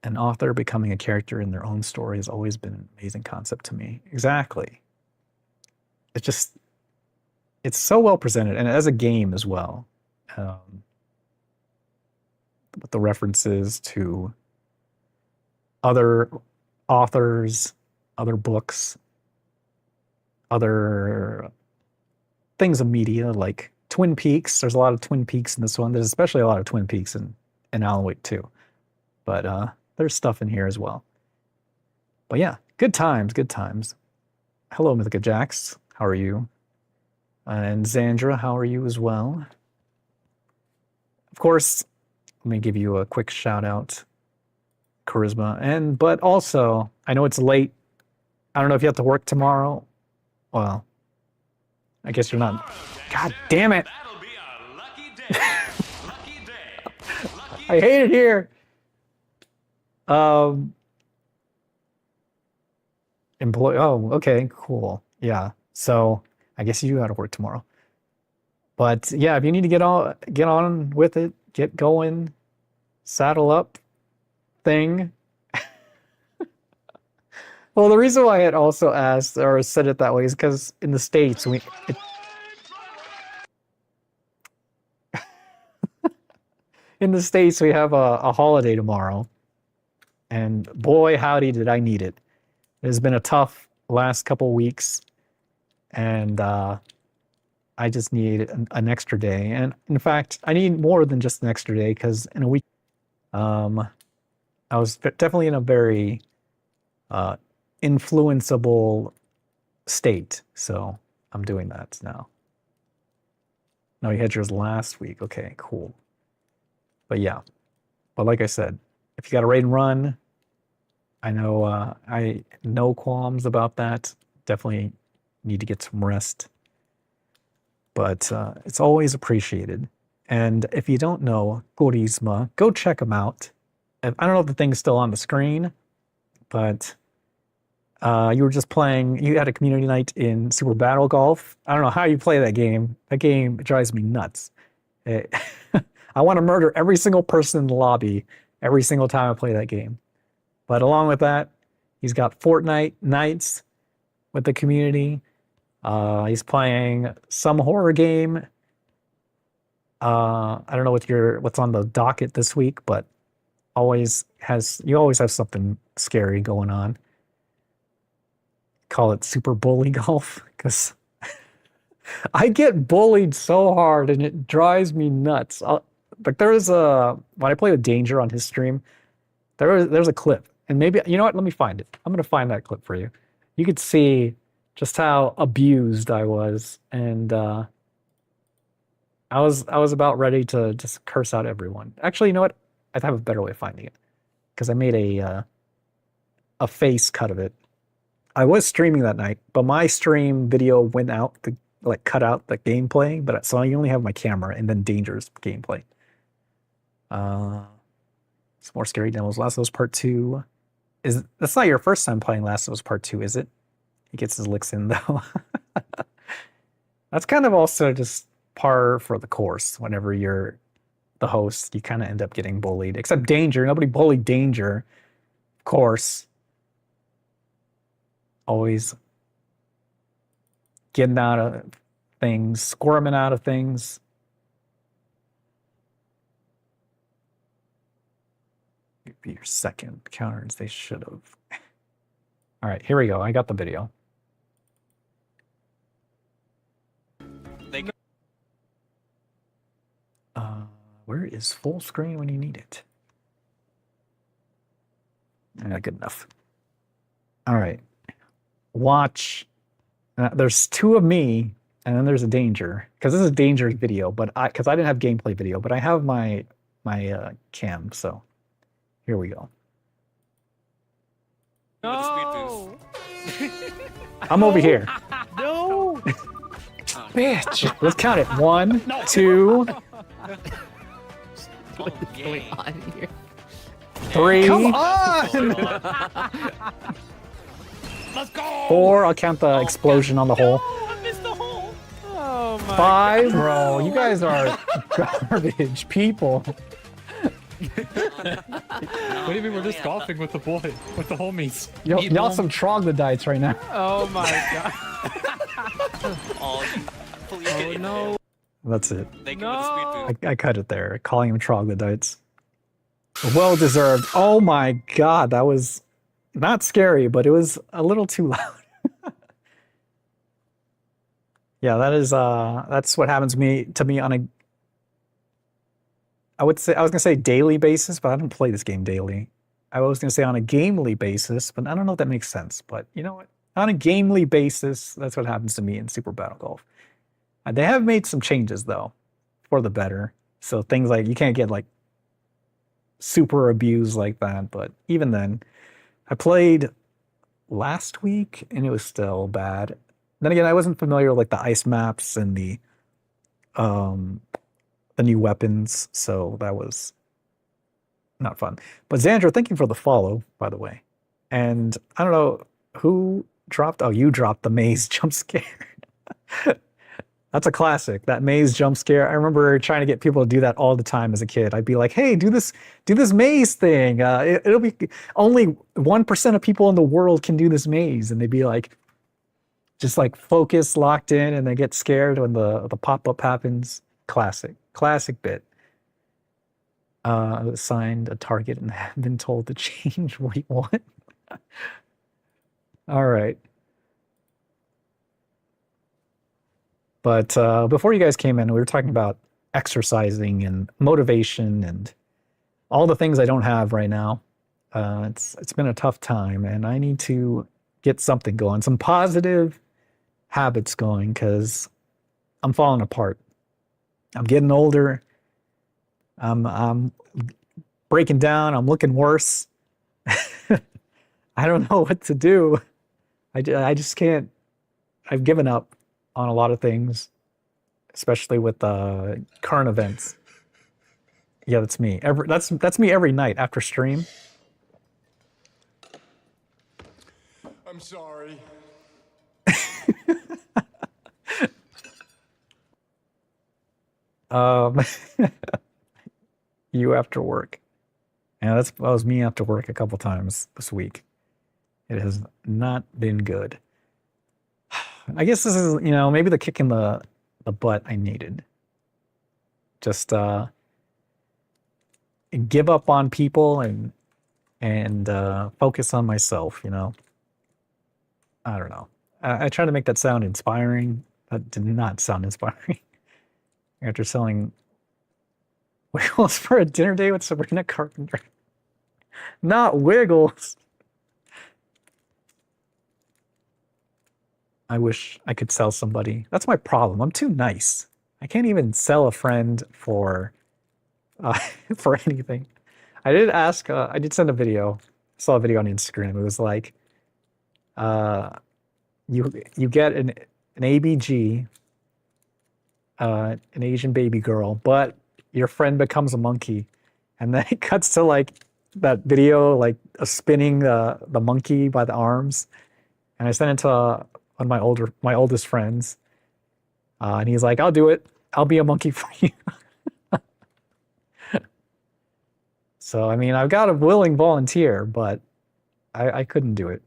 An author becoming a character in their own story has always been an amazing concept to me. Exactly. It's so well presented, and as a game as well. With the references to other authors, other books, other things of media like Twin Peaks. There's a lot of Twin Peaks in this one. There's especially a lot of Twin Peaks in Alan Wake 2. But there's stuff in here as well. But yeah, good times, good times. Hello, Mythica Jax. How are you? And Zandra, how are you as well? Of course, let me give you a quick shout out, Charisma. But also, I know it's late. I don't know if you have to work tomorrow. Well, I guess you're not. God damn it. I hate it here. Oh, okay, cool. Yeah. So I guess you got to work tomorrow. But yeah, if you need to get on with it, get going, saddle up thing. Well, the reason why I had also asked or said it that way is because in the States, in the States, we have a holiday tomorrow. And boy, howdy, did I need it. It has been a tough last couple weeks. And I just need an extra day. And in fact, I need more than just an extra day because in a week, I was definitely in a very influenceable state. So I'm doing that now. No, you had yours last week. Okay, cool. But yeah, but like I said, if you got a raid and run, I know I no qualms about that. Definitely need to get some rest. But it's always appreciated. And if you don't know Gorisma, go check them out. I don't know if the thing's still on the screen, but you were just playing, you had a community night in Super Battle Golf. I don't know how you play that game. That game drives me nuts. I want to murder every single person in the lobby every single time I play that game. But along with that, he's got Fortnite nights with the community. He's playing some horror game. I don't know what's on the docket this week, but you always have something scary going on. Call it Super Bully Golf because I get bullied so hard and it drives me nuts. Like when I play with Danger on his stream, there's a clip, and maybe you know what? Let me find it. I'm gonna find that clip for you. You could see just how abused I was, and I was about ready to just curse out everyone. Actually, you know what? I have a better way of finding it because I made a face cut of it. I was streaming that night, but my stream video went out, cut out the gameplay. But so I only have my camera and then Danger's gameplay. Some more scary demos. Last of Us Part 2. That's not your first time playing Last of Us Part 2, is it? He gets his licks in though. That's kind of also just par for the course. Whenever you're the host, you kind of end up getting bullied. Except Danger. Nobody bullied Danger. Of course. Always getting out of things, squirming out of things. Be your second counters. They should have. All right, here we go. I got the video. Where is full screen when you need it? Good enough. All right. Watch. There's two of me, and then there's a danger. Because this is a danger video, but because I didn't have gameplay video, but I have my cam. So here we go. No. I'm over here. No. Bitch. Let's count it. 1, 2. What's going on here? 3. Come on! Let's go! 4. I'll count the explosion on the hole. I missed the hole. Oh my 5. God. Bro, you guys are garbage people. What do you mean we're just golfing with the boy, with the homies? Y'all some troglodytes right now. Oh my god. Oh no. That's it. No. I cut it there, calling them troglodytes. Well deserved. Oh my god, that was not scary, but it was a little too loud. Yeah, that's what happens to me on a I was gonna say daily basis, but I don't play this game daily. I was gonna say on a gamely basis, but I don't know if that makes sense. But you know what? On a gamely basis, that's what happens to me in Super Battle Golf. They have made some changes though, for the better. So things like you can't get like super abused like that. But even then, I played last week and it was still bad. Then again, I wasn't familiar with like the ice maps and the new weapons, so that was not fun. But Xandra, thank you for the follow, by the way. And I don't know who dropped. Oh, you dropped the maze jump scare. That's a classic. That maze jump scare. I remember trying to get people to do that all the time as a kid. I'd be like, "Hey, do this maze thing. It'll be only 1% of people in the world can do this maze," and they'd be like, just like focused, locked in, and they get scared when the pop-up happens. Classic bit. I was assigned a target and have been told to change what you want. All right. But before you guys came in, we were talking about exercising and motivation and all the things I don't have right now. It's been a tough time, and I need to get something going, some positive habits going, because I'm falling apart. I'm getting older. I'm breaking down. I'm looking worse. I don't know what to do. I just can't. I've given up on a lot of things, especially with current events. Yeah, that's me. That's me every night after stream. I'm sorry. You after work. Yeah, that was me after work a couple times this week. It has not been good. I guess this is, maybe the kick in the butt I needed. Just give up on people and focus on myself, I don't know. I tried to make that sound inspiring. That did not sound inspiring. After selling Wiggles for a dinner date with Sabrina Carpenter. Not Wiggles. I wish I could sell somebody. That's my problem. I'm too nice. I can't even sell a friend for anything. I did ask. I did send a video. I saw a video on Instagram. It was like, you get an ABG, an Asian baby girl, but your friend becomes a monkey, and then it cuts to like that video, like spinning the monkey by the arms, and I sent it to one of my oldest friends, and he's like, "I'll do it. I'll be a monkey for you." So I mean, I've got a willing volunteer, but I couldn't do it.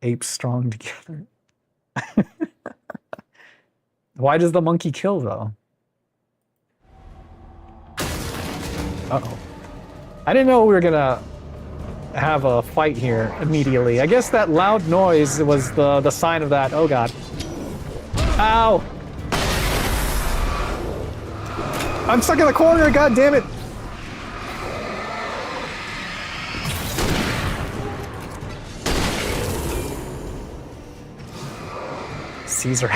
Apes strong together. Why does the monkey kill, though? Uh-oh. I didn't know we were gonna have a fight here immediately. I guess that loud noise was the sign of that. Oh god. Ow! I'm stuck in the corner, god damn it! Caesar.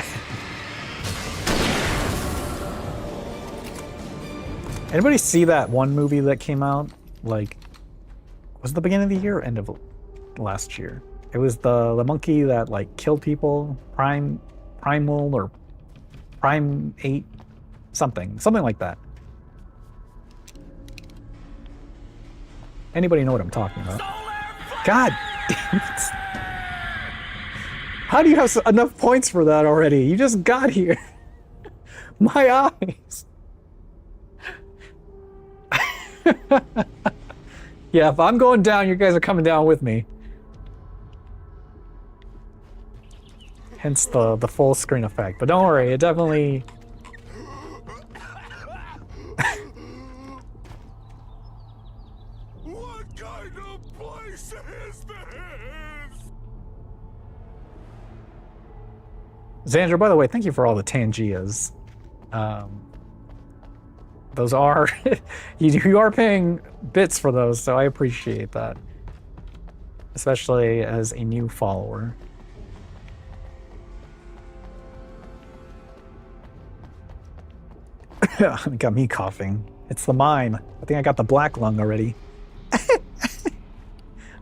Anybody see that one movie that came out? Like, was it the beginning of the year or end of last year? It was the monkey that like killed people, primal or primate, something like that. Anybody know what I'm talking about? God damn it! How do you have enough points for that already? You just got here. My eyes. Yeah, if I'm going down, you guys are coming down with me. Hence the full screen effect. But don't worry, it definitely... What kind of place is this? Xandra, by the way, thank you for all the Tangias. Those are... you are paying bits for those, so I appreciate that. Especially as a new follower. It got me coughing. It's the mime. I think I got the black lung already.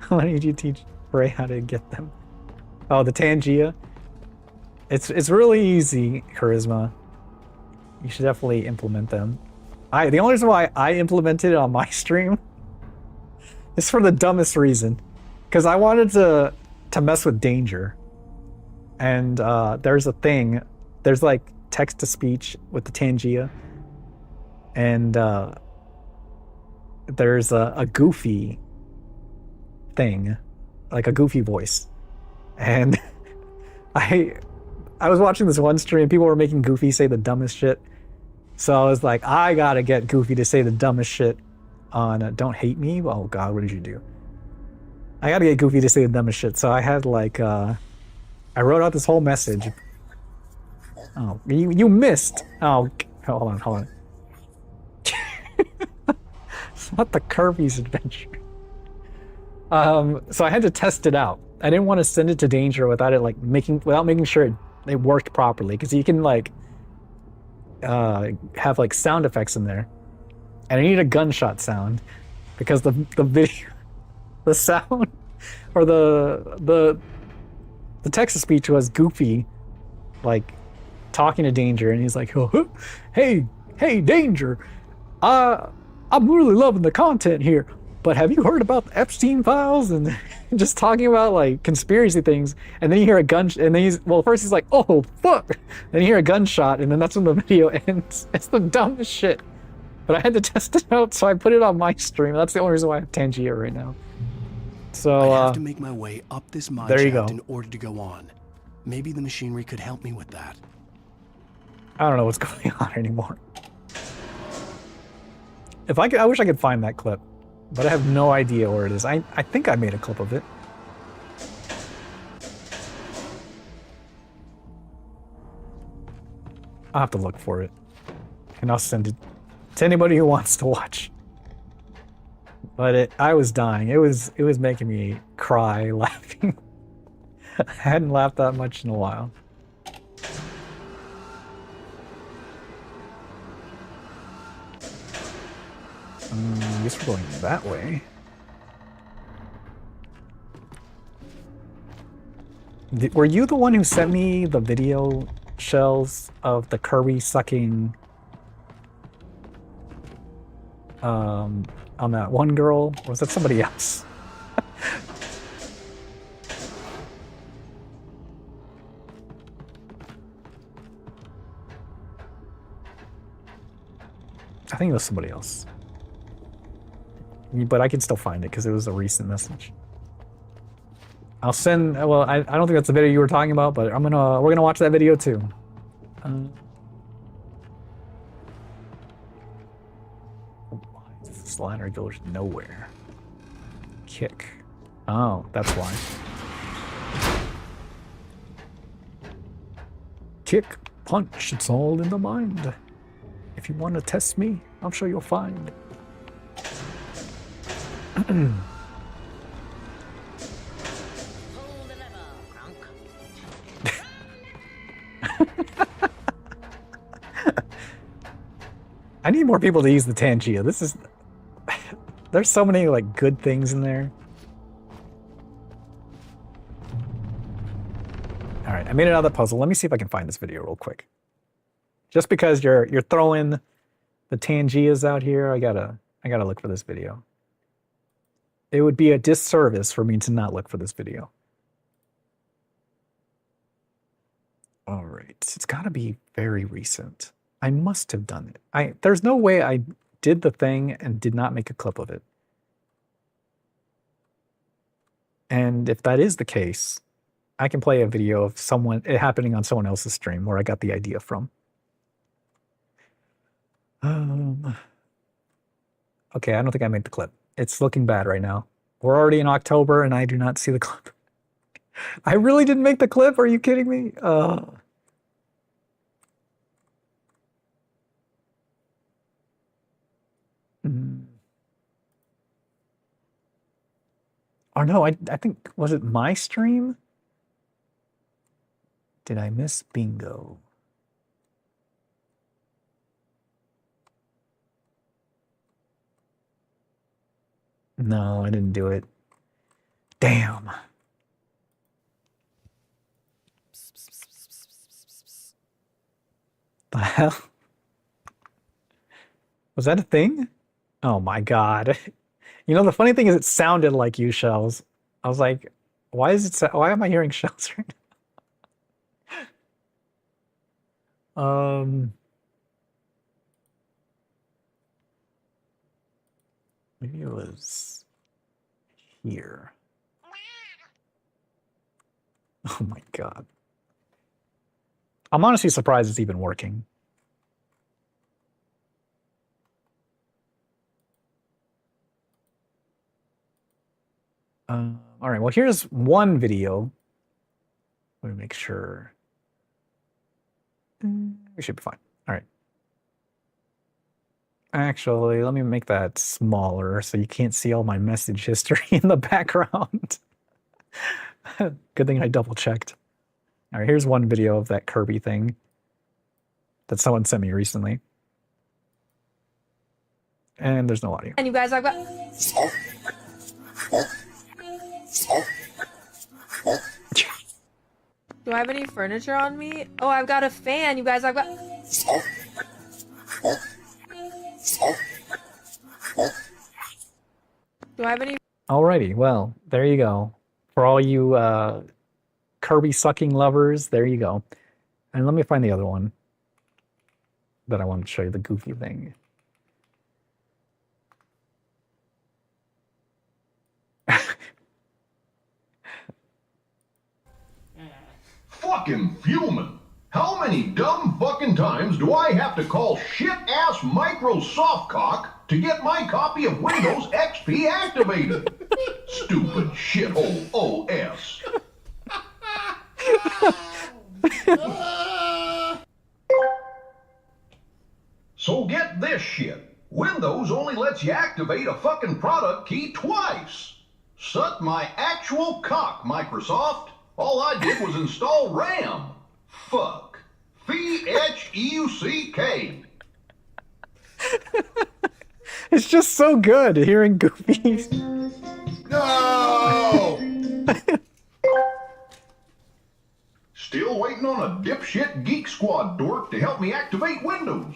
Why did you teach Ray how to get them? Oh, the Tangia? It's really easy, Charisma. You should definitely implement them. The only reason why I implemented it on my stream is for the dumbest reason. Because I wanted to mess with danger. And there's a thing. There's like text-to-speech with the Tangia. And there's a goofy thing. Like a goofy voice. And I was watching this one stream, people were making Goofy say the dumbest shit. So I was like, I gotta get Goofy to say the dumbest shit on Don't Hate Me. Oh god, what did you do? I gotta get Goofy to say the dumbest shit. So I had like, I wrote out this whole message. Oh, you missed. Oh, hold on. It's not the Kirby's Adventure. So I had to test it out. I didn't want to send it to Danger without it like without making sure it worked properly, because you can like have like sound effects in there, and I need a gunshot sound because the video, the sound, or the text to speech was Goofy like talking to Danger, and he's like, oh, hey Danger, I'm really loving the content here, but have you heard about the Epstein files? And just talking about like conspiracy things, and then you hear a gun, and then first he's like, oh fuck, then you hear a gunshot, and then that's when the video ends. It's the dumbest shit. But I had to test it out, so I put it on my stream. That's the only reason why I have Tangia right now. So I have to make my way up this mine shaft in order to go on. Maybe the machinery could help me with that. I don't know what's going on anymore. If I could, I wish I could find that clip, but I have no idea where it is. I think I made a clip of it. I'll have to look for it, and I'll send it to anybody who wants to watch. But I was dying. It was making me cry laughing. I hadn't laughed that much in a while. I guess we're going that way. Were you the one who sent me the video, Shells, of the Kirby sucking on that one girl? Or was that somebody else? I think it was somebody else. But I can still find it because it was a recent message. I'll send. Well, I don't think that's the video you were talking about, but we're gonna watch that video too. This ladder goes nowhere. Kick. Oh, that's why. Kick, punch, it's all in the mind. If you want to test me, I'm sure you'll find. I need more people to use the Tangia. This is... There's so many, like, good things in there. Alright, I made another puzzle. Let me see if I can find this video real quick. Just because you're throwing the Tangias out here, I gotta look for this video. It would be a disservice for me to not look for this video. Alright, it's gotta be very recent. I must have done it. There's no way I did the thing and did not make a clip of it. And if that is the case, I can play a video of it happening on someone else's stream where I got the idea from. Okay, I don't think I made the clip. It's looking bad right now. We're already in October and I do not see the clip. I really didn't make the clip? Are you kidding me? Oh no, I think, was it my stream? Did I miss bingo? No, I didn't do it. Damn. The hell? Was that a thing? Oh my god. You know, the funny thing is it sounded like you, Shells. I was like, why am I hearing Shells right now? Maybe it was here. Oh my god. I'm honestly surprised it's even working. All right, well, here's one video. Let me make sure. We should be fine. All right. Actually, let me make that smaller so you can't see all my message history in the background. Good thing I double checked. All right, here's one video of that Kirby thing that someone sent me recently. And there's no audio. And you guys are about... Do I have any furniture on me? Oh, I've got a fan. You guys, I've got... Do I have any... Alrighty, well, there you go. For all you Kirby sucking lovers, there you go. And let me find the other one that I wanted to show you, the goofy thing. Fucking fuming. How many dumb fucking times do I have to call shit-ass Microsoft cock to get my copy of Windows XP activated? Stupid shithole OS. So get this shit. Windows only lets you activate a fucking product key twice. Suck my actual cock, Microsoft. All I did was install RAM. Fuck. F-E-H-E-U-C-K. It's just so good hearing Goofy. No! Still waiting on a dipshit Geek Squad dork to help me activate Windows.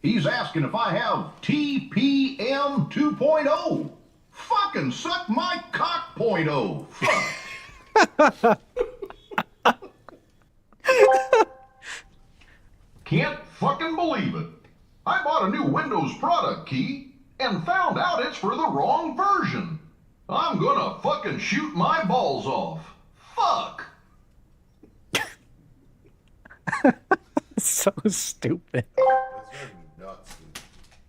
He's asking if I have TPM 2.0. Fucking suck my cock .0. Fuck. Can't fucking believe it. I bought a new Windows product key and found out it's for the wrong version. I'm gonna fucking shoot my balls off. Fuck. So stupid.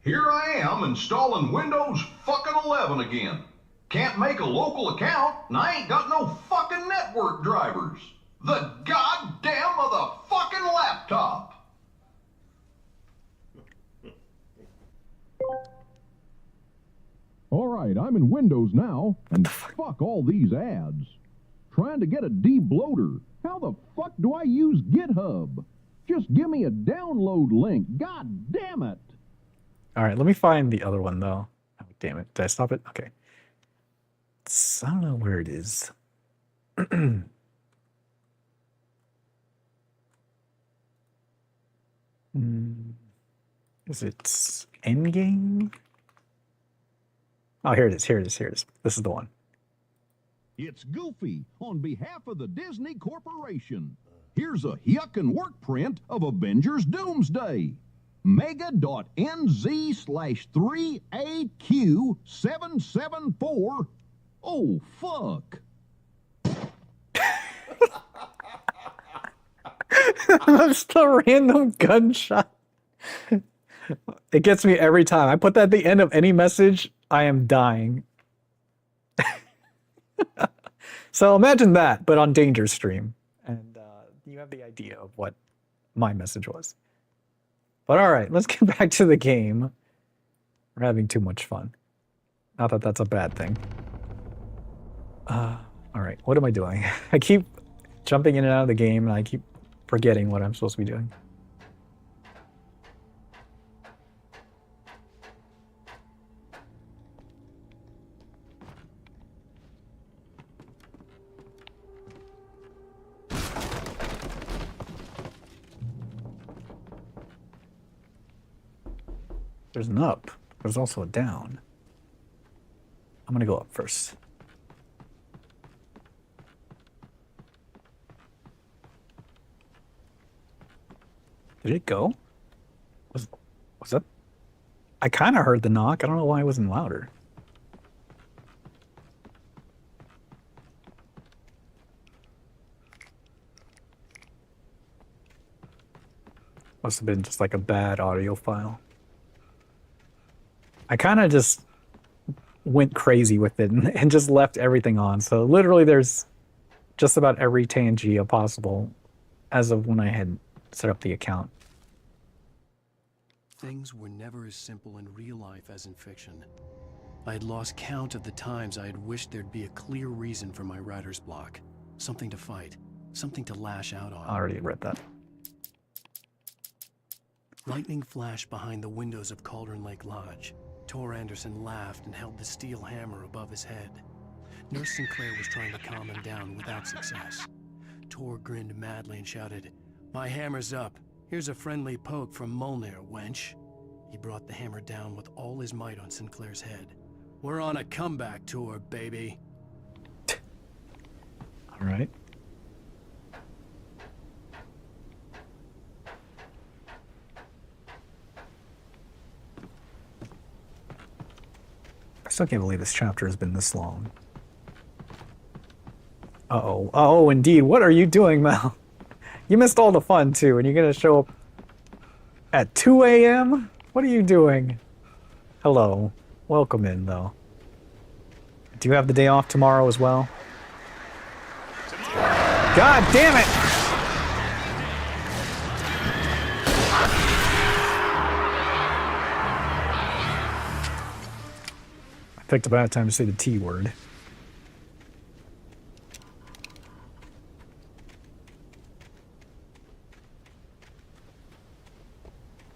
Here I am installing Windows fucking 11 again. Can't make a local account, and I ain't got no fucking network drivers. The goddamn motherfucking laptop. All right, I'm in Windows now, and fuck all these ads. Trying to get a debloater. How the fuck do I use GitHub? Just give me a download link. God damn it. All right, let me find the other one though. Oh, damn it. Did I stop it? Okay. I don't know where it is. Is it Endgame? Oh, here it is. Here it is. Here it is. This is the one. It's Goofy on behalf of the Disney Corporation. Here's a yuckin' work print of Avengers Doomsday. Mega.nz/3AQ774. Oh, fuck. Just a random gunshot. It gets me every time. I put that at the end of any message, I am dying. So imagine that, but on Danger Stream. And you have the idea of what my message was. But alright, let's get back to the game. We're having too much fun. Not that that's a bad thing. Alright, what am I doing? I keep jumping in and out of the game, and I keep forgetting what I'm supposed to be doing. There's an up. There's also a down. I'm gonna go up first. Did it go? Was that? I kind of heard the knock. I don't know why it wasn't louder. Must have been just like a bad audio file. I kind of just went crazy with it and just left everything on. So literally there's just about every Tangia possible as of when I had set up the account. Things were never as simple in real life as in fiction. I had lost count of the times I had wished there'd be a clear reason for my writer's block. Something to fight. Something to lash out on. I already read that. Lightning flashed behind the windows of Cauldron Lake Lodge. Tor Anderson laughed and held the steel hammer above his head. Nurse Sinclair was trying to calm him down without success. Tor grinned madly and shouted, "My hammer's up. Here's a friendly poke from Molnir, wench." He brought the hammer down with all his might on Sinclair's head. "We're on a comeback tour, baby." All right. I still can't believe this chapter has been this long. Uh-oh. Oh, indeed. What are you doing, Mel? You missed all the fun, too, and you're going to show up at 2 a.m.? What are you doing? Hello. Welcome in, though. Do you have the day off tomorrow as well? God damn it! I picked a bad time to say the T word.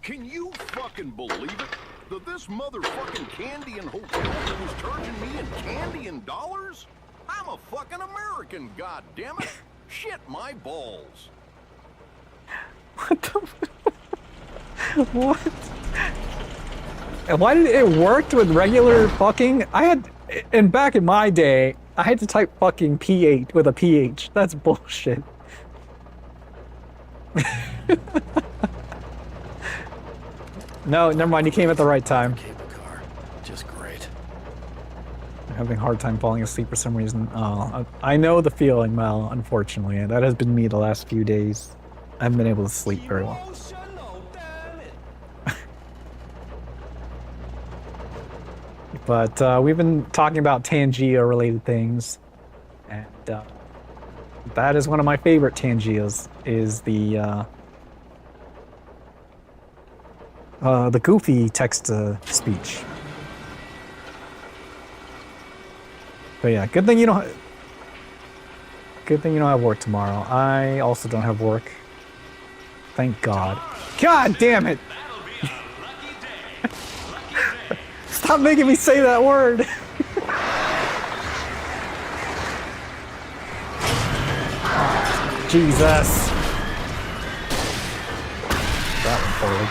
Can you fucking believe it? That this motherfucking candy and hotel was charging me in candy and dollars? I'm a fucking American, goddammit! Shit my balls! What the What? And why did it work with regular fucking? And back in my day, I had to type fucking PH with a PH. That's bullshit. No, never mind. You came at the right time. Cable car. Just great. I'm having a hard time falling asleep for some reason. Oh, I know the feeling, Mel, unfortunately. That has been me the last few days. I haven't been able to sleep very well. But we've been talking about Tangia-related things, and that is one of my favorite Tangias. Is the Goofy text-to-speech. But yeah, good thing you don't. Good thing you don't have work tomorrow. I also don't have work. Thank God. God damn it! Stop making me say that word! Jesus. That one forward.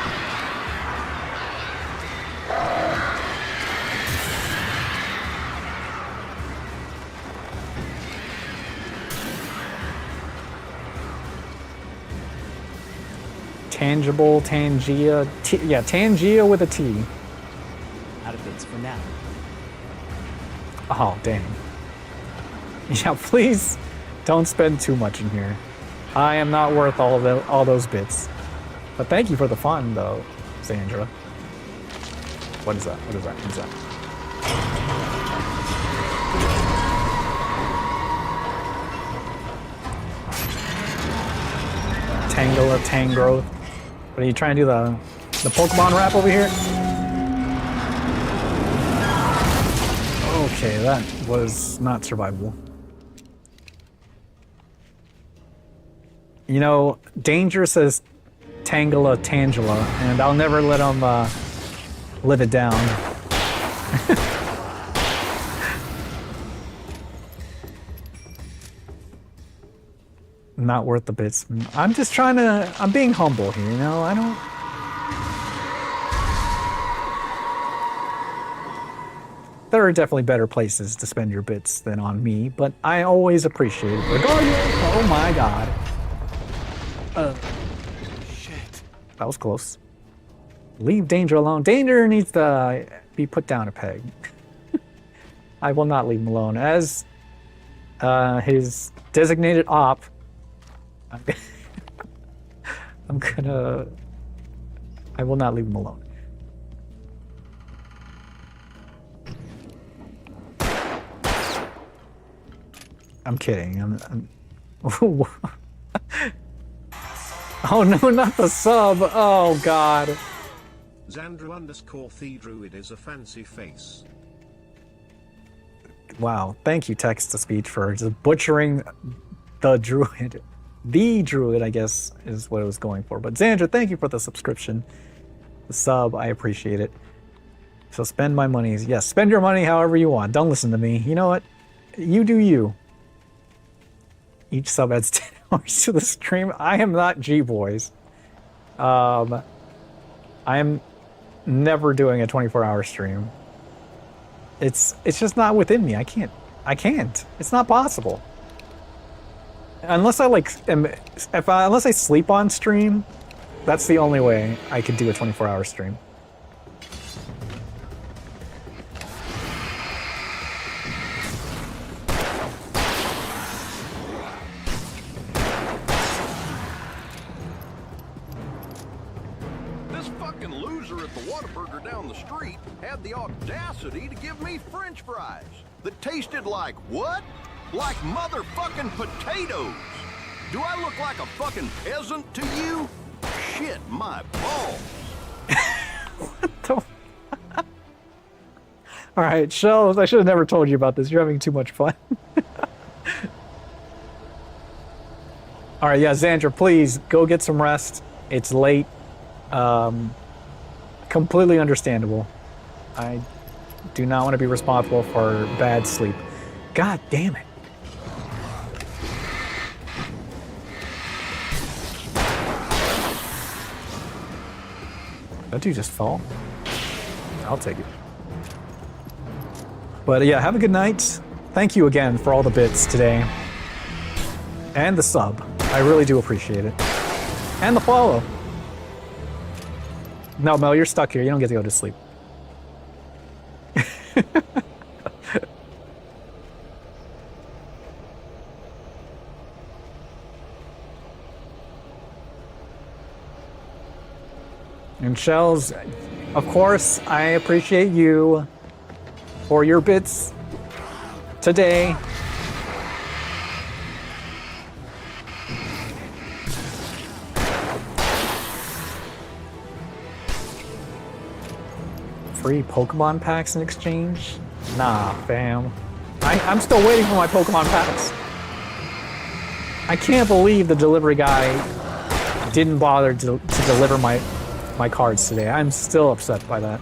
Tangible, Tangia, yeah, Tangia with a T. Out of bits for now. Oh, dang. Yeah, please don't spend too much in here. I am not worth all those bits. But thank you for the fun, though, Sandra. What is that? What is that? What is that? Tangle of Tangrowth. What are you trying to do? The Pokemon rap over here? Okay, that was not survivable. You know, Danger says Tangela Tangela, and I'll never let him live it down. Not worth the bits. I'm just trying to. I'm being humble here, you know? I don't. There are definitely better places to spend your bits than on me, but I always appreciate it. Regardless. Oh my god. Shit. That was close. Leave Danger alone. Danger needs to be put down a peg. I will not leave him alone. As his designated op, I will not leave him alone. I'm kidding. Oh no, not the sub. Oh god. Xandru_Thedruid is a fancy face. Wow. Thank you, text-to-speech, for just butchering the druid. The druid, I guess, is what I was going for. But Xandra, thank you for the subscription. The sub, I appreciate it. So spend my money. Yes, spend your money however you want. Don't listen to me. You know what? You do you. Each sub adds 10 hours to the stream. I am not G-Boys. I am never doing a 24-hour stream. It's just not within me. I can't. It's not possible. Unless I unless I sleep on stream, that's the only way I could do a 24-hour stream. This fucking loser at the Whataburger down the street had the audacity to give me French fries that tasted like what? Like motherfucking potatoes. Do I look like a fucking peasant to you? Shit, my balls. What the? All right, Shells, I should have never told you about this. You're having too much fun. All right, yeah, Xandra, please go get some rest. It's late. Completely understandable. I do not want to be responsible for bad sleep. God damn it. That dude just fall? I'll take it. But yeah, have a good night. Thank you again for all the bits today. And the sub. I really do appreciate it. And the follow. No, Mel, you're stuck here. You don't get to go to sleep. And Shells, of course, I appreciate you for your bits today. Free Pokemon packs in exchange? Nah, fam. I'm still waiting for my Pokemon packs. I can't believe the delivery guy didn't bother to deliver my cards today. I'm still upset by that.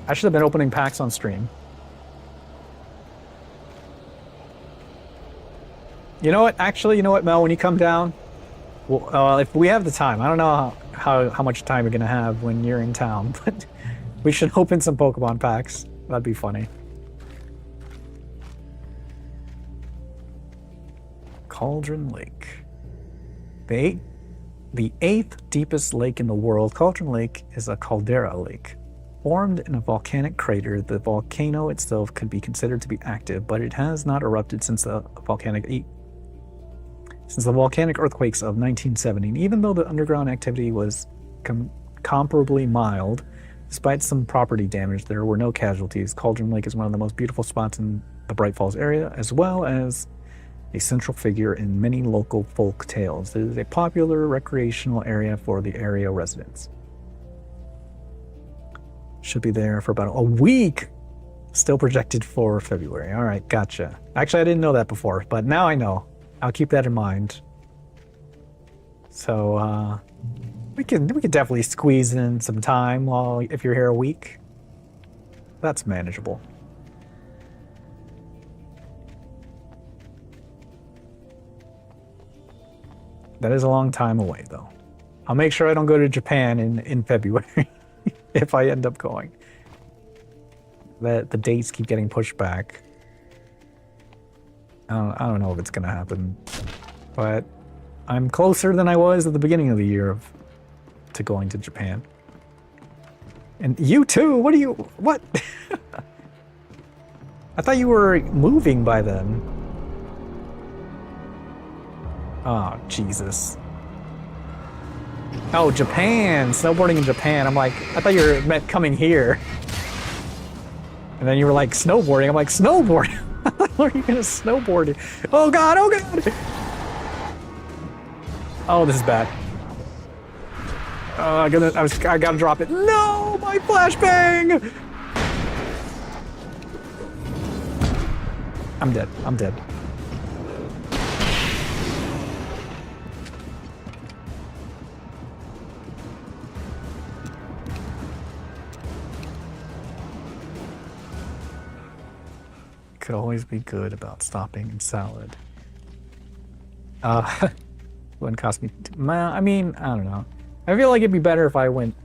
I should have been opening packs on stream. You know what? Actually, you know what, Mel? When you come down, well, if we have the time, I don't know how much time you're gonna have when you're in town, but we should open some Pokemon packs. That'd be funny. Cauldron Lake. The eighth deepest lake in the world, Cauldron Lake is a caldera lake. Formed in a volcanic crater, the volcano itself could be considered to be active, but it has not erupted since the volcanic earthquakes of 1970. And even though the underground activity was comparably mild, despite some property damage, there were no casualties. Cauldron Lake is one of the most beautiful spots in the Bright Falls area, as well as a central figure in many local folk tales. It is a popular recreational area for the area residents. Should be there for about a week. Still projected for February. All right, gotcha. Actually, I didn't know that before, but now I know. I'll keep that in mind. So, we could definitely squeeze in some time if you're here a week. That's manageable. That is a long time away, though. I'll make sure I don't go to Japan in February if I end up going. The dates keep getting pushed back. I don't know if it's gonna happen, but I'm closer than I was at the beginning of the year to going to Japan. And you too? What? I thought you were moving by then. Oh, Jesus. Oh, Japan. Snowboarding in Japan. I'm like, I thought you meant coming here. And then you were like, snowboarding. I'm like, snowboarding? How are you going to snowboard? Oh, God. Oh, God. Oh, this is bad. I gotta drop it. No, my flashbang! I'm dead. I'm dead. Could always be good about stopping in salad. Wouldn't cost me. I mean, I don't know. I feel like it'd be better if I went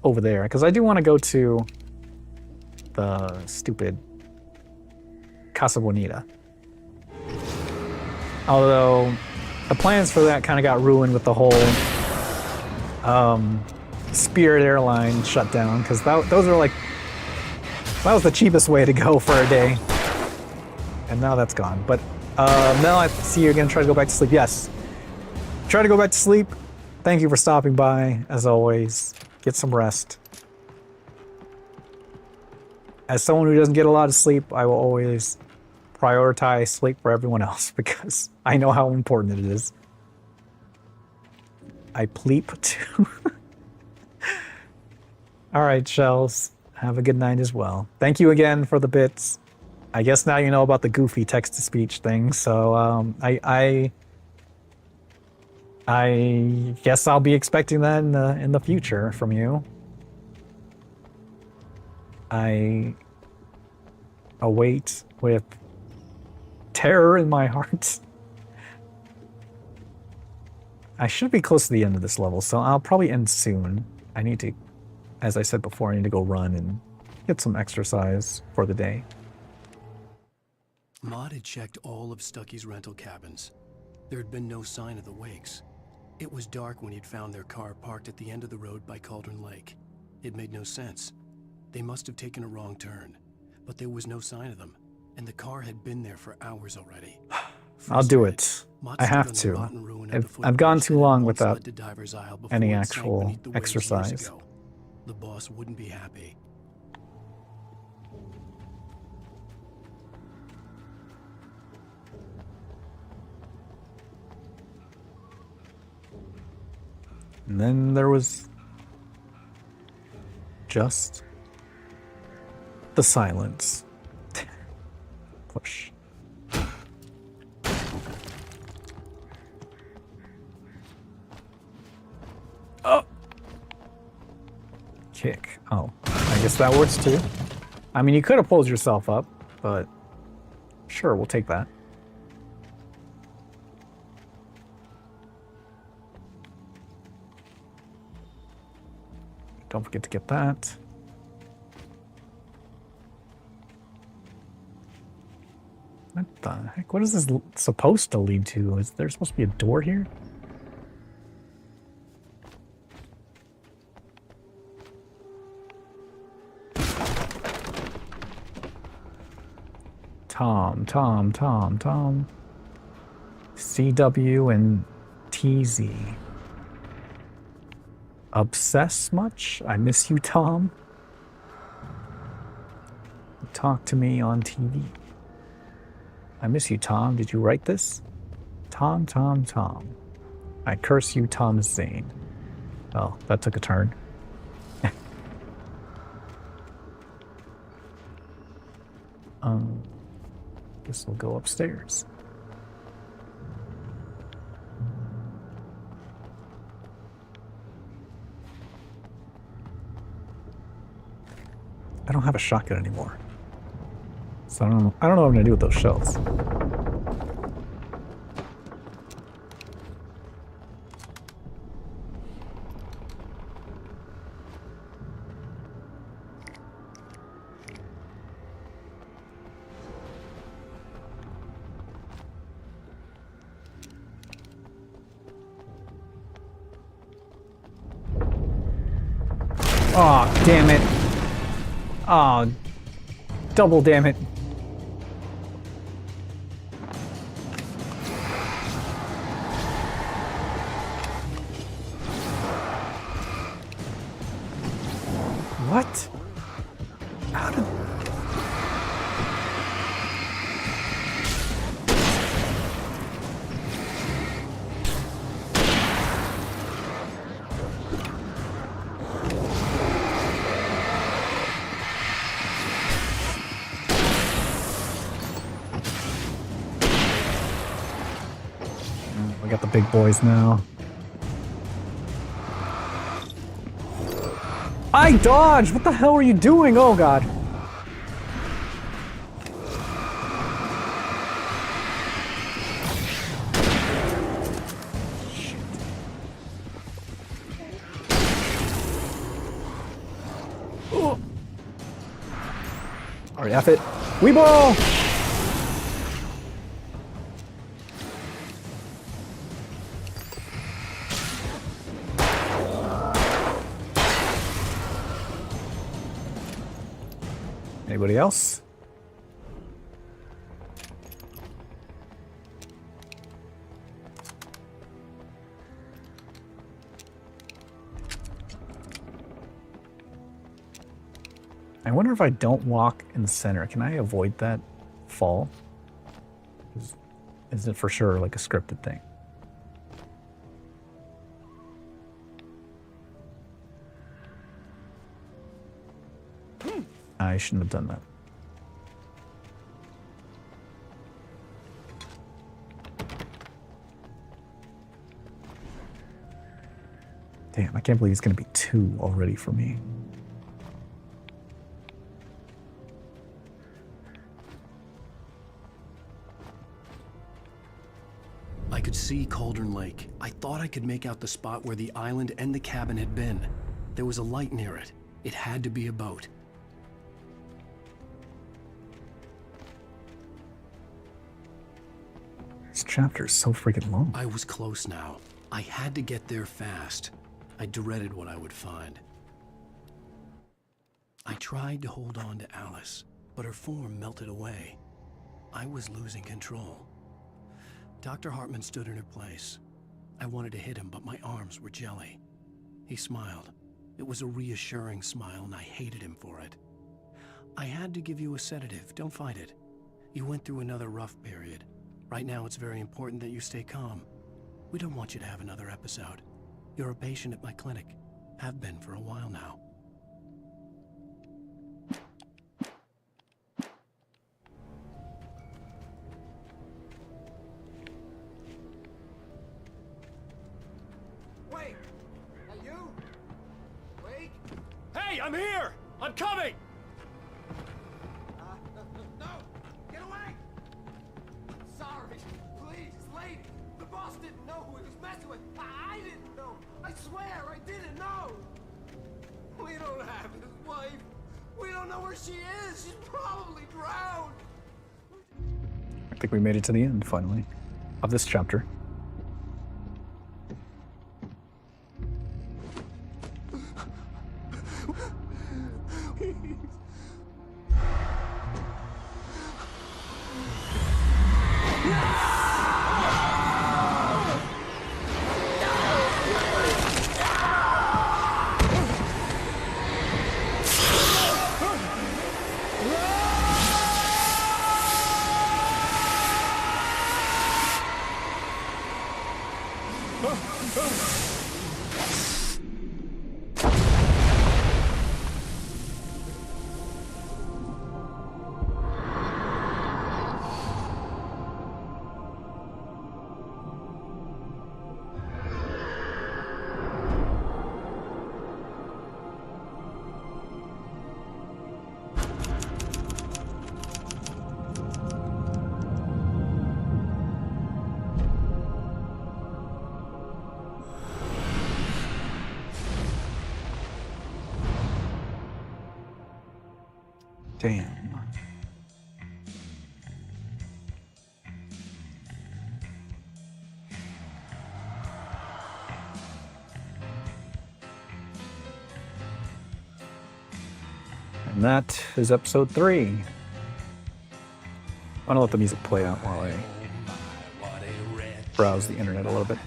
over there, because I do want to go to the stupid Casa Bonita. Although the plans for that kind of got ruined with the whole Spirit Airline shutdown, because those are like, that was the cheapest way to go for a day. And now that's gone. But Mel, I see you're gonna try to go back to sleep. Yes. Try to go back to sleep. Thank you for stopping by, as always. Get some rest. As someone who doesn't get a lot of sleep, I will always prioritize sleep for everyone else because I know how important it is. I pleep too. Alright, Shells. Have a good night as well. Thank you again for the bits. I guess now you know about the goofy text-to-speech thing, so I guess I'll be expecting that in the future from you. I await with terror in my heart. I should be close to the end of this level, so I'll probably end soon. I need to, as I said before, I need to go run and get some exercise for the day. Maud had checked all of Stucky's rental cabins. There had been no sign of the wakes. It was dark when he'd found their car parked at the end of the road by Cauldron Lake. It made no sense. They must have taken a wrong turn, but there was no sign of them, and the car had been there for hours already. I'll do it. I have to. I've gone too long without any actual exercise. The boss wouldn't be happy. And then there was just the silence. Push. Oh! Kick. Oh, I guess that works too. I mean, you could have pulled yourself up, but sure, we'll take that. Don't forget to get that. What the heck? What is this supposed to lead to? Is there supposed to be a door here? Tom. CW and TZ. Obsess much? I miss you, Tom. Talk to me on TV. I miss you, Tom. Did you write this? Tom. I curse you, Thomas Zane. Oh, that took a turn. Guess we'll go upstairs. I don't have a shotgun anymore. So I don't know what I'm gonna do with those shells. Oh, damn it. Oh, double damn it. What? How did... We got the big boys now. I dodged! What the hell are you doing? Oh god. Oh. Alright, F it. Weebo! Anybody else? I wonder if I don't walk in the center, can I avoid that fall? Is it for sure like a scripted thing? I shouldn't have done that. Damn, I can't believe it's gonna be 2 already for me. I could see Cauldron Lake. I thought I could make out the spot where the island and the cabin had been. There was a light near it. It had to be a boat. This chapter is so freaking long. I was close now. I had to get there fast. I dreaded what I would find. I tried to hold on to Alice, but her form melted away. I was losing control. Dr. Hartman stood in her place. I wanted to hit him, but my arms were jelly. He smiled. It was a reassuring smile, and I hated him for it. I had to give you a sedative. Don't fight it. You went through another rough period. Right now, it's very important that you stay calm. We don't want you to have another episode. You're a patient at my clinic. Have been for a while now. Wait! Are you? Wait! Hey, I'm here! I'm coming! No! Get away! Sorry. Please, lady. The boss didn't know who he was messing with. I didn't know. I swear I didn't know. We don't have his wife. We don't know where she is. She's probably drowned. I think we made it to the end, finally, of this chapter. Damn. And that is episode 3. I'm gonna let the music play out while I browse the internet a little bit.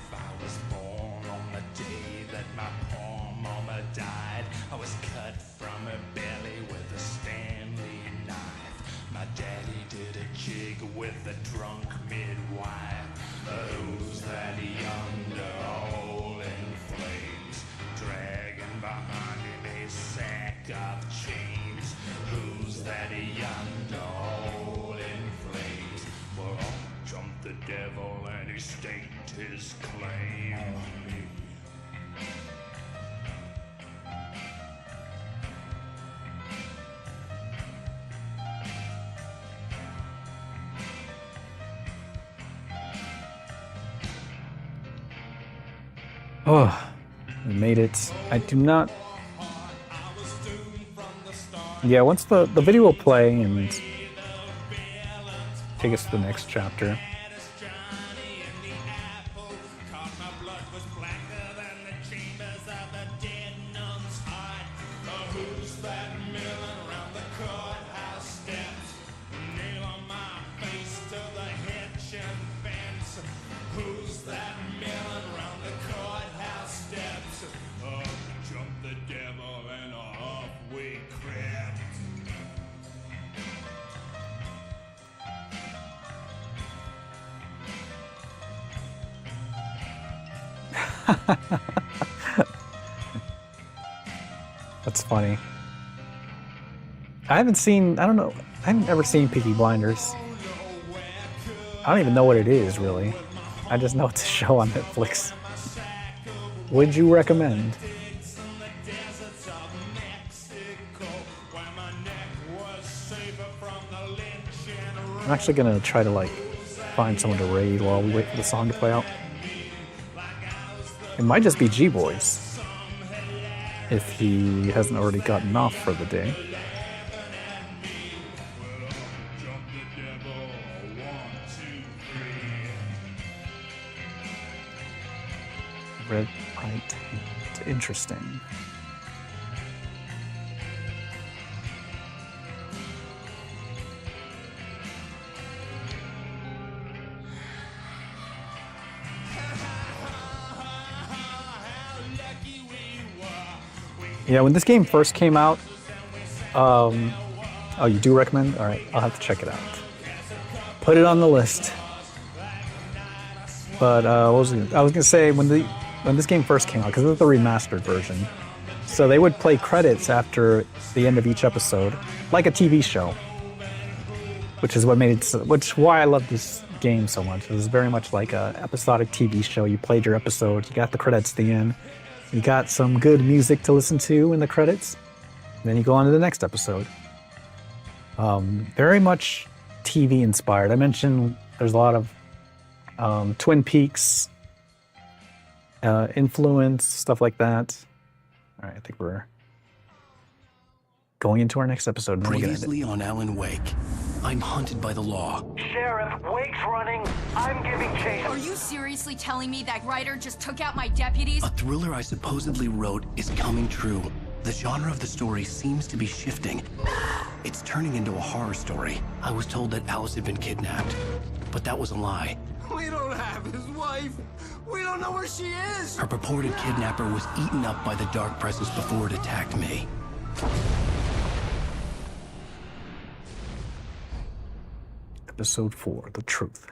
With a drunk midwife, who's that yonder all in flames, dragging behind him a sack of chains? Who's that yonder all in flames? Well, up jumped the devil and he staked his claim on me. Oh, we made it. I do not... Yeah, once the video will play and take us to the next chapter. That's funny. I haven't seen, I don't know, I haven't ever seen Peaky Blinders. I don't even know what it is, really. I just know it's a show on Netflix. Would you recommend? I'm actually gonna try to, like, find someone to raid while we wait for the song to play out. It might just be G-Boys, if he hasn't already gotten off for the day. Red, right, interesting. Yeah, when this game first came out, oh, you do recommend? All right, I'll have to check it out. Put it on the list. But I was gonna say when when this game first came out, because it was the remastered version. So they would play credits after the end of each episode, like a TV show. Which is what made it, why I love this game so much. It was very much like a episodic TV show. You played your episode, you got the credits at the end, you got some good music to listen to in the credits, and then you go on to the next episode. Very much TV inspired. I mentioned there's a lot of Twin Peaks influence, stuff like that. All right, I think we're going into our next episode. Previously on Alan Wake, I'm hunted by the law. Sheriff, Wake's running. I'm giving chase. Are you seriously telling me that writer just took out my deputies? A thriller I supposedly wrote is coming true. The genre of the story seems to be shifting. It's turning into a horror story. I was told that Alice had been kidnapped, but that was a lie. We don't have his wife. We don't know where she is. Her purported kidnapper was eaten up by the dark presence before it attacked me. Episode 4, The Truth.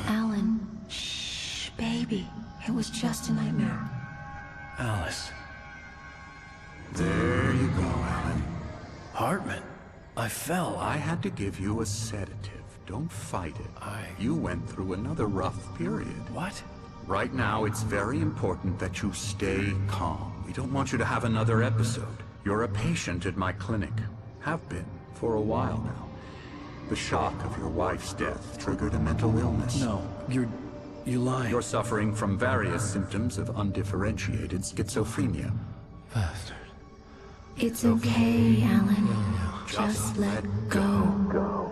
Alan, shh, baby. It was just a nightmare. Alice. There you go, Alan. Hartman, I fell. I had to give you a sedative. Don't fight it. You went through another rough period. What? Right now, it's very important that you stay calm. We don't want you to have another episode. You're a patient at my clinic. Have been for a while now. The shock of your wife's death triggered a mental illness. No, you're lying. You're suffering from various symptoms of undifferentiated schizophrenia. Bastard. It's okay, Alan. Just let go.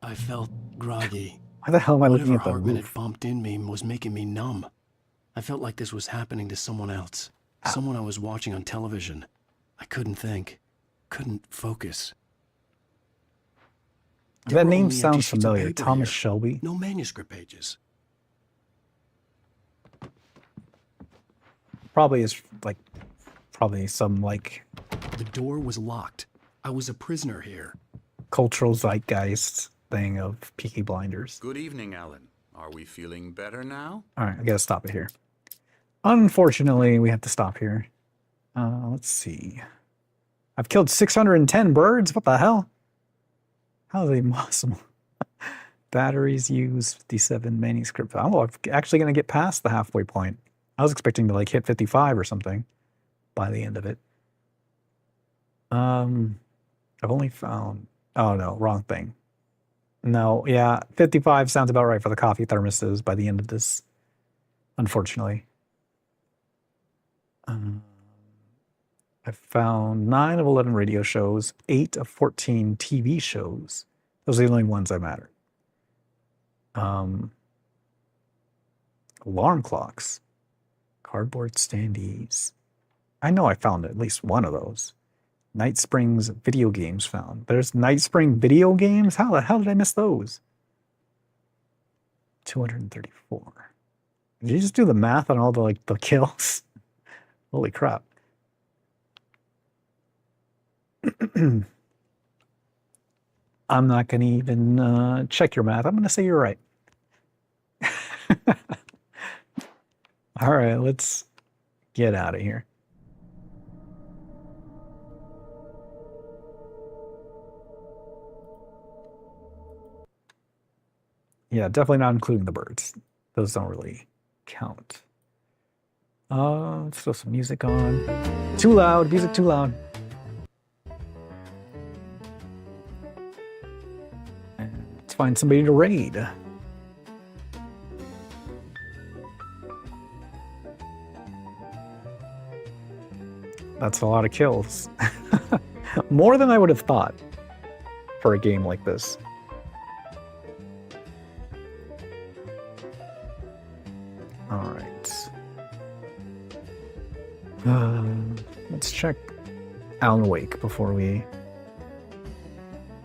I felt groggy. Why the hell am I looking Whatever at the Hartman roof? had bumped in me was making me numb. I felt like this was happening to someone else. Someone I was watching on television. I couldn't think. Couldn't focus. That name sounds familiar. Thomas Shelby. No manuscript pages. Probably is like, some like The door was locked. I was a prisoner here. cultural zeitgeist thing of Peaky Blinders. Good evening, Alan. Are we feeling better now? All right, I gotta stop it here. Unfortunately, we have to stop here. Let's see. I've killed 610 birds. What the hell? How is it possible? Batteries used, 57 manuscript. I'm actually going to get past the halfway point. I was expecting to like hit 55 or something by the end of it. I've only found... Oh no, wrong thing. No, yeah, 55 sounds about right for the coffee thermoses by the end of this, unfortunately. I found 9 of 11 radio shows, 8 of 14 TV shows. Those are the only ones that matter. Alarm clocks, cardboard standees. I know I found at least one of those. Night Springs video games found. There's Night Spring video games? How the hell did I miss those? 234. Did you just do the math on all the the kills? Holy crap. I'm not going to even check your math. I'm going to say you're right. All right, let's get out of here. Yeah, definitely not including the birds. Those don't really count. Let's throw some music on. Too loud, music too loud. And let's find somebody to raid. That's a lot of kills. More than I would have thought for a game like this. All right. Let's check Alan Wake before we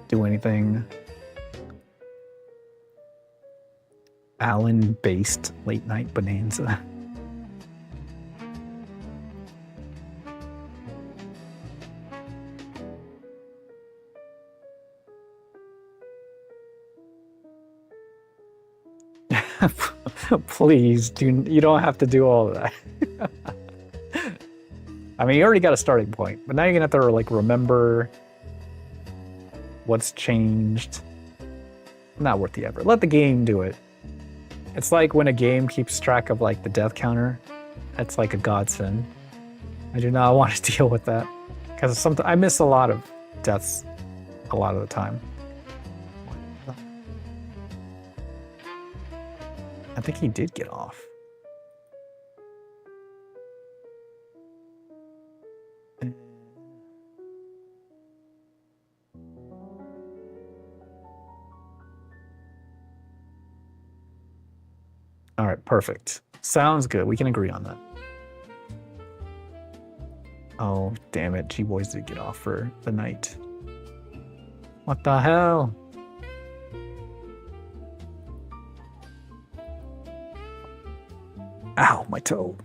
do anything Alan-based late night bonanza. Please, you don't have to do all of that. I mean, you already got a starting point, but now you're gonna have to like remember what's changed. Not worth the effort. Let the game do it. It's like when a game keeps track of like the death counter. That's like a godsend. I do not want to deal with that because sometimes I miss a lot of deaths a lot of the time. I think he did get off. All right, perfect. Sounds good. We can agree on that. Oh, damn it. G-Boys did get off for the night. What the hell? Ow, my toe.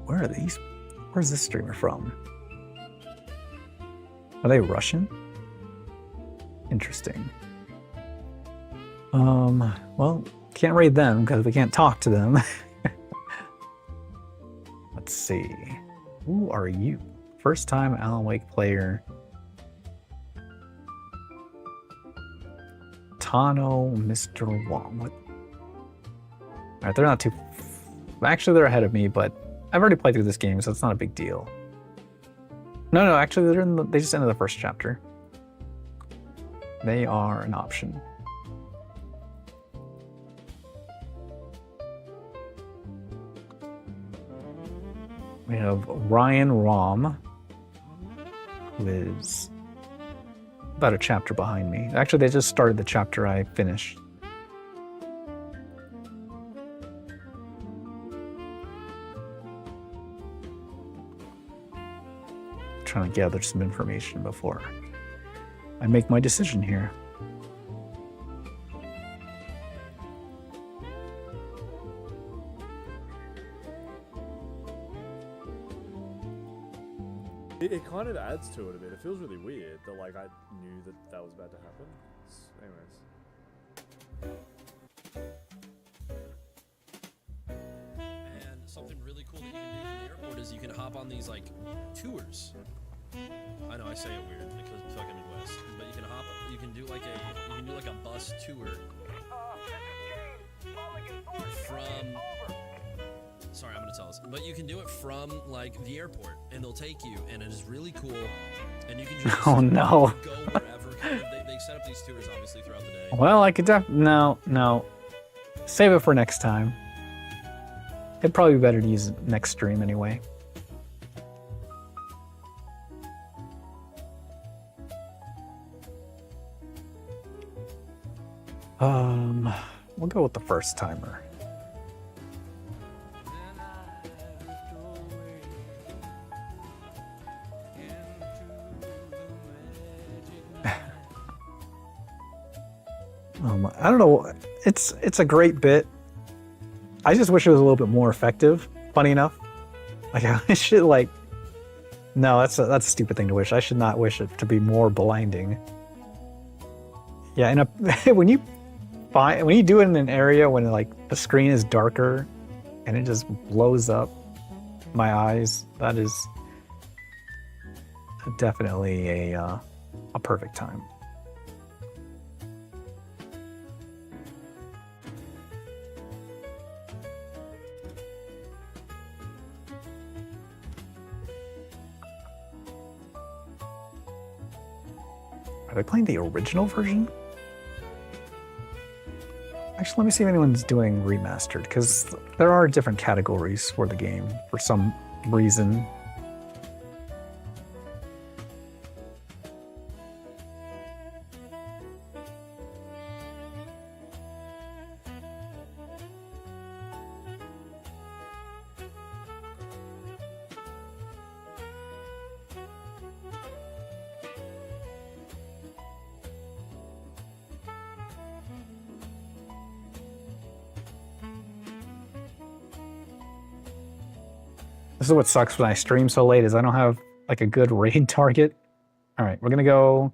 Where are these? Where's this streamer from? Are they Russian? Interesting. Well, can't raid them because we can't talk to them. Let's see. Who are you? First time Alan Wake player. Tano, Mr. Wong. What? Alright, they're not too... Actually, they're ahead of me, but I've already played through this game, so it's not a big deal. No, actually, they just ended the first chapter. They are an option. We have Ryan Rom, who is about a chapter behind me. Actually, they just started the chapter I finished. Trying to gather some information before I make my decision here. It kind of adds to it a bit. It feels really weird that like I knew that was about to happen. Anyways. And something really cool that you can do from the airport is you can hop on these like tours. I know I say it weird because it's fucking Midwest, but you can do like a bus tour from. Sorry, I'm gonna tell us, but you can do it from like the airport, and they'll take you, and it is really cool, and you can just Oh no. go wherever. They set up these tours obviously throughout the day. Well, I could no. Save it for next time. It'd probably be better to use it next stream anyway. We'll go with the first timer. I don't know. It's a great bit. I just wish it was a little bit more effective. Funny enough, like I should like. No, that's a stupid thing to wish. I should not wish it to be more blinding. Yeah, and when you do it in an area when like the screen is darker, and it just blows up my eyes, that is definitely a perfect time. Are they playing the original version? Actually, let me see if anyone's doing remastered, because there are different categories for the game for some reason. This is what sucks when I stream so late, is I don't have like a good raid target. All right, we're gonna go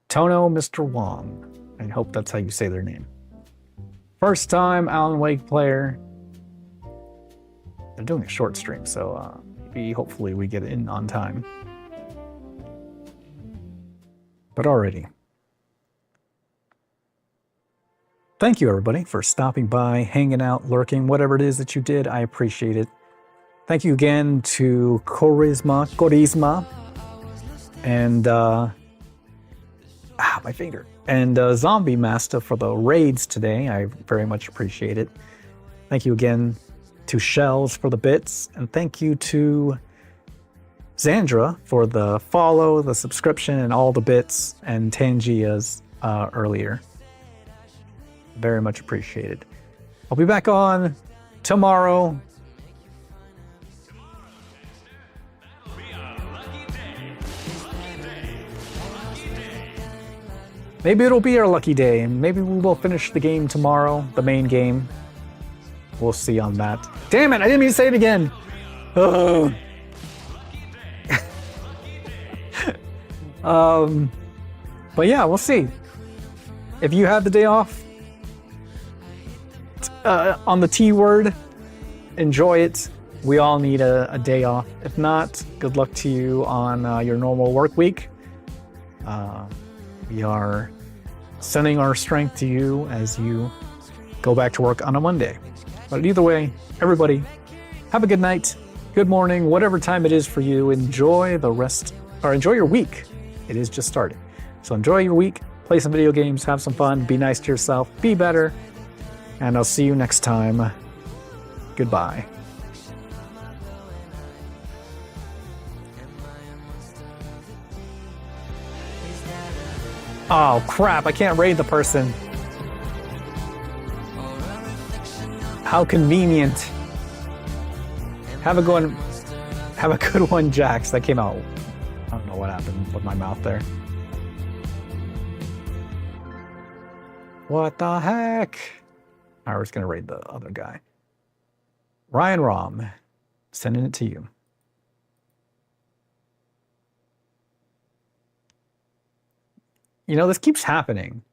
Tono Mr. Wong. I hope that's how you say their name. First time Alan Wake player. They're doing a short stream, so maybe hopefully we get in on time. But already. Thank you, everybody, for stopping by, hanging out, lurking, whatever it is that you did. I appreciate it. Thank you again to Chorisma, and my finger, and Zombie Master for the raids today. I very much appreciate it. Thank you again to Shells for the bits, and thank you to Xandra for the follow, the subscription, and all the bits, and Tangia's earlier. Very much appreciated. I'll be back on tomorrow. Maybe it'll be our lucky day, and maybe we will finish the game tomorrow, the main game. We'll see on that. Damn it, I didn't mean to say it again. But yeah, we'll see. If you have the day off on the T word, enjoy it. We all need a day off. If not, good luck to you on your normal work week. We are sending our strength to you as you go back to work on a Monday. But either way, everybody, have a good night, good morning, whatever time it is for you. Enjoy the rest, or enjoy your week. It is just starting. So enjoy your week, play some video games, have some fun, be nice to yourself, be better, and I'll see you next time. Goodbye. Oh crap, I can't raid the person. How convenient. Have a good one, Jax. That came out. I don't know what happened with my mouth there. What the heck? All right, we're just gonna raid the other guy. Ryan Rom, sending it to you. You know, this keeps happening.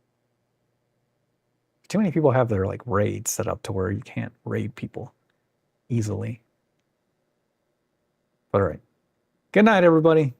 Too many people have their like raids set up to where you can't raid people easily. But all right. Good night, everybody.